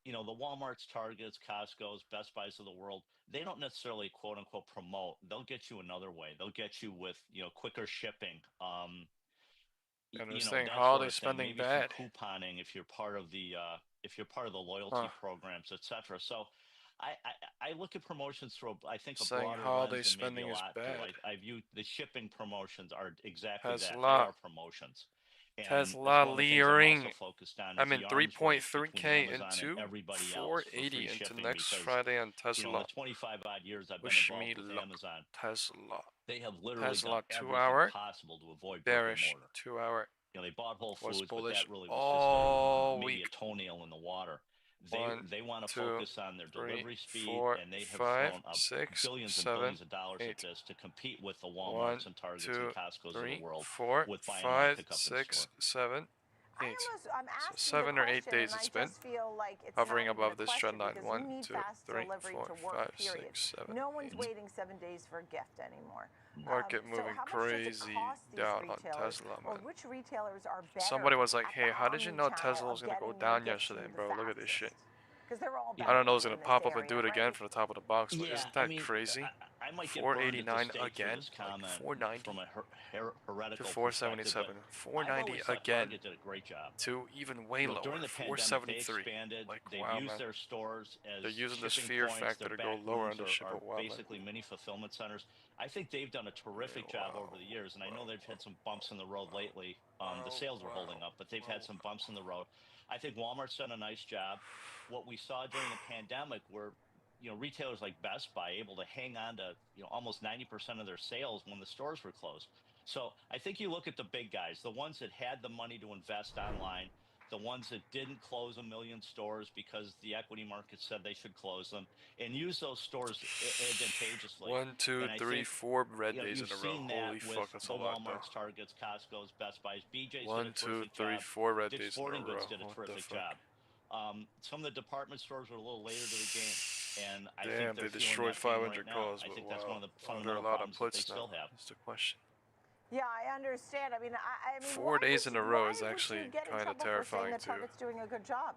Speaker 3: the Walmarts, Targets, Costco's, Best Buys of the world, they don't necessarily quote unquote promote. They'll get you another way. They'll get you with, quicker shipping.
Speaker 1: And they're
Speaker 3: That
Speaker 1: saying
Speaker 3: sort
Speaker 1: holiday
Speaker 3: of thing.
Speaker 1: spending
Speaker 3: Maybe
Speaker 1: bad.
Speaker 3: some couponing if you're part of the loyalty programs, etc. So I look at promotions through I think a
Speaker 1: Saying
Speaker 3: broader
Speaker 1: holiday
Speaker 3: lens and maybe
Speaker 1: spending
Speaker 3: a
Speaker 1: is
Speaker 3: lot
Speaker 1: bad.
Speaker 3: too. I view the shipping promotions are exactly that. They
Speaker 1: Tesla.
Speaker 3: are promotions. And
Speaker 1: Tesla
Speaker 3: that's one of the things I'm
Speaker 1: leering.
Speaker 3: also focused on is
Speaker 1: I'm in
Speaker 3: the arms race between
Speaker 1: 3.3K
Speaker 3: Amazon and
Speaker 1: into
Speaker 3: everybody else for
Speaker 1: 480
Speaker 3: free
Speaker 1: into
Speaker 3: shipping
Speaker 1: next
Speaker 3: because
Speaker 1: Friday on
Speaker 3: the
Speaker 1: Tesla.
Speaker 3: 25 odd years I've been
Speaker 1: Wish me
Speaker 3: involved with
Speaker 1: luck.
Speaker 3: Amazon,
Speaker 1: Tesla.
Speaker 3: they have literally
Speaker 1: Tesla
Speaker 3: done
Speaker 1: 2
Speaker 3: everything
Speaker 1: hour.
Speaker 3: possible to avoid
Speaker 1: Bearish
Speaker 3: brick and mortar.
Speaker 1: 2 hour.
Speaker 3: They bought Whole
Speaker 1: Was
Speaker 3: Foods, but
Speaker 1: bullish
Speaker 3: that really was
Speaker 1: all
Speaker 3: just maybe
Speaker 1: week.
Speaker 3: a toenail in the water.
Speaker 1: One,
Speaker 3: They want to
Speaker 1: two,
Speaker 3: focus on their
Speaker 1: three,
Speaker 3: delivery speed,
Speaker 1: 4,
Speaker 3: and they have
Speaker 1: 5,
Speaker 3: thrown up
Speaker 1: 6,
Speaker 3: billions and
Speaker 1: 7,
Speaker 3: billions of dollars
Speaker 1: 8.
Speaker 3: at this to compete with the
Speaker 1: 1,
Speaker 3: Walmarts and Targets
Speaker 1: 2,
Speaker 3: and Costco's of
Speaker 1: 3,
Speaker 3: the world
Speaker 1: 4,
Speaker 3: with buy
Speaker 1: 5,
Speaker 3: online, pick up in
Speaker 1: 6,
Speaker 3: store.
Speaker 1: 7, 8.
Speaker 2: I'm asking
Speaker 1: So 7
Speaker 2: the
Speaker 1: or 8
Speaker 2: question,
Speaker 1: days
Speaker 2: and
Speaker 1: it's
Speaker 2: I
Speaker 1: been
Speaker 2: just feel like it's
Speaker 1: hovering
Speaker 2: not even
Speaker 1: above
Speaker 2: a
Speaker 1: this
Speaker 2: question
Speaker 1: trend line.
Speaker 2: because
Speaker 1: 1,
Speaker 2: you need
Speaker 1: 2,
Speaker 2: fast
Speaker 1: 3,
Speaker 2: delivery
Speaker 1: 4,
Speaker 2: to work,
Speaker 1: 5,
Speaker 2: period.
Speaker 1: 6, 7,
Speaker 2: No one's
Speaker 1: 8.
Speaker 2: waiting 7 days for a gift anymore.
Speaker 1: Market
Speaker 2: So
Speaker 1: moving
Speaker 2: how much does it
Speaker 1: crazy
Speaker 2: cost these
Speaker 1: down on
Speaker 2: retailers,
Speaker 1: Tesla,
Speaker 2: or
Speaker 1: man.
Speaker 2: which retailers are better?
Speaker 1: Somebody was like,
Speaker 2: at
Speaker 1: "Hey,
Speaker 2: the
Speaker 1: how did you know
Speaker 2: omni-channel
Speaker 1: Tesla was
Speaker 2: of
Speaker 1: gonna go
Speaker 2: getting your
Speaker 1: down
Speaker 2: gifts to
Speaker 1: yesterday,
Speaker 2: you the
Speaker 1: bro? Look at this
Speaker 2: fastest?"
Speaker 1: shit."
Speaker 2: because they're all.
Speaker 1: I don't know. It's
Speaker 2: in
Speaker 1: gonna
Speaker 2: this
Speaker 1: pop up and
Speaker 2: area,
Speaker 1: do it again for the top of the box. But
Speaker 3: Yeah,
Speaker 1: isn't
Speaker 3: I
Speaker 1: that
Speaker 3: mean,
Speaker 1: crazy?
Speaker 3: I might get burned at the
Speaker 1: 489
Speaker 3: stake for
Speaker 1: again,
Speaker 3: this
Speaker 1: like
Speaker 3: comment
Speaker 1: 490
Speaker 3: from a heretical
Speaker 1: to
Speaker 3: perspective,
Speaker 1: 477,
Speaker 3: but I've
Speaker 1: 490
Speaker 3: always thought
Speaker 1: again
Speaker 3: Target did a great job.
Speaker 1: to even way
Speaker 3: You know,
Speaker 1: lower,
Speaker 3: during the pandemic, they
Speaker 1: 473.
Speaker 3: expanded.
Speaker 1: Like
Speaker 3: They've
Speaker 1: wow,
Speaker 3: used
Speaker 1: man.
Speaker 3: their stores as
Speaker 1: They're using this
Speaker 3: shipping
Speaker 1: fear
Speaker 3: points.
Speaker 1: factor
Speaker 3: Their
Speaker 1: to go
Speaker 3: back
Speaker 1: lower
Speaker 3: rooms
Speaker 1: under ship
Speaker 3: are
Speaker 1: of wow, man.
Speaker 3: basically mini fulfillment centers. I think they've done a terrific job over the years, and I know they've had some bumps in the road lately. The sales are holding up, but they've had some bumps in the road. I think Walmart's done a nice job. What we saw during the pandemic were, you know, retailers like Best Buy able to hang on to, you know, almost 90% of their sales when the stores were closed. So I think you look at the big guys, the ones that had the money to invest online, the ones that didn't close 1 million stores because the equity market said they should close them, and use those stores advantageously.
Speaker 1: 1, 2,
Speaker 3: And I
Speaker 1: 3,
Speaker 3: think,
Speaker 1: 4 red
Speaker 3: you know,
Speaker 1: days
Speaker 3: you've
Speaker 1: in a row.
Speaker 3: seen
Speaker 1: Holy
Speaker 3: that with
Speaker 1: fuck, that's
Speaker 3: the
Speaker 1: a lot though.
Speaker 3: Walmarts, Targets, Costco's, Best Buys. BJ's
Speaker 1: 1,
Speaker 3: did a
Speaker 1: 2,
Speaker 3: terrific
Speaker 1: 3,
Speaker 3: job.
Speaker 1: 4 red
Speaker 3: Dick's
Speaker 1: days in a
Speaker 3: Sporting
Speaker 1: row.
Speaker 3: Goods did a
Speaker 1: What the
Speaker 3: terrific
Speaker 1: fuck?
Speaker 3: job. Some of the department stores were a little later to the game, and I
Speaker 1: Damn,
Speaker 3: think
Speaker 1: they
Speaker 3: they're feeling
Speaker 1: destroyed
Speaker 3: that pain
Speaker 1: 500
Speaker 3: right now.
Speaker 1: cars,
Speaker 3: I
Speaker 1: but
Speaker 3: think that's one of the
Speaker 1: wow. Are there a
Speaker 3: fundamental
Speaker 1: lot of
Speaker 3: problems that they
Speaker 1: puts now?
Speaker 3: still have.
Speaker 1: That's the question.
Speaker 2: Yeah, I understand. I mean, I mean,
Speaker 1: 4 days in a row is
Speaker 2: why would
Speaker 1: actually
Speaker 2: you get in
Speaker 1: kind of
Speaker 2: trouble for saying
Speaker 1: terrifying
Speaker 2: that
Speaker 1: too.
Speaker 2: Target's doing a good job?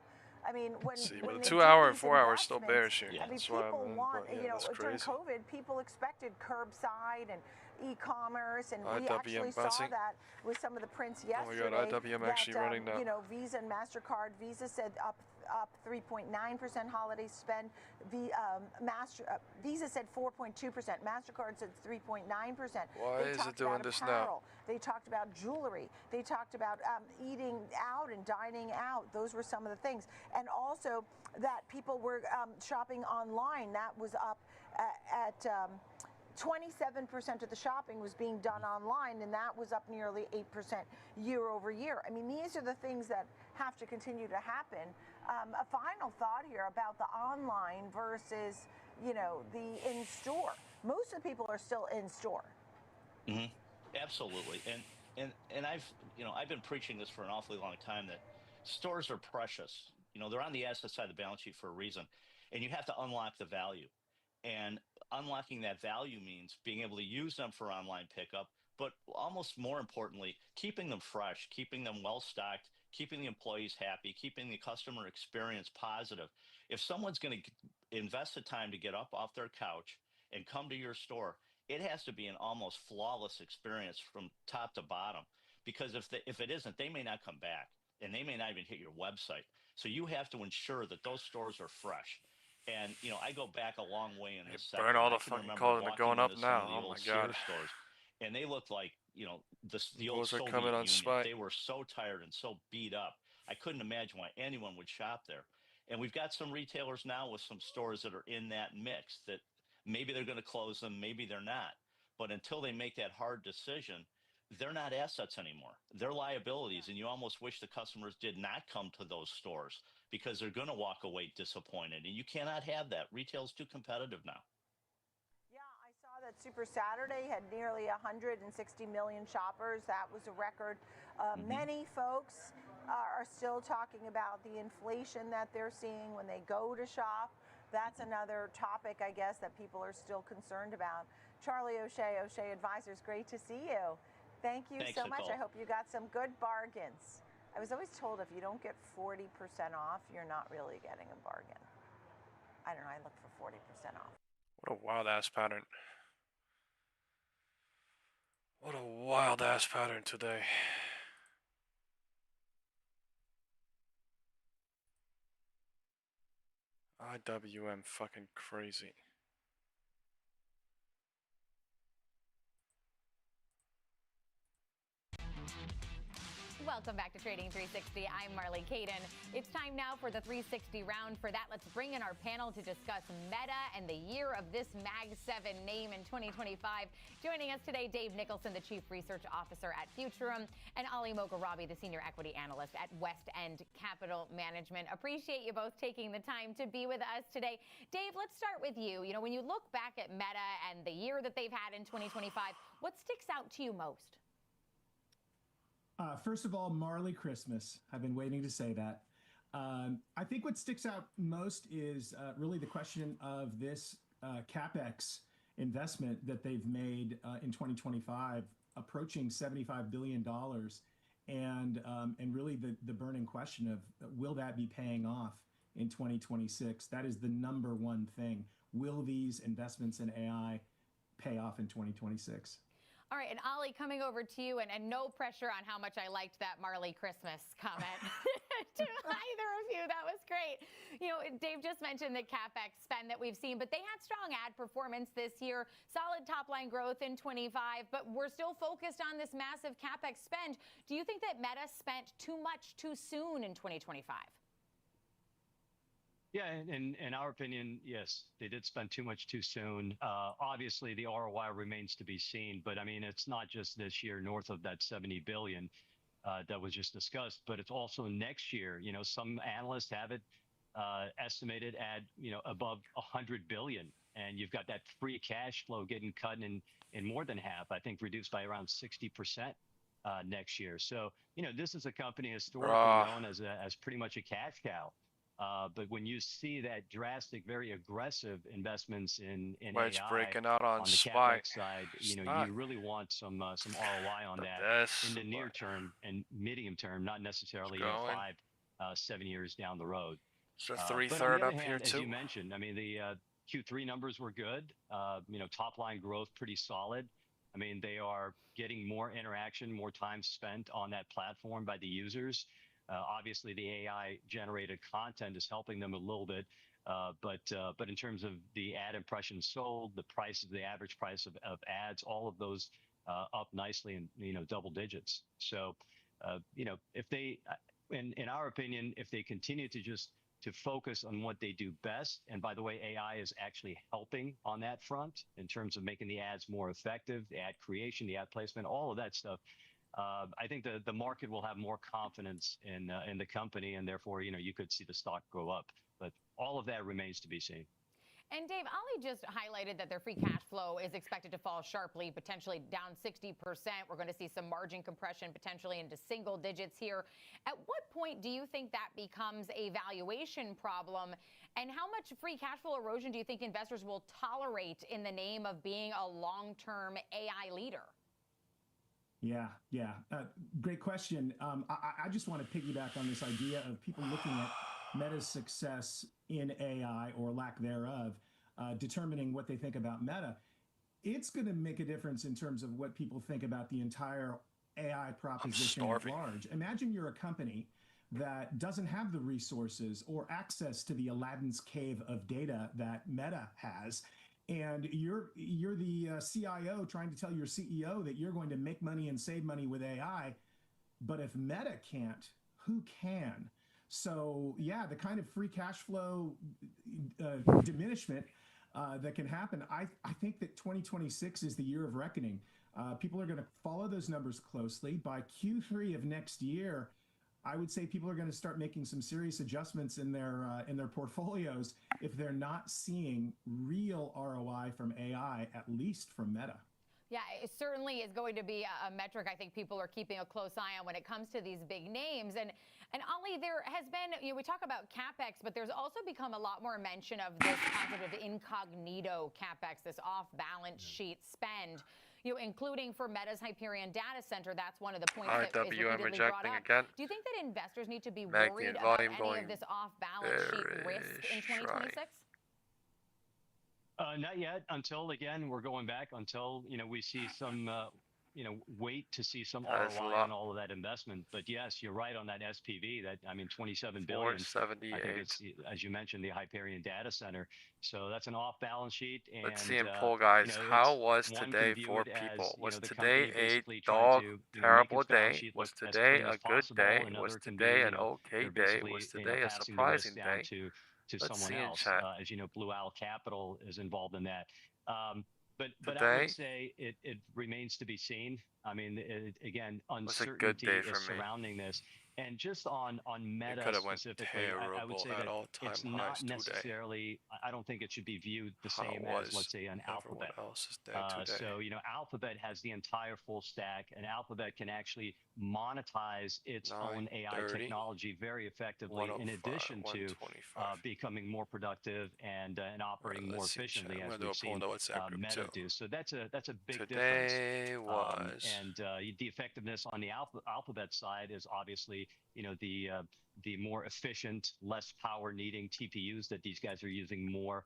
Speaker 2: I mean, when
Speaker 1: See,
Speaker 2: when
Speaker 1: but
Speaker 2: they
Speaker 1: 2
Speaker 2: do
Speaker 1: hour and
Speaker 2: these
Speaker 1: 4 hours still
Speaker 2: investments,
Speaker 1: bearish here.
Speaker 2: I mean,
Speaker 1: That's why
Speaker 2: people
Speaker 1: I'm,
Speaker 2: want,
Speaker 1: but yeah,
Speaker 2: you know,
Speaker 1: that's
Speaker 2: during
Speaker 1: crazy.
Speaker 2: COVID, people expected curbside and e-commerce, and we
Speaker 1: IWM
Speaker 2: actually saw
Speaker 1: bouncing.
Speaker 2: that with some of the prints
Speaker 1: Oh my
Speaker 2: yesterday.
Speaker 1: god, IWM
Speaker 2: that,
Speaker 1: actually running now.
Speaker 2: you know, Visa and MasterCard. Visa said up 3.9% holiday spend. Visa said 4.2%. MasterCard said 3.9%.
Speaker 1: Why is it doing this now?
Speaker 2: They talked about jewelry. They talked about eating out and dining out. Those were some of the things. And also that people were shopping online. That was up at 27% of the shopping was being done online, and that was up nearly 8% year over year. I mean, these are the things that have to continue to happen. A final thought here about the online versus, you know, the in-store. Most of the people are still in-store.
Speaker 3: Mm-hmm. Absolutely. And I've been preaching this for an awfully long time, that stores are precious. You know, they're on the asset side of the balance sheet for a reason, and you have to unlock the value. And unlocking that value means being able to use them for online pickup, but almost more importantly, keeping them fresh, keeping them well stocked, keeping the employees happy, keeping the customer experience positive. If someone's going to invest the time to get up off their couch and come to your store, it has to be an almost flawless experience from top to bottom. Because if it isn't, they may not come back, and they may not even hit your website. So you have to ensure that those stores are fresh. And, you know, I go back a long way in this sector.
Speaker 1: Burn all
Speaker 3: I
Speaker 1: the
Speaker 3: can
Speaker 1: fucking
Speaker 3: remember
Speaker 1: calls and they're
Speaker 3: walking
Speaker 1: going up
Speaker 3: into some
Speaker 1: now.
Speaker 3: of the
Speaker 1: Oh
Speaker 3: old
Speaker 1: my god.
Speaker 3: Sears stores, and they looked like, you know, the old
Speaker 1: Those are
Speaker 3: Soviet
Speaker 1: coming on
Speaker 3: Union.
Speaker 1: SPY.
Speaker 3: They were so tired and so beat up. I couldn't imagine why anyone would shop there. And we've got some retailers now with some stores that are in that mix, that maybe they're going to close them, maybe they're not. But until they make that hard decision, they're not assets anymore. They're liabilities, and you almost wish the customers did not come to those stores, because they're going to walk away disappointed, and you cannot have that. Retail's too competitive now.
Speaker 2: Yeah, I saw that Super Saturday had nearly 160 million shoppers. That was a record. Many folks are still talking about the inflation that they're seeing when they go to shop. That's another topic, I guess, that people are still concerned about. Charlie O'Shea, O'Shea Advisors, great to see you. Thank you so much. I hope you got some good bargains. I was always told if you don't get 40% off, you're not really getting a bargain. I don't know, I look for 40% off.
Speaker 1: What a wild ass pattern. What a wild ass pattern today. IWM fucking crazy.
Speaker 4: Welcome back to Trading 360. I'm Marley Caden. It's time now for the 360 round. For that, let's bring in our panel to discuss Meta and the year of this Mag 7 name in 2025. Joining us today, Dave Nicholson, the Chief Research Officer at Futurum, and Ali Mogharabi, the Senior Equity Analyst at West End Capital Management. Appreciate you both taking the time to be with us today. Dave, let's start with you. You know, when you look back at Meta and the year that they've had in 2025, what sticks out to you most?
Speaker 31: First of all, Marley Christmas. I've been waiting to say that. I think what sticks out most is really the question of this CapEx investment that they've made in 2025, approaching $75 billion, and really the burning question of will that be paying off in 2026. That is the number one thing. Will these investments in AI pay off in 2026?
Speaker 4: All right, and Ollie, coming over to you, and no pressure on how much I liked that Marley Christmas comment to either of you. That was great. You know, Dave just mentioned the CapEx spend that we've seen, but they had strong ad performance this year, solid top-line growth in 25, but we're still focused on this massive CapEx spend. Do you think that Meta spent too much too soon in 2025?
Speaker 5: Yeah, in our opinion, yes, they did spend too much too soon. Obviously, the ROI remains to be seen, but I mean, it's not just this year north of that 70 billion that was just discussed, but it's also next year. You know, some analysts have it estimated at, you know, above 100 billion, and you've got that free cash flow getting cut in more than half. I think reduced by around 60% next year. So, you know, this is a company historically known as pretty much a cash cow. But when you see that drastic, very aggressive investments in
Speaker 1: When
Speaker 5: AI
Speaker 1: it's breaking out on
Speaker 5: the
Speaker 1: SPY.
Speaker 5: CapEx side, you know, you really want some ROI on that in the near term and medium term, not necessarily 5-7 years down the road.
Speaker 1: So
Speaker 5: But on the
Speaker 1: 3/3
Speaker 5: other
Speaker 1: up
Speaker 5: hand,
Speaker 1: here
Speaker 5: as
Speaker 1: too.
Speaker 5: you mentioned, I mean, the Q3 numbers were good. You know, top line growth pretty solid. I mean, they are getting more interaction, more time spent on that platform by the users. Obviously, the AI-generated content is helping them a little bit, but in terms of the ad impressions sold, the price of the average price of ads, all of those up nicely in, you know, double digits. So, you know, if they, in our opinion, if they continue to focus on what they do best, and by the way, AI is actually helping on that front in terms of making the ads more effective, the ad creation, the ad placement, all of that stuff. I think the market will have more confidence in the company, and therefore, you know, you could see the stock go up. But all of that remains to be seen.
Speaker 4: And Dave, Ollie just highlighted that their free cash flow is expected to fall sharply, potentially down 60%. We're going to see some margin compression, potentially into single digits here. At what point do you think that becomes a valuation problem? And how much free cash flow erosion do you think investors will tolerate in the name of being a long-term AI leader?
Speaker 31: Yeah. Great question. I just want to piggyback on this idea of people looking at Meta's success in AI or lack thereof, determining what they think about Meta. It's going to make a difference in terms of what people think about the entire AI proposition at large. Imagine you're a company that doesn't have the resources or access to the Aladdin's cave of data that Meta has. And you're the CIO trying to tell your CEO that you're going to make money and save money with AI. But if Meta can't, who can? So yeah, the kind of free cash flow diminishment that can happen, I think that 2026 is the year of reckoning. People are going to follow those numbers closely. By Q3 of next year, I would say people are going to start making some serious adjustments in their portfolios if they're not seeing real ROI from AI, at least from Meta.
Speaker 4: Yeah, it certainly is going to be a metric I think people are keeping a close eye on when it comes to these big names. And Ollie, there has been, you know, we talk about CapEx, but there's also become a lot more mention of this concept of incognito CapEx, this off-balance sheet spend. You know, including for Meta's Hyperion data center. That's one of the points that is repeatedly brought up.
Speaker 1: Again.
Speaker 4: Do you think that investors need to be worried about any of this off-balance sheet risk in 2026?
Speaker 5: Not yet, until, again, we're going back until, you know, we see some, you know, wait to see some ROI on all of that investment. But yes, you're right on that SPV. That, I mean, 27 billion. I think it's, as you mentioned, the Hyperion data center. So that's an off-balance sheet. And,
Speaker 1: let's see and pull, guys.
Speaker 5: You know,
Speaker 1: how was today for people? Was today a dog terrible day? Was today a good day? Was today an okay day? Was today a surprising day?
Speaker 5: To someone else, as you know, Blue Owl Capital is involved in that. But I would say it remains to be seen. I mean, again, uncertainty is surrounding this. And just on Meta specifically, I would say that it's not necessarily, I don't think it should be viewed the same as, let's say, an Alphabet. So, you know, Alphabet has the entire full stack, and Alphabet can actually monetize its own AI technology very effectively, in addition to becoming more productive and operating more efficiently, as we've seen Meta do. So that's a big difference. And the effectiveness on the Alphabet side is obviously the more efficient, less power needing TPUs that these guys are using more,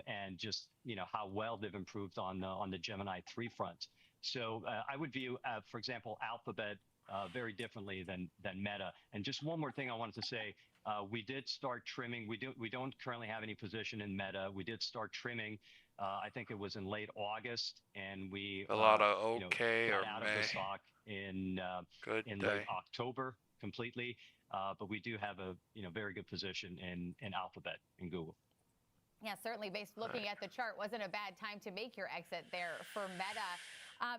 Speaker 5: and just how well they've improved on the Gemini 3 front. So I would view, for example, Alphabet very differently than Meta. And just one more thing I wanted to say. We did start trimming. We don't currently have any position in Meta. We did start trimming. I think it was in late August, and we
Speaker 1: A lot of okay
Speaker 5: got
Speaker 1: or
Speaker 5: out
Speaker 1: meh.
Speaker 5: of the stock in late October completely. But we do have a very good position in Alphabet and Google.
Speaker 4: Yeah, certainly. Looking at the chart, wasn't a bad time to make your exit there for Meta.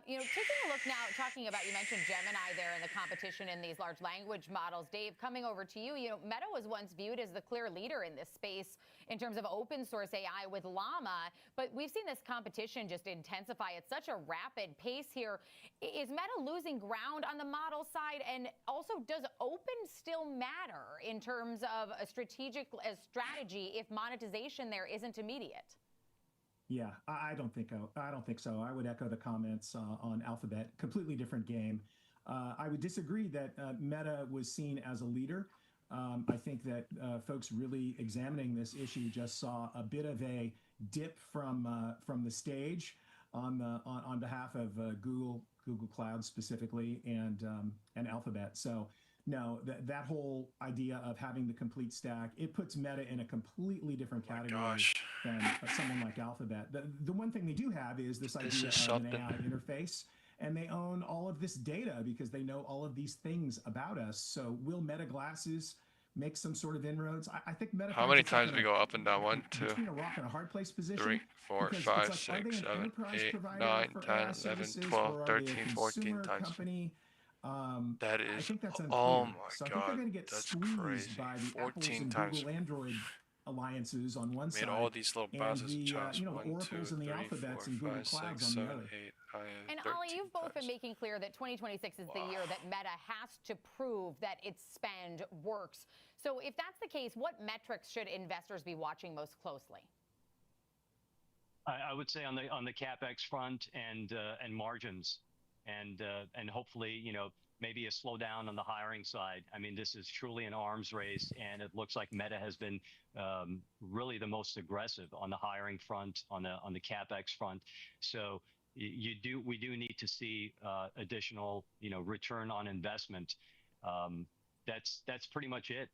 Speaker 4: Taking a look now, talking about, you mentioned Gemini there and the competition in these large language models. Dave, coming over to you, Meta was once viewed as the clear leader in this space in terms of open source AI with Llama, but we've seen this competition just intensify at such a rapid pace here. Is Meta losing ground on the model side? And also, does open still matter in terms of a strategy if monetization there isn't immediate?
Speaker 31: Yeah, I don't think so. I would echo the comments on Alphabet. Completely different game. I would disagree that Meta was seen as a leader. I think that folks really examining this issue just saw a bit of a dip from the stage on behalf of Google Cloud specifically, and Alphabet. So no, that whole idea of having the complete stack, it puts Meta in a completely different category than someone like Alphabet. The one thing they do have is this idea of an AI interface, and they own all of this data because they know all of these things about us. So will Meta glasses make some sort of inroads? I think Meta.
Speaker 1: How many times do we go up and down? 1, 2,
Speaker 31: between a rock and a hard place position.
Speaker 1: 3, 4, 5, 6, 7, 8, 9, 10, 11, 12, 13, 14 times.
Speaker 31: Company?
Speaker 1: That is,
Speaker 31: I think that's unclear.
Speaker 1: oh my
Speaker 31: so I
Speaker 1: God,
Speaker 31: think they're going to get
Speaker 1: that's
Speaker 31: squeezed
Speaker 1: crazy.
Speaker 31: by the
Speaker 1: 14
Speaker 31: Apples and
Speaker 1: times.
Speaker 31: Google Android alliances on one side,
Speaker 1: Made all these little bosses
Speaker 31: and the
Speaker 1: chops. 1,
Speaker 31: the Oracles
Speaker 1: 2,
Speaker 31: and the
Speaker 1: 3,
Speaker 31: Alphabets
Speaker 1: 4,
Speaker 31: and Google
Speaker 1: 5,
Speaker 31: Clouds
Speaker 1: 6,
Speaker 31: on
Speaker 1: 7,
Speaker 31: the other.
Speaker 1: 8, 9,
Speaker 4: And
Speaker 1: 13
Speaker 4: Ollie, you've both
Speaker 1: times.
Speaker 4: been making clear that 2026 is the year that Meta has to prove that its spend works. So if that's the case, what metrics should investors be watching most closely?
Speaker 5: I would say on the CapEx front and margins, and hopefully maybe a slowdown on the hiring side. I mean, this is truly an arms race, and it looks like Meta has been really the most aggressive on the hiring front, on the CapEx front. So we do need to see additional return on investment. That's pretty much it.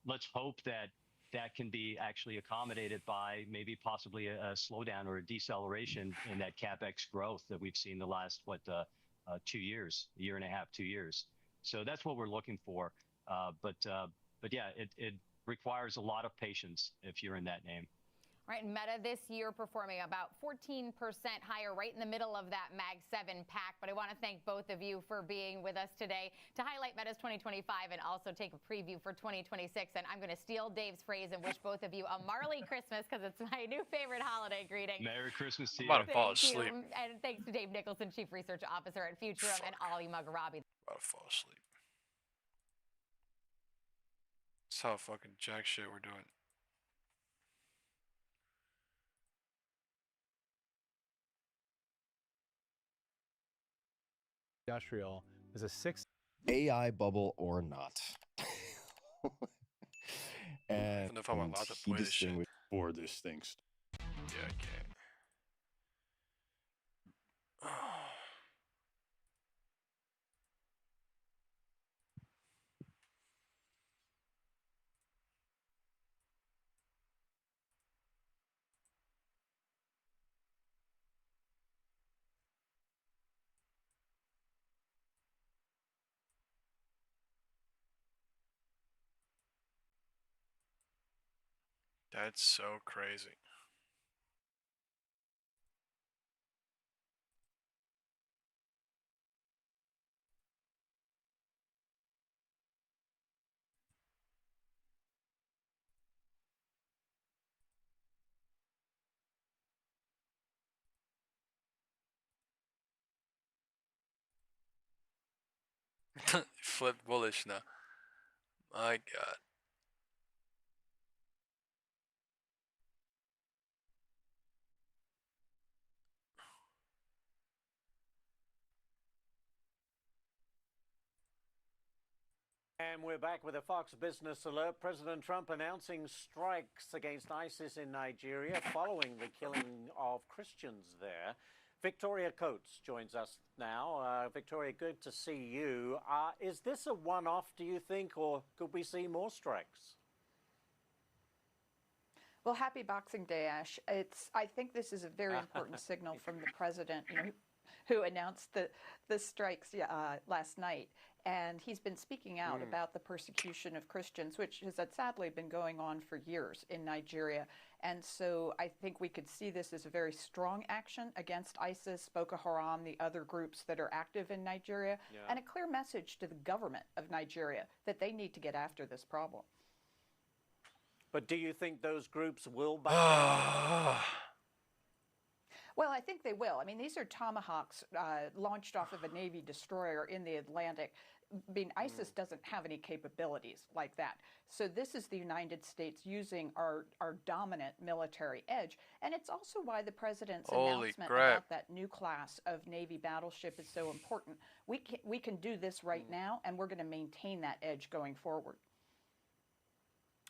Speaker 5: Let's hope that can be actually accommodated by maybe possibly a slowdown or a deceleration in that CapEx growth that we've seen the last 2 years, a year and a half, 2 years. So that's what we're looking for. But yeah, it requires a lot of patience if you're in that name.
Speaker 4: Right, Meta this year performing about 14% higher, right in the middle of that Mag 7 pack. But I want to thank both of you for being with us today to highlight Meta's 2025 and also take a preview for 2026. And I'm going to steal Dave's phrase and wish both of you a Marley Christmas, because it's my new favorite holiday greeting.
Speaker 5: Merry Christmas to you.
Speaker 1: I'm about to fall asleep.
Speaker 4: And thanks to Dave Nicholson, Chief Research Officer at Futurum, and Ali Maghrabi.
Speaker 1: I'm about to fall asleep. That's how fucking jack shit we're doing.
Speaker 6: Industrial is a 6
Speaker 7: AI bubble or not. And
Speaker 1: I don't know if I'm allowed to
Speaker 7: he
Speaker 1: play this shit.
Speaker 7: distinguished for this thing.
Speaker 1: Yeah, I can't. That's so crazy. Flip bullish now. My God.
Speaker 9: And we're back with a Fox Business Alert. President Trump announcing strikes against ISIS in Nigeria following the killing of Christians there. Victoria Coates joins us now. Victoria, good to see you. Is this a one-off, do you think, or could we see more strikes?
Speaker 10: Well, happy Boxing Day, Ash. I think this is a very important signal from the president, who announced the strikes last night. And he's been speaking out about the persecution of Christians, which has sadly been going on for years in Nigeria. And so I think we could see this as a very strong action against ISIS, Boko Haram, the other groups that are active in Nigeria, and a clear message to the government of Nigeria that they need to get after this problem.
Speaker 9: But do you think those groups will back down?
Speaker 10: Well, I think they will. I mean, these are Tomahawks launched off of a Navy destroyer in the Atlantic. I mean, ISIS doesn't have any capabilities like that. So this is the United States using our dominant military edge. And it's also why the president's announcement about that new class of Navy battleship is so important. We can do this right now, and we're going to maintain that edge going forward.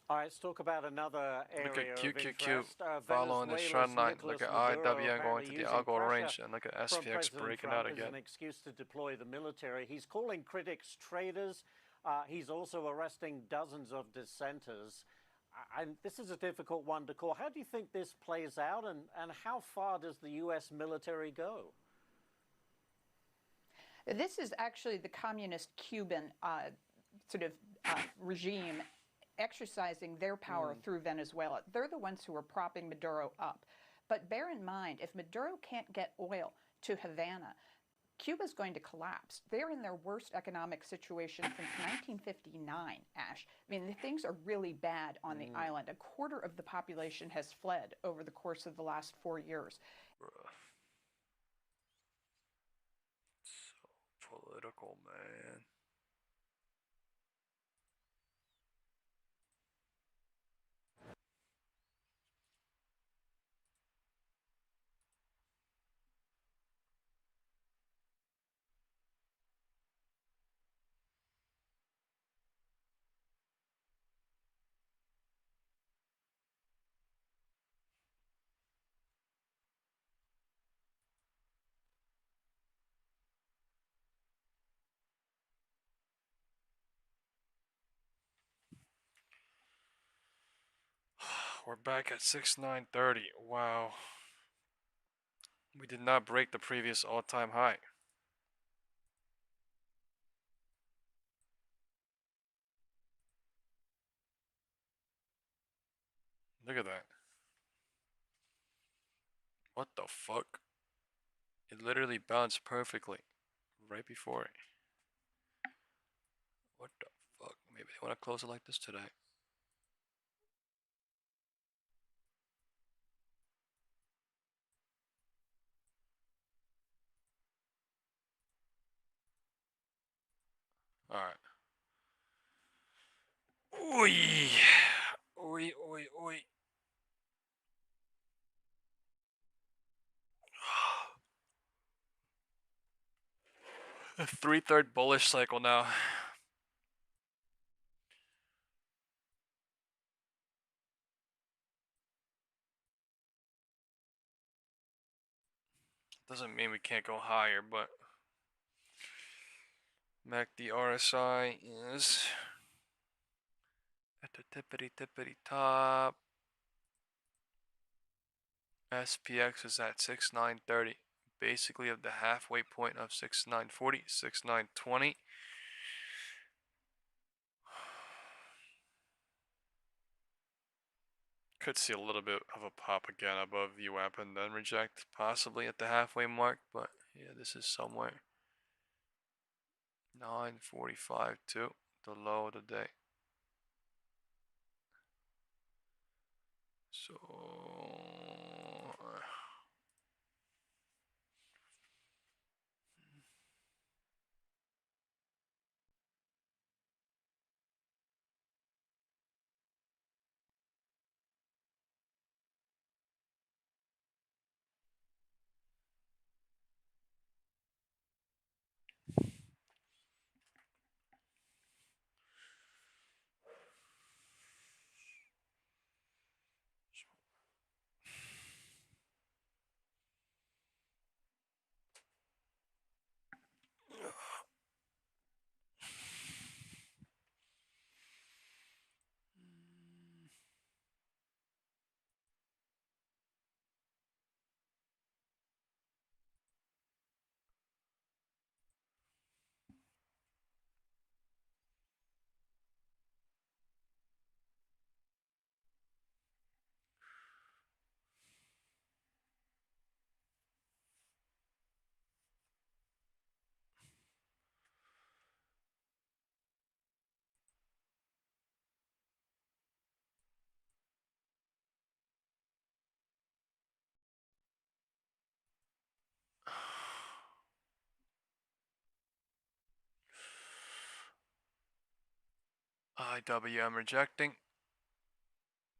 Speaker 9: All right, let's talk about another area
Speaker 1: look at QQQ
Speaker 9: following
Speaker 1: this trend line. Look at IWM going to the algo range, and look at SPX breaking out again.
Speaker 9: An excuse to deploy the military. He's calling critics traitors. He's also arresting dozens of dissenters. And this is a difficult one to call. How do you think this plays out, and how far does the U.S. military go?
Speaker 10: This is actually the communist Cuban regime exercising their power through Venezuela. They're the ones who are propping Maduro up. But bear in mind, if Maduro can't get oil to Havana, Cuba's going to collapse. They're in their worst economic situation since 1959, Ash. I mean, things are really bad on the island. A quarter of the population has fled over the course of the last 4 years.
Speaker 1: So political, man. We're back at 6930. Wow. We did not break the previous all-time high. Look at that. What the fuck? It literally bounced perfectly right before it. What the fuck? Maybe they want to close it like this today. Alright. Oi! Oi, oi, oi. 3/3 bullish cycle now. Doesn't mean we can't go higher, but MACD RSI is at the tippity top. SPX is at 6930, basically at the halfway point of 6940, 6920. Could see a little bit of a pop again above VWAP and then reject, possibly at the halfway mark, but yeah, this is somewhere 945 too, the low of the day. So IWM rejecting.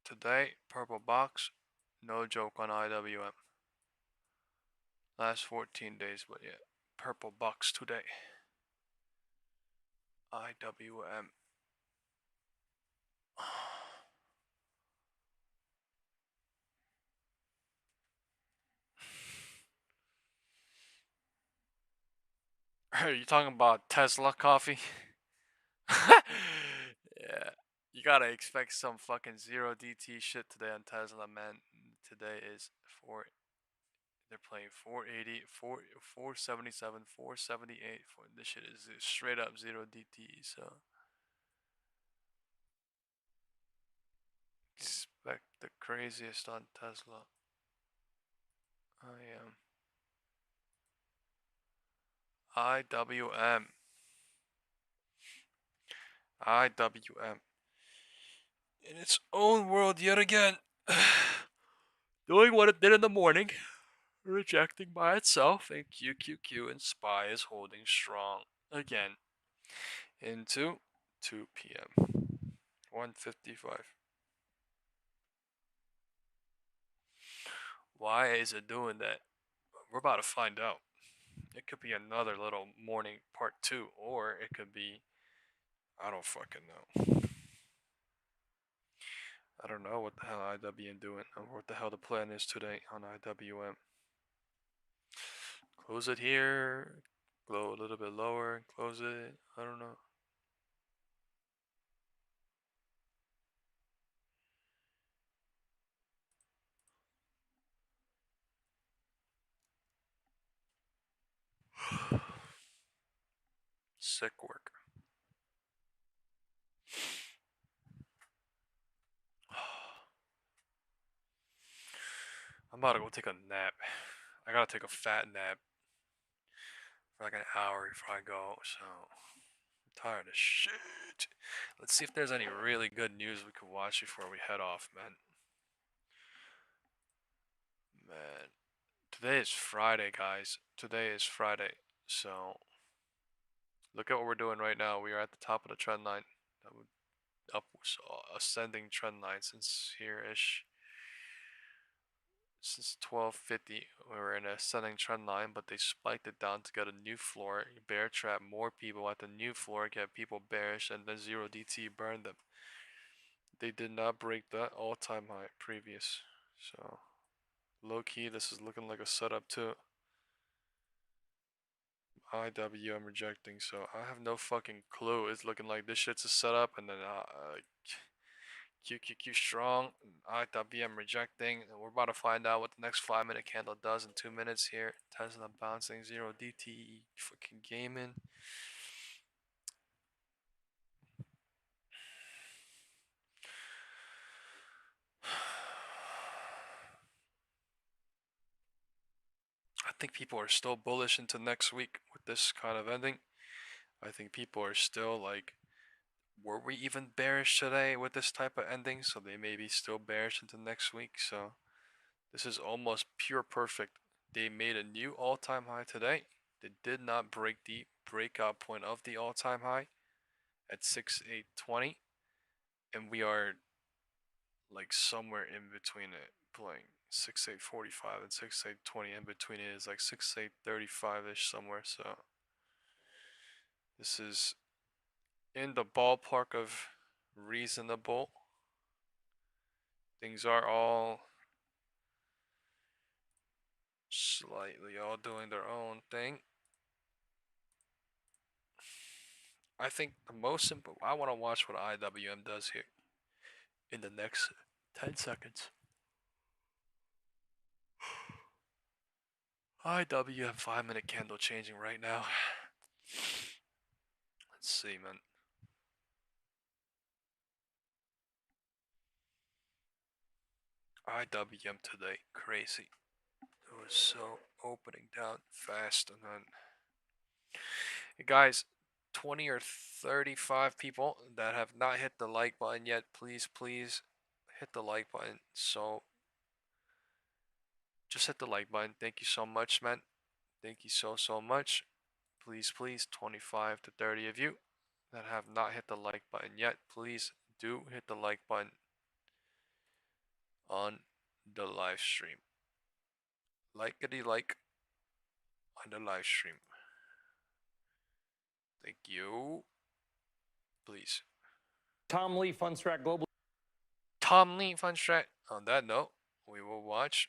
Speaker 1: Today, purple box. No joke on IWM. Last 14 days, but yeah. Purple box today. IWM. Are you talking about Tesla coffee? Yeah. You gotta expect some fucking zero DT shit today on Tesla, man. Today is they're playing 480, 477, 478. This shit is straight up zero DT, so expect the craziest on Tesla. I am. IWM. IWM. In its own world yet again. Doing what it did in the morning. Rejecting by itself. And QQQ and SPY is holding strong. Again. Into 2 p.m. 1:55. Why is it doing that? We're about to find out. It could be another little morning part 2. Or it could be... I don't fucking know. I don't know what the hell IWM doing or what the hell the plan is today on IWM. Close it here, go a little bit lower, close it, I don't know. Sick work. I'm about to go take a nap. I gotta take a fat nap for like an hour before I go, so I'm tired of shit. Let's see if there's any really good news we could watch before we head off, man. Man. Today is Friday, guys. Today is Friday, so look at what we're doing right now. We are at the top of the trend line. Up ascending trend line since here-ish. Since 1250, we were in a ascending trend line, but they spiked it down to get a new floor, bear trap more people at the new floor, get people bearish, and then zero DT burned them. They did not break that all-time high previous, so low-key this is looking like a setup too. IWM rejecting, so I have no fucking clue. It's looking like this shit's a setup, and then QQQ strong, IWM rejecting, and we're about to find out what the next 5-minute candle does in 2 minutes here. Tesla bouncing, zero DT, fucking gaming. I think people are still bullish into next week with this kind of ending. I think people are still like, were we even bearish today with this type of ending? So they may be still bearish into next week. So this is almost pure perfect. They made a new all-time high today. They did not break the breakout point of the all-time high at 6820, and we are like somewhere in between it, playing 6845 and 6820. In between it is like 6835-ish somewhere. So this is in the ballpark of reasonable. Things are all slightly all doing their own thing. I think the most simple, I want to watch what IWM does here in the next 10 seconds. IWM 5-minute candle changing right now. Let's see, man. IWM today, crazy. It was so opening down fast, and then, hey guys, 20 or 35 people that have not hit the like button yet, please hit the like button. So just hit the like button. Thank you so much, man. Thank you so much. Please 25 to 30 of you, that have not hit the like button yet, please do hit the like button on the live stream. Likety like on the live stream. Thank you. Please.
Speaker 11: Tom Lee, Fundstrat Global.
Speaker 1: Tom Lee, Fundstrat. On that note, we will watch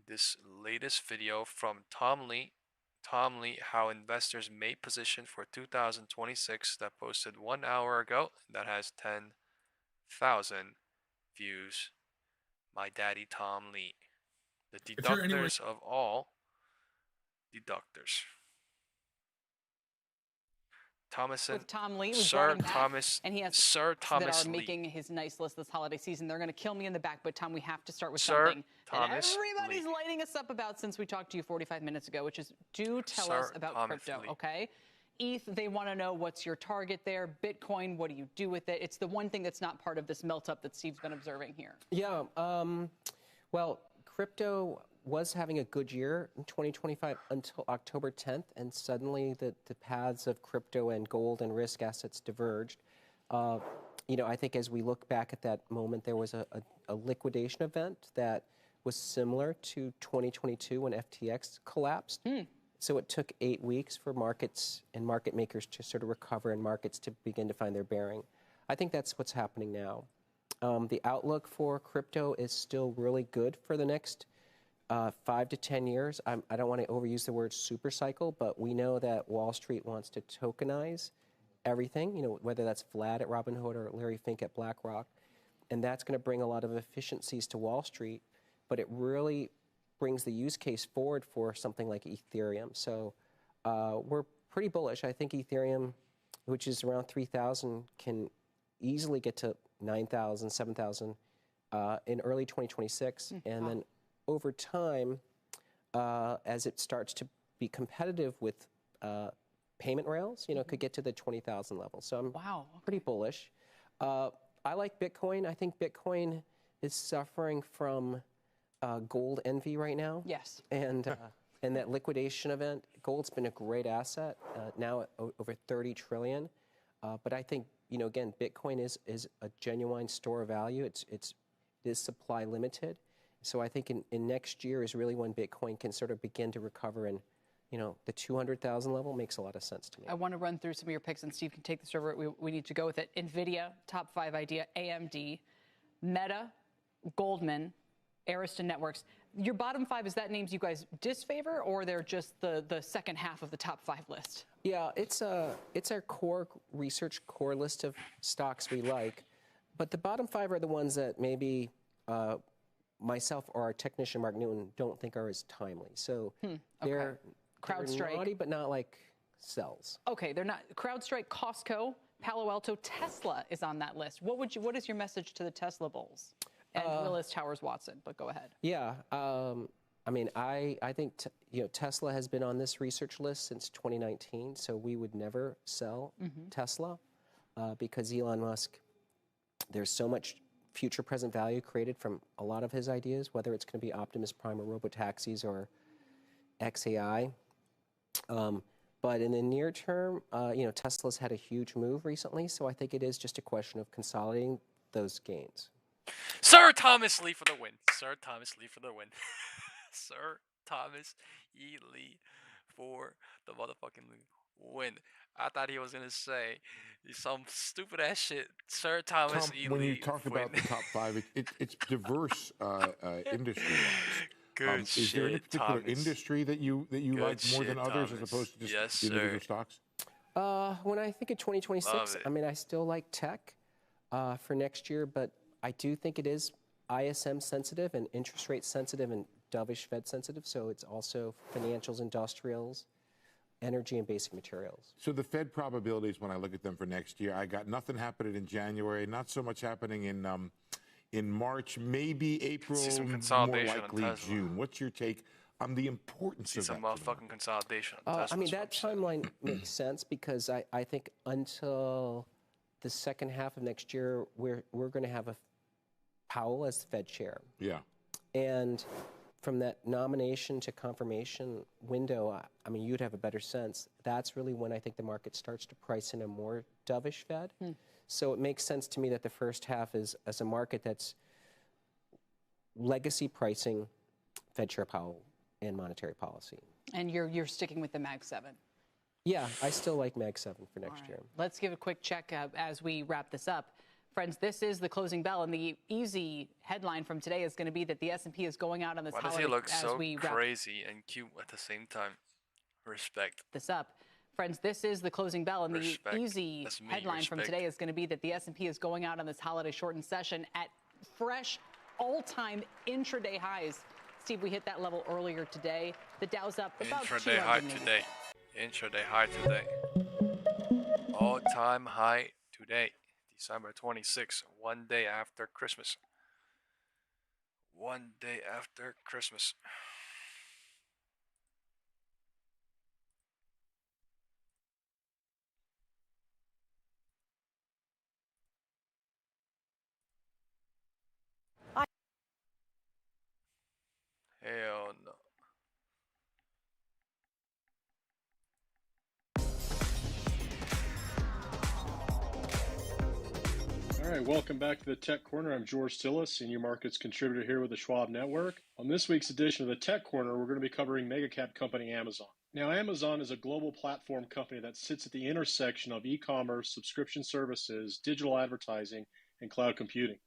Speaker 1: this latest video from Tom Lee. Tom Lee, how investors may position for 2026, that posted 1 hour ago. That has 10,000 views. My daddy Tom Lee. The deductors of all deductors. Thomason,
Speaker 13: with Tom Lee, we
Speaker 1: Sir
Speaker 13: brought him back,
Speaker 1: Thomas,
Speaker 13: and he has
Speaker 1: Sir Thomas
Speaker 13: that are
Speaker 1: Lee.
Speaker 13: making his nice list this holiday season. They're going to kill me in the back, but Tom, we have to start with
Speaker 1: Sir
Speaker 13: something
Speaker 1: Thomas
Speaker 13: that everybody's
Speaker 1: Lee.
Speaker 13: lighting us up about since we talked to you 45 minutes ago, which is do tell
Speaker 1: Sir
Speaker 13: us about
Speaker 1: Thomas
Speaker 13: crypto,
Speaker 1: Lee.
Speaker 13: okay? ETH, they want to know what's your target there. Bitcoin, what do you do with it? It's the one thing that's not part of this melt up that Steve's been observing here.
Speaker 14: Yeah, well, crypto was having a good year in 2025 until October 10th, and suddenly the paths of crypto and gold and risk assets diverged. You know, I think as we look back at that moment, there was a liquidation event that was similar to 2022 when FTX collapsed. So it took 8 weeks for markets and market makers to sort of recover and markets to begin to find their bearing. I think that's what's happening now. The outlook for crypto is still really good for the next 5 to 10 years. I don't want to overuse the word super cycle, but we know that Wall Street wants to tokenize everything, you know, whether that's Vlad at Robinhood or Larry Fink at BlackRock. And that's going to bring a lot of efficiencies to Wall Street, but it really brings the use case forward for something like Ethereum. So we're pretty bullish. I think Ethereum, which is around 3,000, can easily get to 9,000, 7,000 in early 2026. And then over time, as it starts to be competitive with payment rails, you know, could get to the 20,000 level. So I'm pretty bullish. I like Bitcoin. I think Bitcoin is suffering from gold envy right now.
Speaker 13: Yes.
Speaker 14: And that liquidation event, gold's been a great asset, now at over 30 trillion. But I think, you know, again, Bitcoin is a genuine store of value. It is supply limited. So I think in next year is really when Bitcoin can sort of begin to recover, and, you know, the 200,000 level makes a lot of sense to me.
Speaker 13: I want to run through some of your picks, and Steve can take this over. We need to go with it. NVIDIA, top 5 idea, AMD, Meta, Goldman, Ariston Networks. Your bottom 5, is that names you guys disfavor, or they're just the second half of the top 5 list?
Speaker 14: Yeah, it's our core research core list of stocks we like, but the bottom 5 are the ones that maybe myself or our technician Mark Newton don't think are as timely. So they're
Speaker 13: CrowdStrike,
Speaker 14: naughty, but not like sells.
Speaker 13: Okay, they're not. CrowdStrike, Costco, Palo Alto, Tesla is on that list. What is your message to the Tesla bulls? And Willis Towers Watson, but go ahead.
Speaker 14: Yeah, I mean, I think you know, Tesla has been on this research list since 2019, so we would never sell Tesla because Elon Musk, there's so much future present value created from a lot of his ideas, whether it's going to be Optimus Prime or robotaxis or XAI. But in the near term, you know, Tesla's had a huge move recently, so I think it is just a question of consolidating those gains.
Speaker 1: Sir Thomas Lee for the win. Sir Thomas Lee for the win. Sir Thomas E. Lee for the motherfucking win. I thought he was going to say some stupid ass shit. Sir Thomas
Speaker 15: Tom,
Speaker 1: E.
Speaker 15: when
Speaker 1: Lee.
Speaker 15: you talk about the top 5, it's diverse industry-wise.
Speaker 1: Good
Speaker 15: is there any
Speaker 1: shit,
Speaker 15: particular
Speaker 1: Thomas.
Speaker 15: industry that you like more than others,
Speaker 1: Thomas.
Speaker 15: as opposed to just
Speaker 1: Yes,
Speaker 15: individual
Speaker 1: sir.
Speaker 15: stocks?
Speaker 14: When I think of 2026,
Speaker 1: Love it.
Speaker 14: I mean, I still like tech for next year, but I do think it is ISM sensitive and interest rate sensitive and dovish Fed sensitive. So it's also financials, industrials, energy, and basic materials.
Speaker 15: So the Fed probabilities, when I look at them for next year, I got nothing happening in January, not so much happening in March, maybe April,
Speaker 1: See some
Speaker 15: more
Speaker 1: consolidation on
Speaker 15: likely
Speaker 1: Tesla.
Speaker 15: June. What's your take on the importance
Speaker 1: See
Speaker 15: of
Speaker 1: some
Speaker 15: that?
Speaker 1: motherfucking consolidation on Tesla.
Speaker 14: I mean, that timeline makes sense because I think until the second half of next year, we're going to have a Powell as the Fed chair.
Speaker 15: Yeah.
Speaker 14: And from that nomination to confirmation window, I mean, you'd have a better sense. That's really when I think the market starts to price in a more dovish Fed. So it makes sense to me that the first half is as a market that's legacy pricing Fed Chair Powell and monetary policy.
Speaker 13: And you're sticking with the Mag 7.
Speaker 14: Yeah, I still like Mag 7 for next year.
Speaker 13: Let's give a quick check as we wrap this up. Friends, this is the closing bell, and the easy headline from today is going to be that the S&P is going out on this
Speaker 1: Why does
Speaker 13: holiday
Speaker 1: he look
Speaker 13: as
Speaker 1: so
Speaker 13: we wrap
Speaker 1: crazy and cute at the same time? Respect.
Speaker 13: this up. Friends, this is the closing bell, and the easy
Speaker 1: That's me,
Speaker 13: headline from
Speaker 1: respect.
Speaker 13: today is going to be that the S&P is going out on this holiday shortened session at fresh all-time intraday highs. Steve, we hit that level earlier today. The Dow's up about
Speaker 1: Intraday high
Speaker 13: 200
Speaker 1: today. Intraday high today. All-time high today. December 26th, one day after Christmas. One day after Christmas. Hell no.
Speaker 12: All right, welcome back to the Tech Corner. I'm George Silla, Senior Markets Contributor here with the Schwab Network. On this week's edition of the Tech Corner, we're going to be covering mega-cap company Amazon. Now, Amazon is a global platform company that sits at the intersection of e-commerce, subscription services, digital advertising, and cloud computing.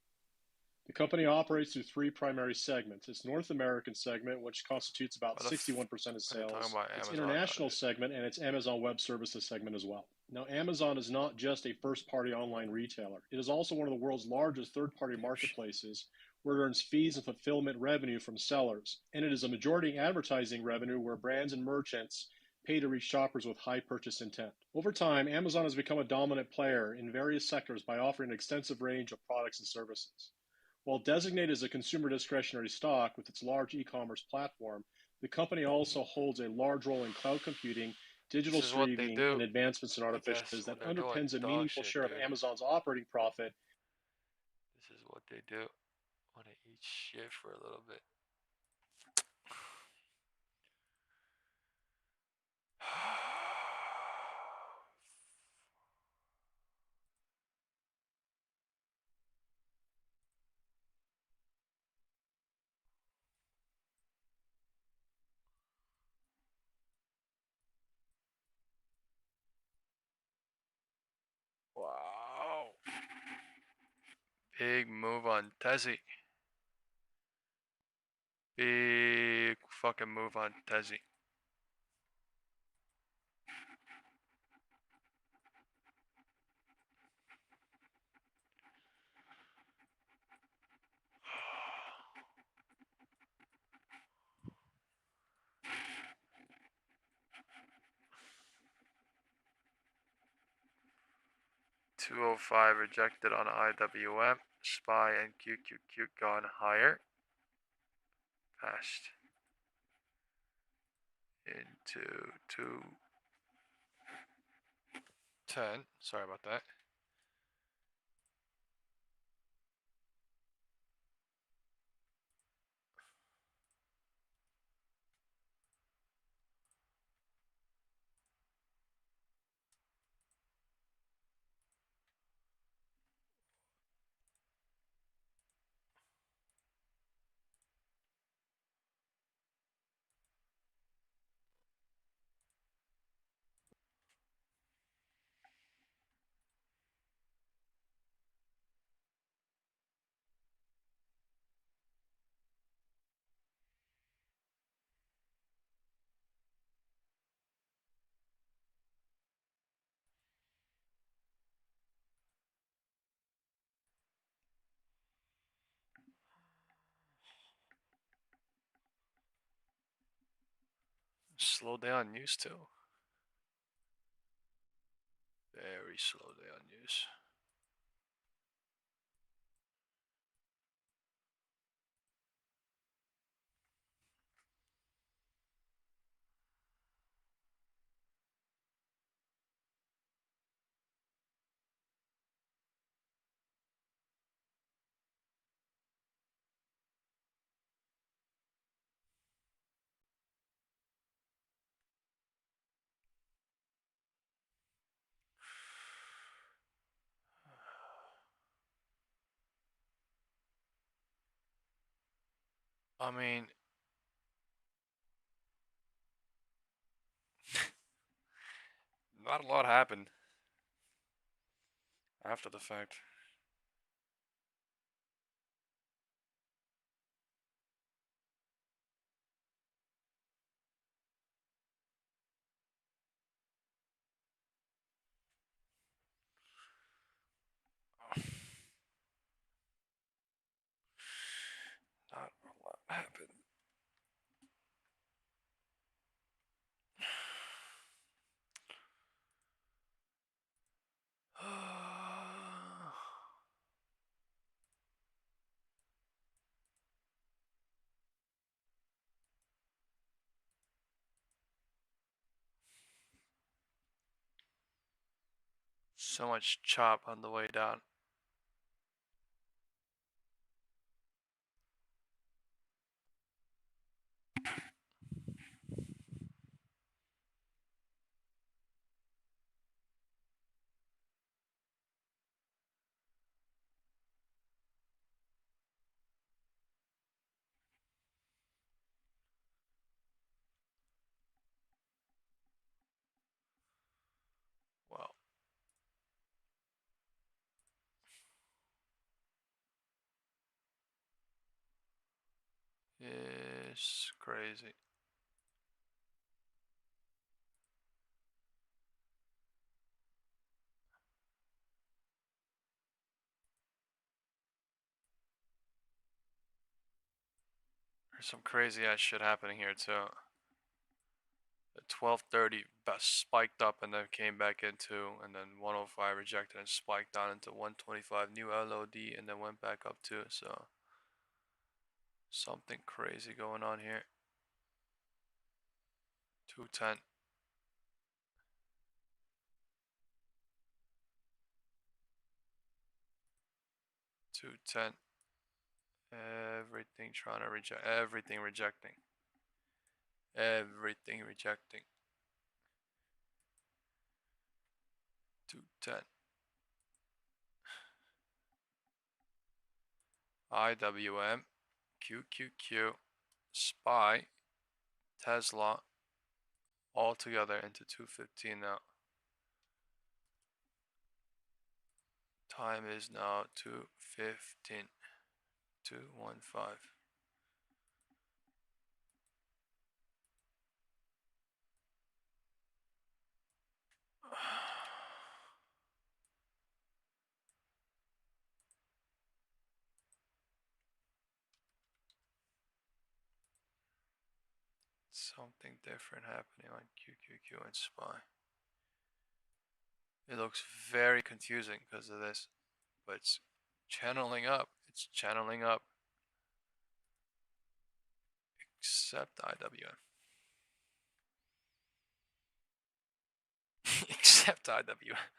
Speaker 12: The company operates through three primary segments. Its North American segment, which constitutes about 61% of sales, its international segment, and its Amazon Web Services segment as well. Now, Amazon is not just a first-party online retailer. It is also one of the world's largest third-party marketplaces, where it earns fees and fulfillment revenue from sellers. And it is a majority advertising revenue where brands and merchants pay to reach shoppers with high purchase intent. Over time, Amazon has become a dominant player in various sectors by offering an extensive range of products and services. While designated as a consumer discretionary stock with its large e-commerce platform, the company also holds a large role in cloud computing, digital streaming, and advancements in artificial intelligence that underpins a meaningful share of Amazon's operating profit.
Speaker 1: This is what they do. Want to eat shit for a little bit. Wow. Big move on Tezzy. Big fucking move on Tezzy. $205 rejected on IWM. SPY and QQQ gone higher. Passed into 210. Sorry about that. Slow day on news too. Very slow day on news. I mean, not a lot happened after the fact. Not a lot happened. So much chop on the way down. Well, it's crazy. There's some crazy ass shit happening here too. At 12:30, best spiked up and then came back into, and then 105 rejected and spiked down into 125 new LOD and then went back up too. So something crazy going on here. 210. Everything trying to reject. Everything rejecting. Everything rejecting. 210. IWM. QQQ. SPY. Tesla. All together into 215 now. Time is now 2:15. 2:15. Something different happening on QQQ and SPY. It looks very confusing because of this, but it's channeling up. It's channeling up. Except IWM. Except IWM.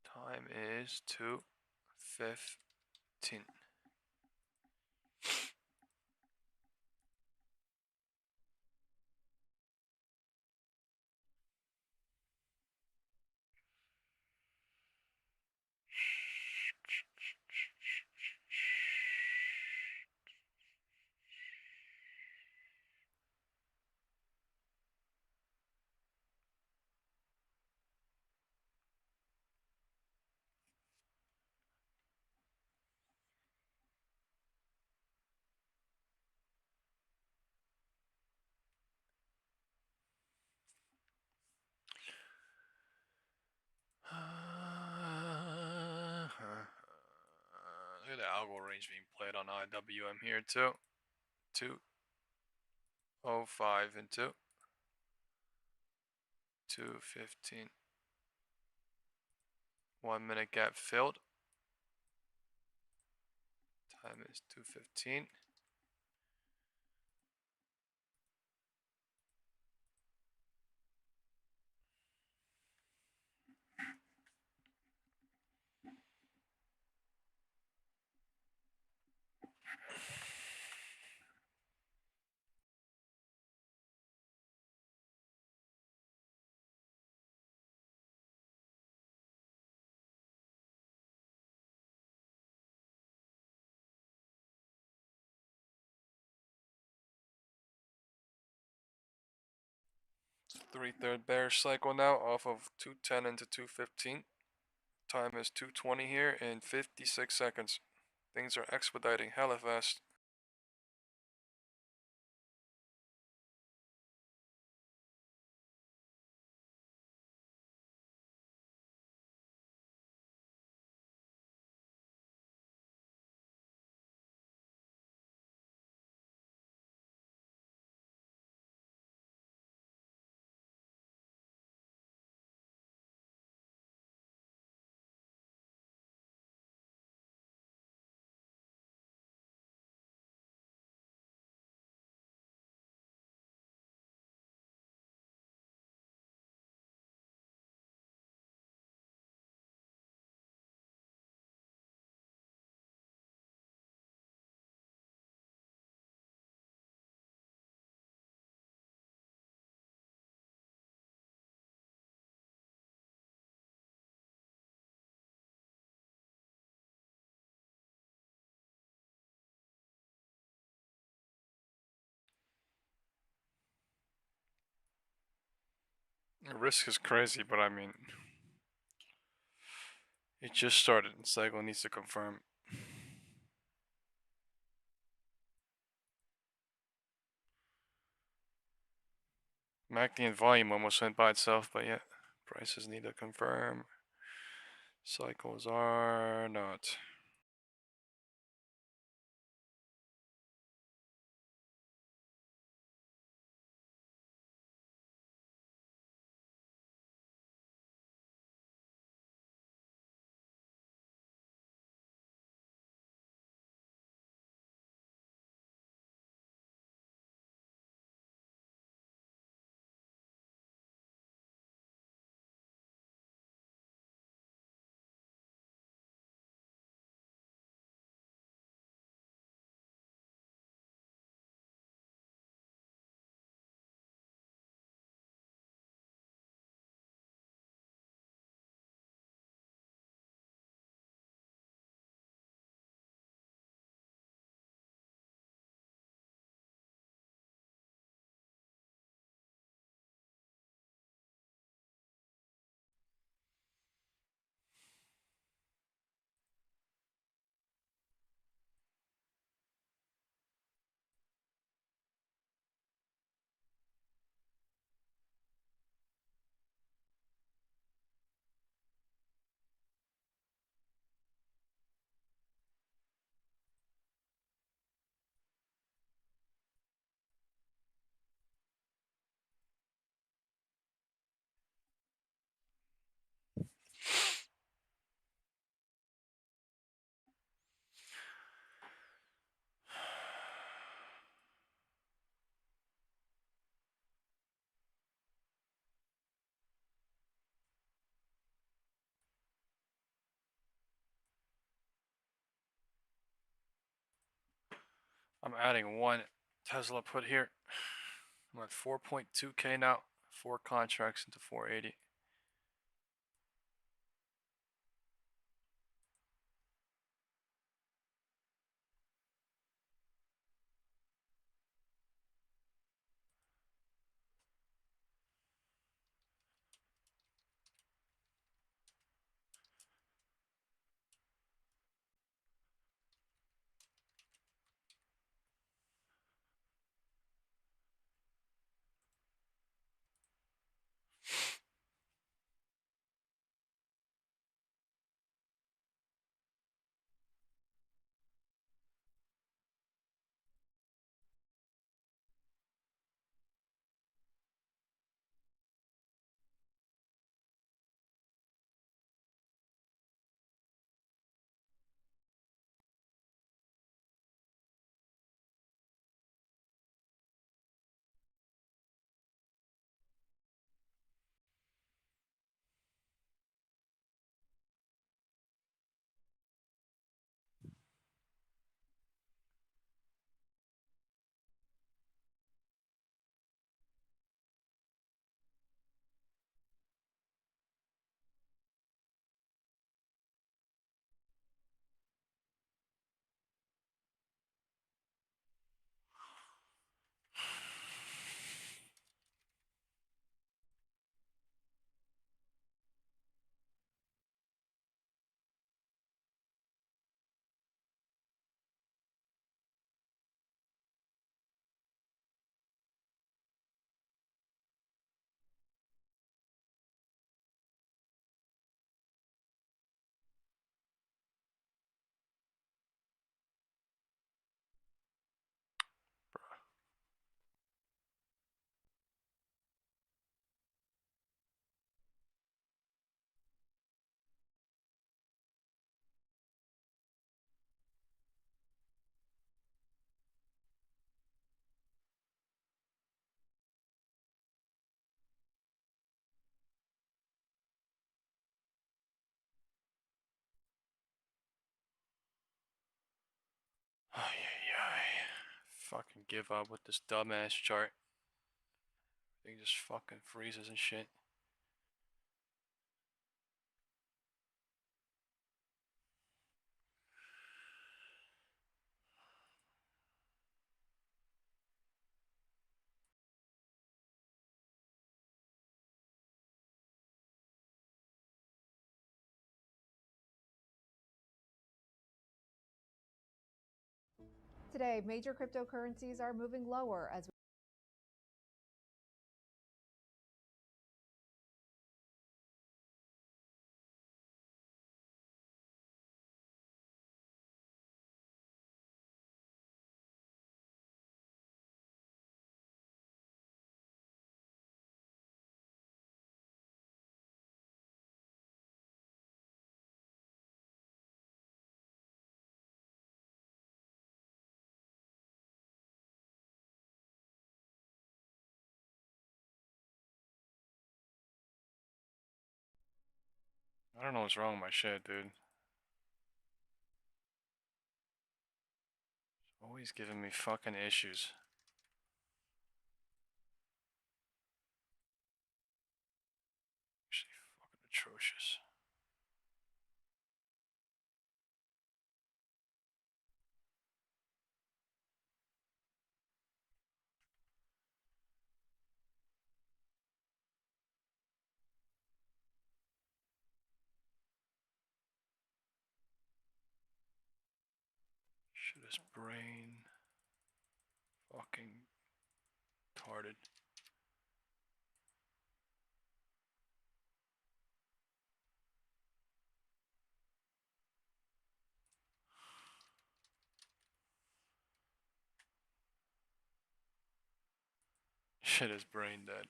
Speaker 1: Time is 2:15. Look at the algo range being played on IWM here too. 2:05 into 2:15. 1 minute gap filled. Time is 2:15. 3/3 bearish cycle now off of 210 into 215. Time is 2:20 here in 56 seconds. Things are expediting hella fast. The risk is crazy, but I mean, it just started and cycle needs to confirm. MACD and volume almost went by itself, but yeah, prices need to confirm. Cycles are not. I'm adding one Tesla put here. I'm at 4.2K now. 4 contracts into 480. give up with this dumbass chart. It just fucking freezes and shit.
Speaker 8: Today, major cryptocurrencies are moving lower as
Speaker 1: I don't know what's wrong with my shit, dude. It's always giving me fucking issues. Actually, fucking atrocious. Shit is brain fucking retarded. Shit is brain dead.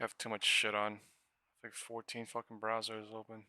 Speaker 1: I have too much shit on. I think 14 fucking browsers open.